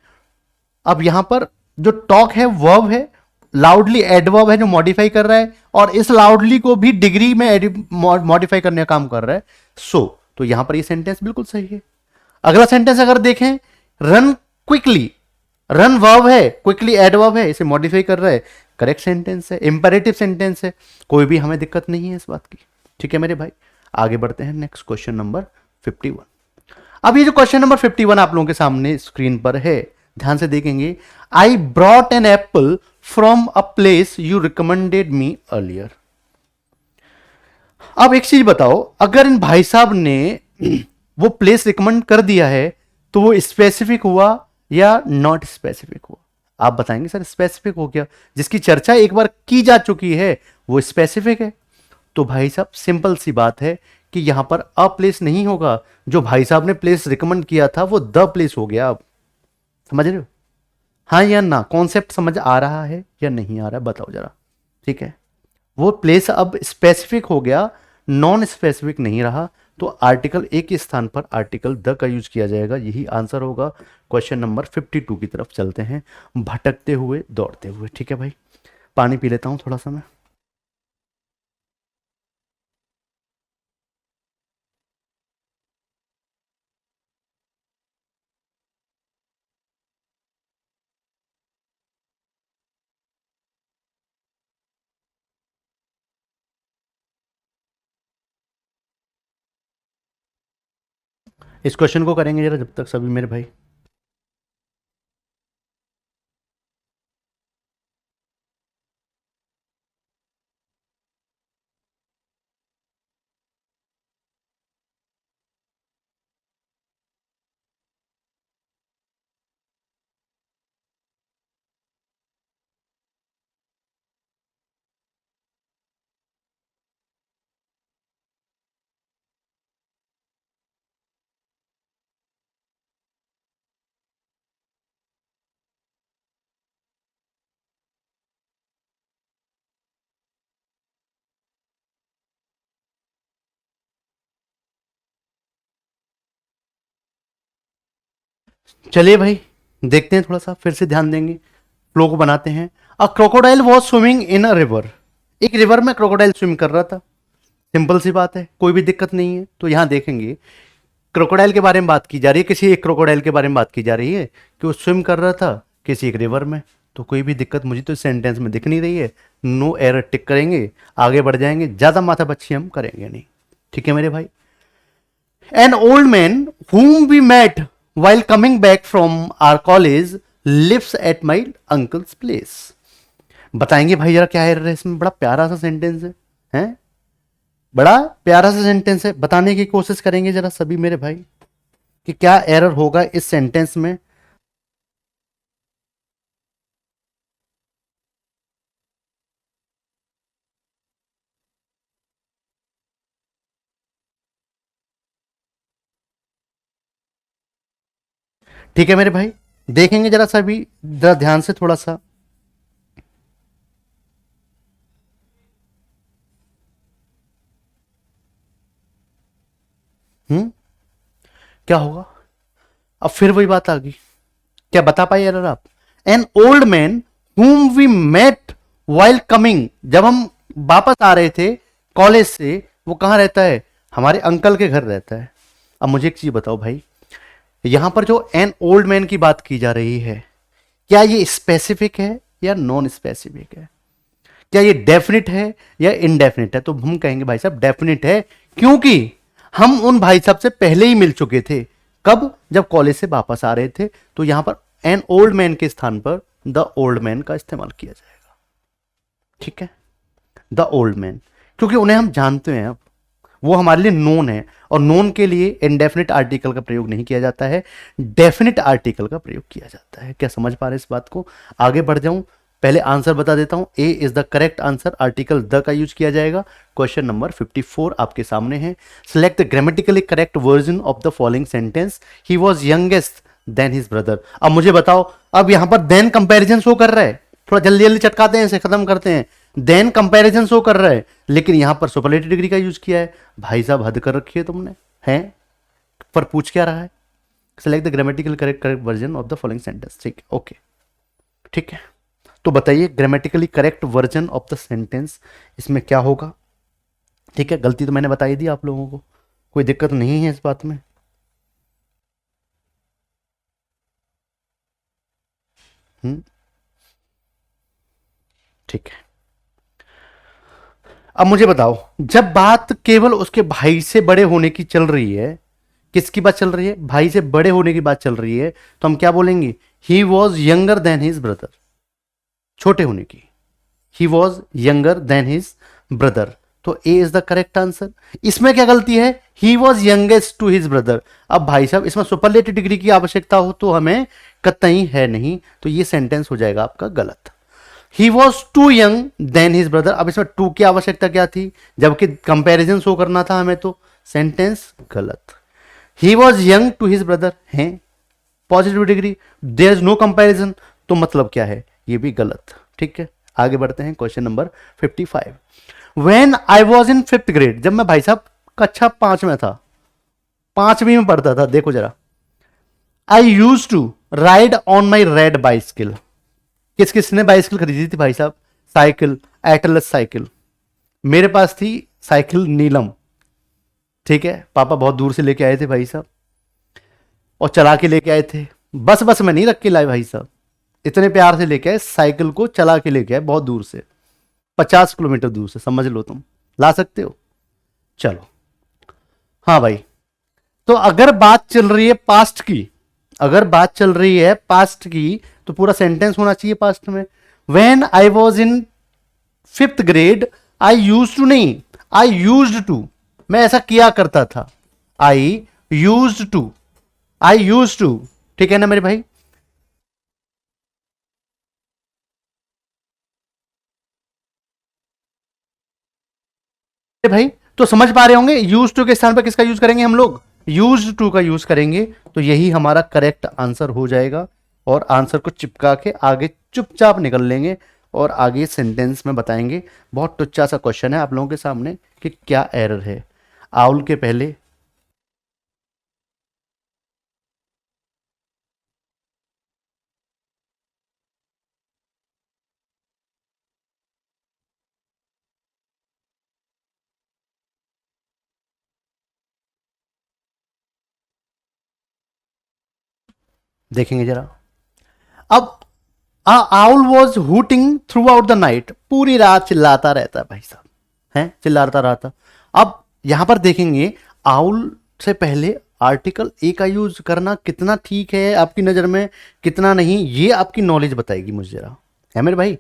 अब यहां पर जो टॉक है वर्ब है, लाउडली एडवर्ब है जो मॉडिफाई कर रहा है, और इस लाउडली को भी डिग्री में मॉडिफाई करने का काम कर रहा है। तो यहां पर ये सेंटेंस बिल्कुल सही है। अगला सेंटेंस अगर देखें, रन क्विकली, रन वर्ब है, क्विकली एडवर्ब है, इसे मॉडिफाई कर रहा है, करेक्ट सेंटेंस है, इंपेरेटिव सेंटेंस है, कोई भी हमें दिक्कत नहीं है इस बात की। ठीक है मेरे भाई, आगे बढ़ते हैं नेक्स्ट क्वेश्चन नंबर 51। अब ये जो क्वेश्चन नंबर 51 आप लोगों के सामने स्क्रीन पर है, ध्यान से देखेंगे। I brought an apple from a place you recommended me earlier. अब एक चीज बताओ, अगर इन भाई साहब ने वो प्लेस रिकमेंड कर दिया है तो वो स्पेसिफिक हुआ या नॉट स्पेसिफिक हुआ? आप बताएंगे सर स्पेसिफिक हो गया, जिसकी चर्चा एक बार की जा चुकी है वो स्पेसिफिक है। तो भाई साहब सिंपल सी बात है कि यहां पर अ प्लेस नहीं होगा, जो भाई साहब ने प्लेस रिकमेंड किया था वो द प्लेस हो गया। आप समझ रहे हो? हाँ या ना? कॉन्सेप्ट समझ आ रहा है या नहीं आ रहा है बताओ जरा। ठीक है, वो प्लेस अब स्पेसिफिक हो गया, नॉन स्पेसिफिक नहीं रहा। तो आर्टिकल ए के स्थान पर आर्टिकल द का यूज किया जाएगा, यही आंसर होगा। क्वेश्चन नंबर 52 की तरफ चलते हैं, भटकते हुए दौड़ते हुए। ठीक है भाई, पानी पी लेता हूं थोड़ा सा मैं। इस क्वेश्चन को करेंगे जरा जब तक सभी मेरे भाई। चलिए भाई, देखते हैं, थोड़ा सा फिर से ध्यान देंगे, फ्लो को बनाते हैं। अ crocodile was swimming in a river. एक रिवर में क्रोकोडाइल स्विम कर रहा था। सिंपल सी बात है, कोई भी दिक्कत नहीं है। तो यहां देखेंगे क्रोकोडाइल के बारे में बात की जा रही है, किसी एक क्रोकोडाइल के बारे में बात की जा रही है कि वो स्विम कर रहा था किसी एक रिवर में। तो कोई भी दिक्कत मुझे तो सेंटेंस में दिख नहीं रही है। नो एरर टिक करेंगे, आगे बढ़ जाएंगे, ज्यादा माथा बच्ची हम करेंगे नहीं। ठीक है मेरे भाई। An old man whom we met while coming back from our college lives at my uncle's place. बताएंगे भाई जरा क्या एरर है इसमें? बड़ा प्यारा सा सेंटेंस है, हैं? बड़ा प्यारा सा सेंटेंस है, बताने की कोशिश करेंगे जरा सभी मेरे भाई कि क्या एरर होगा इस सेंटेंस में। ठीक है मेरे भाई, देखेंगे जरा सभी, जरा ध्यान से थोड़ा सा। क्या होगा? अब फिर वही बात आ गई, क्या बता पाए एरर आप? An old man whom we met while coming, जब हम वापस आ रहे थे कॉलेज से, वो कहां रहता है? हमारे अंकल के घर रहता है। अब मुझे एक चीज बताओ भाई, यहां पर जो एन ओल्ड मैन की बात की जा रही है, क्या ये स्पेसिफिक है या नॉन स्पेसिफिक है? क्या ये डेफिनिट है या इनडेफिनिट है? तो हम कहेंगे भाई साहब डेफिनिट है, क्योंकि हम उन भाई साहब से पहले ही मिल चुके थे। कब? जब कॉलेज से वापस आ रहे थे। तो यहां पर एन ओल्ड मैन के स्थान पर द ओल्ड मैन का इस्तेमाल किया जाएगा। ठीक है, द ओल्ड मैन, क्योंकि उन्हें हम जानते हैं, अब वो हमारे लिए नोन है। और नोन के लिए इनडेफिनिट आर्टिकल का प्रयोग नहीं किया जाता है, डेफिनिट आर्टिकल का प्रयोग किया जाता है। क्या समझ पा रहे इस बात को? आगे बढ़ जाऊं, पहले आंसर बता देता हूं। A is the correct answer, article the का यूज किया जाएगा। क्वेश्चन नंबर 54 आपके सामने है। Select the grammatically correct version of the following sentence. He was youngest than his brother. अब मुझे बताओ, अब यहां पर देन कंपेरिजन शो कर रहा है, थोड़ा जल्दी जल्दी चटकाते हैं, इसे खत्म करते हैं। देन कंपैरिजन शो कर रहा है, लेकिन यहां पर सुपरलेटिव डिग्री का यूज किया है। भाई साहब हद कर रखी है तुमने, हैं? पर पूछ क्या रहा है? Select the grammatical correct correct version of the following sentence. ठीक है, ओके, ठीक है। तो बताइए grammatically correct version of the sentence इसमें क्या होगा? ठीक है, गलती तो मैंने बता ही दी आप लोगों को, कोई दिक्कत नहीं है इस बात में। हम्म, ठीक है। अब मुझे बताओ, जब बात केवल उसके भाई से बड़े होने की चल रही है, किसकी बात चल रही है? भाई से बड़े होने की बात चल रही है, तो हम क्या बोलेंगे? He was younger than his brother, छोटे होने की। He was younger than his brother, तो A is the correct answer. इसमें क्या गलती है? He was youngest to his brother. अब भाई साहब इसमें सुपरलेटिव डिग्री की आवश्यकता हो तो हमें कतई है नहीं, तो ये सेंटेंस हो जाएगा आपका गलत। He was too young than his brother, अब इसमें टू की आवश्यकता क्या थी? जबकि कंपेरिजन शो करना था हमें, तो सेंटेंस गलत। He was young to his brother है positive degree, there is no comparison, तो मतलब क्या है? ये भी गलत। ठीक है, आगे बढ़ते हैं। Question number 55। When I was in 5th grade, जब मैं भाई साहब कक्षा 5 में था, 5वीं में पढ़ता था, देखो जरा, I use to ride on my red bicycle. किस किसने बाइसिकल खरीदी थी भाई साहब? Cycle, Atlas cycle. मेरे पास थी साइकिल नीलम, ठीक है, पापा बहुत दूर से लेके आए थे भाई साहब, और चला के लेके आए थे। बस में नहीं रख के लाए भाई साहब, इतने प्यार से लेके आए, साइकिल को चला के लेके आए बहुत दूर से, 50 किलोमीटर दूर से, समझ लो तुम, ला सकते हो? चलो, हाँ भाई, तो अगर बात चल रही है पास्ट की, अगर बात चल रही है पास्ट की, तो पूरा सेंटेंस होना चाहिए पास्ट में। When I was in 5th grade, I use to नहीं, आई यूज्ड टू, मैं ऐसा किया करता था, I used to, I used to, ठीक है ना मेरे भाई? भाई तो समझ पा रहे होंगे, यूज टू के स्थान पर किसका यूज करेंगे हम लोग? यूज टू का यूज करेंगे, तो यही हमारा करेक्ट आंसर हो जाएगा। और आंसर को चिपका के आगे चुपचाप निकल लेंगे और आगे सेंटेंस में बताएंगे। बहुत टुच्चा सा क्वेश्चन है आप लोगों के सामने कि क्या एरर है। आउल के पहले देखेंगे जरा। अब owl was hooting through out the night, पूरी रात चिल्लाता रहता है भाई साहब, है चिल्लाता रहता। अब यहां पर देखेंगे आउल से पहले आर्टिकल ए का यूज करना कितना ठीक है आपकी नजर में, कितना नहीं, ये आपकी नॉलेज बताएगी मुझे जरा, है मेरे भाई?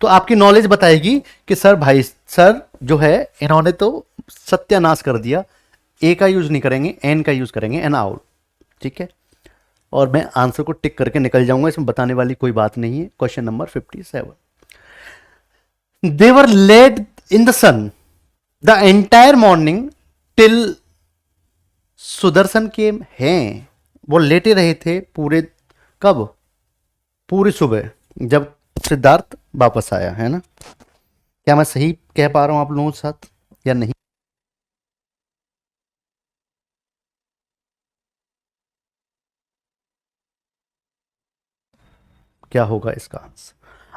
तो आपकी नॉलेज बताएगी कि सर भाई सर जो है इन्होंने तो सत्यानाश कर दिया, ए का यूज नहीं करेंगे, एन का यूज करेंगे, एन आउल, ठीक है। और मैं आंसर को टिक करके निकल जाऊंगा, इसमें बताने वाली कोई बात नहीं है। Question number 57। They were laid in the sun the entire morning till Sudarshan came, हैं वो लेटे रहे थे पूरे, कब? पूरी सुबह, जब सिद्धार्थ वापस आया, है ना? क्या मैं सही कह पा रहा हूं आप लोगों के साथ या नहीं? क्या होगा इसका आंसर?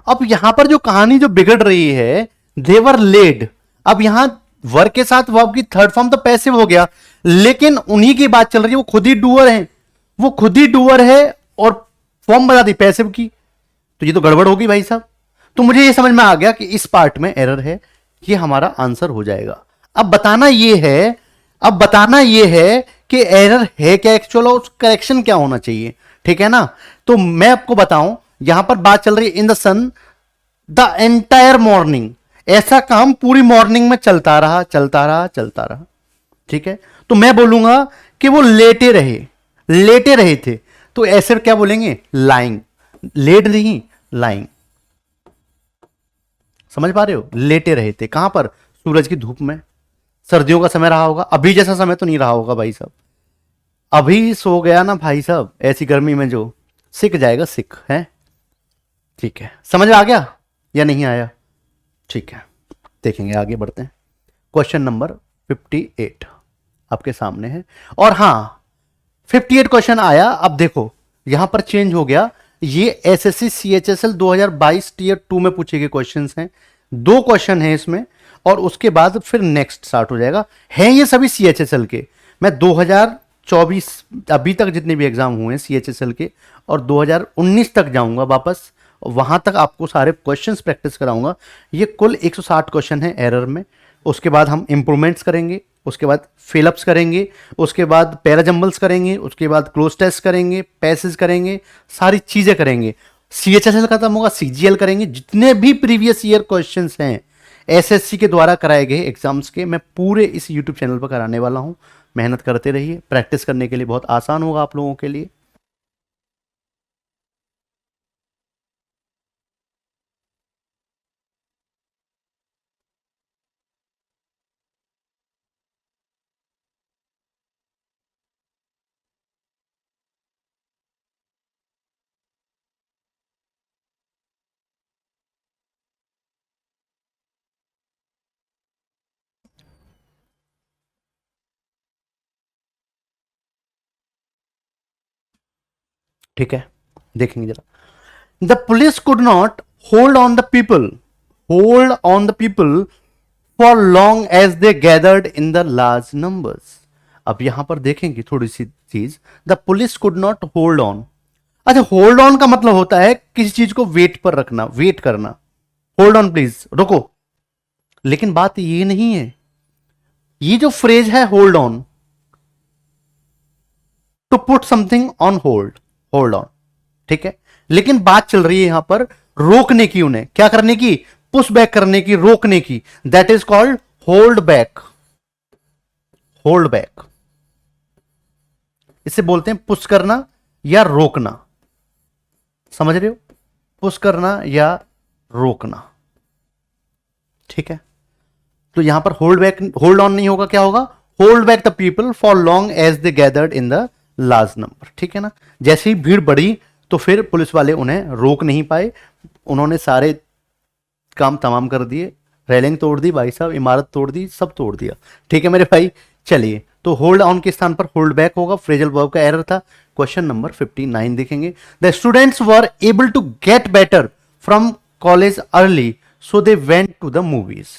अब यहां पर जो कहानी जो बिगड़ रही है, देवर लेड, अब यहां वर्ब के साथ वर्ब की थर्ड फॉर्म तो पैसिव हो गया, लेकिन उन्हीं की बात चल रही है, वो खुद ही डूअर है, वो खुद ही डूअर है और फॉर्म बता दी पैसिव की, तो ये तो गड़बड़ होगी भाई साहब। तो मुझे ये समझ में आ गया कि इस पार्ट में एरर है, ये हमारा आंसर हो जाएगा। अब बताना ये है, अब बताना ये है कि एरर है क्या एक्चुअल और करेक्शन क्या होना चाहिए, ठीक है ना? तो मैं आपको बताऊं, यहां पर बात चल रही है in the sun the entire morning, ऐसा काम पूरी मॉर्निंग में चलता रहा चलता रहा चलता रहा, ठीक है। तो मैं बोलूंगा कि वो लेटे रहे, लेटे रहे थे, तो ऐसे क्या बोलेंगे? लाइंग, लेट नहीं लाइंग, समझ पा रहे हो? लेटे रहे थे कहां पर? सूरज की धूप में, सर्दियों का समय रहा होगा, अभी जैसा समय तो नहीं रहा होगा भाई साहब, अभी सो गया ना भाई साहब ऐसी गर्मी में जो सिक जाएगा, सिक है, ठीक है। समझ आ गया या नहीं आया? ठीक है, देखेंगे आगे बढ़ते हैं। क्वेश्चन नंबर 58 आपके सामने है, और हां 58 क्वेश्चन आया। अब देखो यहां पर चेंज हो गया, ये एसएससी सीएचएसएल 2022 टीयर 2 में पूछे गए क्वेश्चंस हैं, 2 क्वेश्चन हैं इसमें, और उसके बाद फिर नेक्स्ट स्टार्ट हो जाएगा। हैं ये सभी सीएचएसएल के, मैं 2024 अभी तक जितने भी एग्जाम हुए हैं सीएचएसएल के, और 2019 तक जाऊंगा वापस, वहां तक आपको सारे क्वेश्चंस प्रैक्टिस कराऊंगा। ये कुल 160 क्वेश्चन है एरर में, उसके बाद हम इंप्रूवमेंट्स करेंगे, उसके बाद फिलअप्स करेंगे, उसके बाद पैराजम्बल्स करेंगे, उसके बाद क्लोज टेस्ट करेंगे, पैसेज करेंगे, सारी चीजें करेंगे। CHSL खत्म होगा, CGL करेंगे। जितने भी प्रीवियस ईयर क्वेश्चंस हैं SSC के द्वारा कराए गए एग्जाम्स के, मैं पूरे इस यूट्यूब चैनल पर कराने वाला हूं। मेहनत करते रहिए, प्रैक्टिस करने के लिए बहुत आसान होगा आप लोगों के लिए। ठीक है, देखेंगे जरा। The police could not hold on the people, hold on the people for long as they gathered in the large numbers. अब यहां पर देखेंगे थोड़ी सी चीज। The police could not hold on. अच्छा, होल्ड ऑन का मतलब होता है किसी चीज को वेट पर रखना, वेट करना। होल्ड ऑन प्लीज, रुको। लेकिन बात ये नहीं है, ये जो फ्रेज है hold on, to put something on hold, hold on, ठीक है। लेकिन बात चल रही है यहां पर रोकने की, उन्हें क्या करने की, पुश बैक करने की, रोकने की। That is called hold back, hold back. इसे बोलते हैं पुश करना या रोकना, समझ रहे हो, पुश करना या रोकना, ठीक है। तो यहां पर होल्ड बैक, होल्ड ऑन नहीं होगा, क्या होगा, hold back the people for long as they gathered in the large number, ठीक है ना। जैसे ही भीड़ बढ़ी तो फिर पुलिस वाले उन्हें रोक नहीं पाए, उन्होंने सारे काम तमाम कर दिए, रेलिंग तोड़ दी भाई साहब, इमारत तोड़ दी, सब तोड़ दिया, ठीक है मेरे भाई। चलिए, तो होल्ड ऑन के स्थान पर होल्ड बैक होगा, फ्रेजल वर्ब का एरर था। क्वेश्चन नंबर 59 देखेंगे। The students were able to get better from college early so they went to the movies.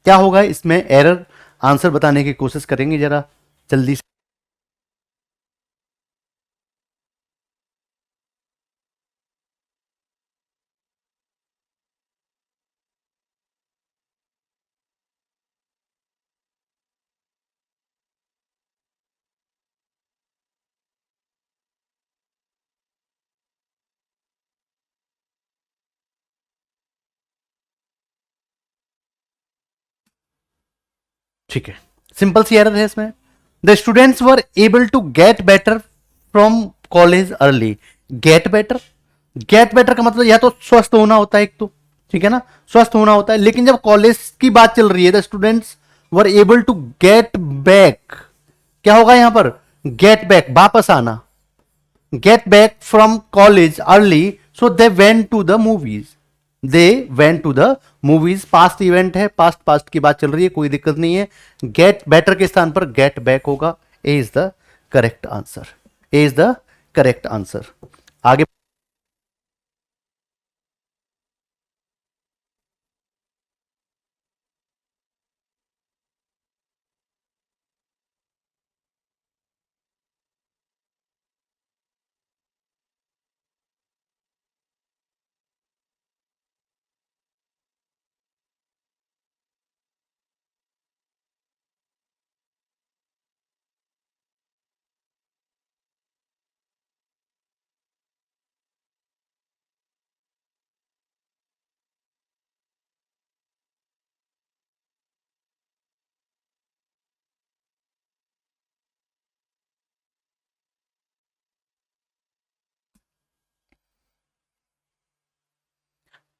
क्या होगा इसमें एरर, आंसर बताने की कोशिश करेंगे जरा जल्दी से। ठीक है, सिंपल सी एरर है इसमें। The students were able to get better from college early. Get better, get better का मतलब या तो स्वस्थ होना होता है एक तो, ठीक है ना, स्वस्थ होना होता है। लेकिन जब कॉलेज की बात चल रही है, the students were able to get back, क्या होगा यहां पर, गेट बैक, वापस आना। Get back from college early so they went to the movies, they went to the movies, past event है, पास्ट पास्ट की बात चल रही है, कोई दिक्कत नहीं है। गेट बेटर के स्थान पर गेट बैक होगा। A is the correct answer, A is the correct answer. आगे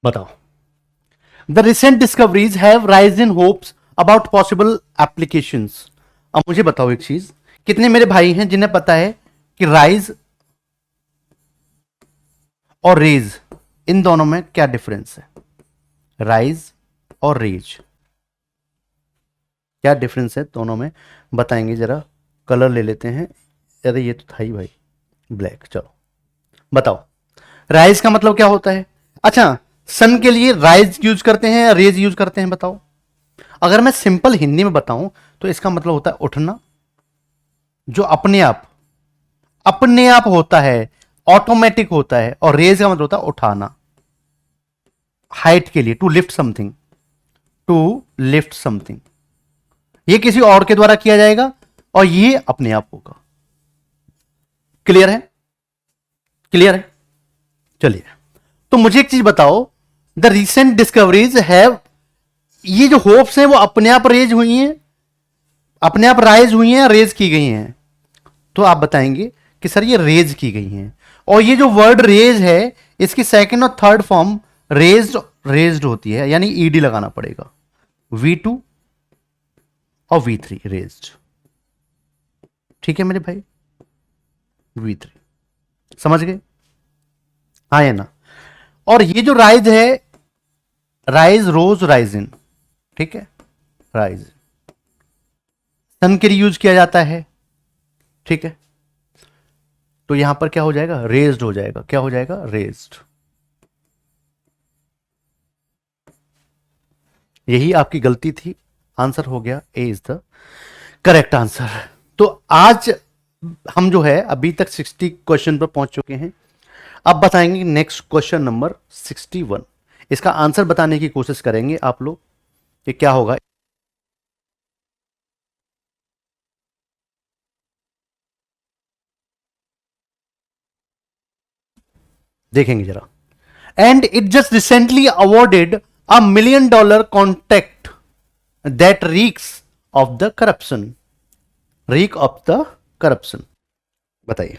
बताओ। The recent discoveries have raise in hopes about possible applications. अब मुझे बताओ एक चीज, कितने मेरे भाई हैं जिन्हें पता है कि राइज और रेज, इन दोनों में क्या डिफरेंस है, राइज और रेज क्या डिफरेंस है दोनों में, बताएंगे जरा। कलर ले लेते हैं, अरे ये तो था ही भाई ब्लैक, चलो बताओ। राइज का मतलब क्या होता है, अच्छा सन के लिए राइज यूज करते हैं या रेज यूज करते हैं, बताओ। अगर मैं सिंपल हिंदी में बताऊं तो इसका मतलब होता है उठना, जो अपने आप होता है, ऑटोमेटिक होता है। और रेज का मतलब होता है उठाना, हाइट के लिए, to lift something, to lift something. ये किसी और के द्वारा किया जाएगा और ये अपने आप होगा। क्लियर है? क्लियर है? चलिए, तो मुझे एक चीज बताओ, द रिसेंट डिस्कवरीज हैव, ये जो होप्स हैं वो अपने आप रेज हुई हैं, अपने आप राइज हुई हैं, रेज की गई हैं? तो आप बताएंगे कि सर ये रेज की गई हैं। और ये जो वर्ड रेज है, इसकी सेकंड और थर्ड फॉर्म रेज्ड, रेज्ड होती है, यानी ईडी लगाना पड़ेगा। V2 और V3 रेज्ड। ठीक है मेरे भाई, V3 समझ गए? हाँ या ना? और ये जो राइज है, राइज, रोज, राइजिन, ठीक है, राइज, सन के लिए यूज किया जाता है, ठीक है। तो यहां पर क्या हो जाएगा? रेज्ड हो जाएगा। क्या हो जाएगा? रेज्ड। यही आपकी गलती थी, आंसर हो गया ए इज द करेक्ट आंसर। तो आज हम जो है अभी तक 60 क्वेश्चन पर पहुंच चुके हैं। अब बताएंगे नेक्स्ट क्वेश्चन नंबर 61। इसका आंसर बताने की कोशिश करेंगे आप लोग कि क्या होगा। देखेंगे जरा। And it just recently awarded $1 million contract that reeks of the corruption. Rig of the corruption, बताइए।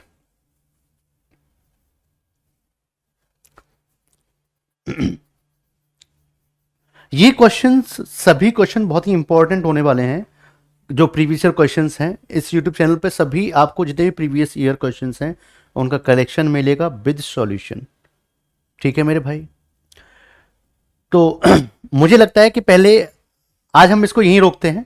ये क्वेश्चंस, सभी क्वेश्चन बहुत ही इंपॉर्टेंट होने वाले हैं। जो प्रीवियस ईयर क्वेश्चंस हैं इस यूट्यूब चैनल पे, सभी आपको जितने भी प्रीवियस ईयर क्वेश्चंस हैं उनका कलेक्शन मिलेगा विद सॉल्यूशन। ठीक है मेरे भाई? तो मुझे लगता है कि पहले आज हम इसको यहीं रोकते हैं।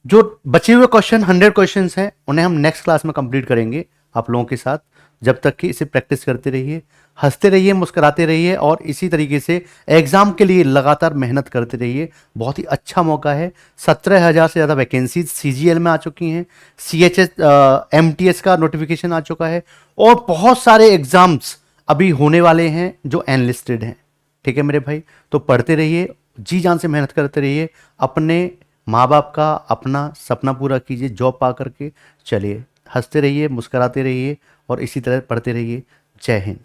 जो बचे हुए क्वेश्चन 100 क्वेश्चंस हैं उन्हें हम नेक्स्ट क्लास में कंप्लीट करेंगे आप लोगों के साथ। जब तक कि इसे प्रैक्टिस करते रहिए, हंसते रहिए, मुस्कुराते रहिए और इसी तरीके से एग्जाम के लिए लगातार मेहनत करते रहिए। बहुत ही अच्छा मौका है। 17,000 से ज़्यादा वैकेंसीज CGL में आ चुकी हैं। CHS MTS का नोटिफिकेशन आ चुका है और बहुत सारे एग्जाम्स अभी होने वाले हैं जो अनलिस्टेड हैं। ठीक है मेरे भाई? तो पढ़ते रहिए, जी जान से मेहनत करते रहिए, अपने माँ बाप का अपना सपना पूरा कीजिए जॉब पा करके। चलिए, हंसते रहिए, मुस्कुराते रहिए और इसी तरह पढ़ते रहिए। जय हिंद।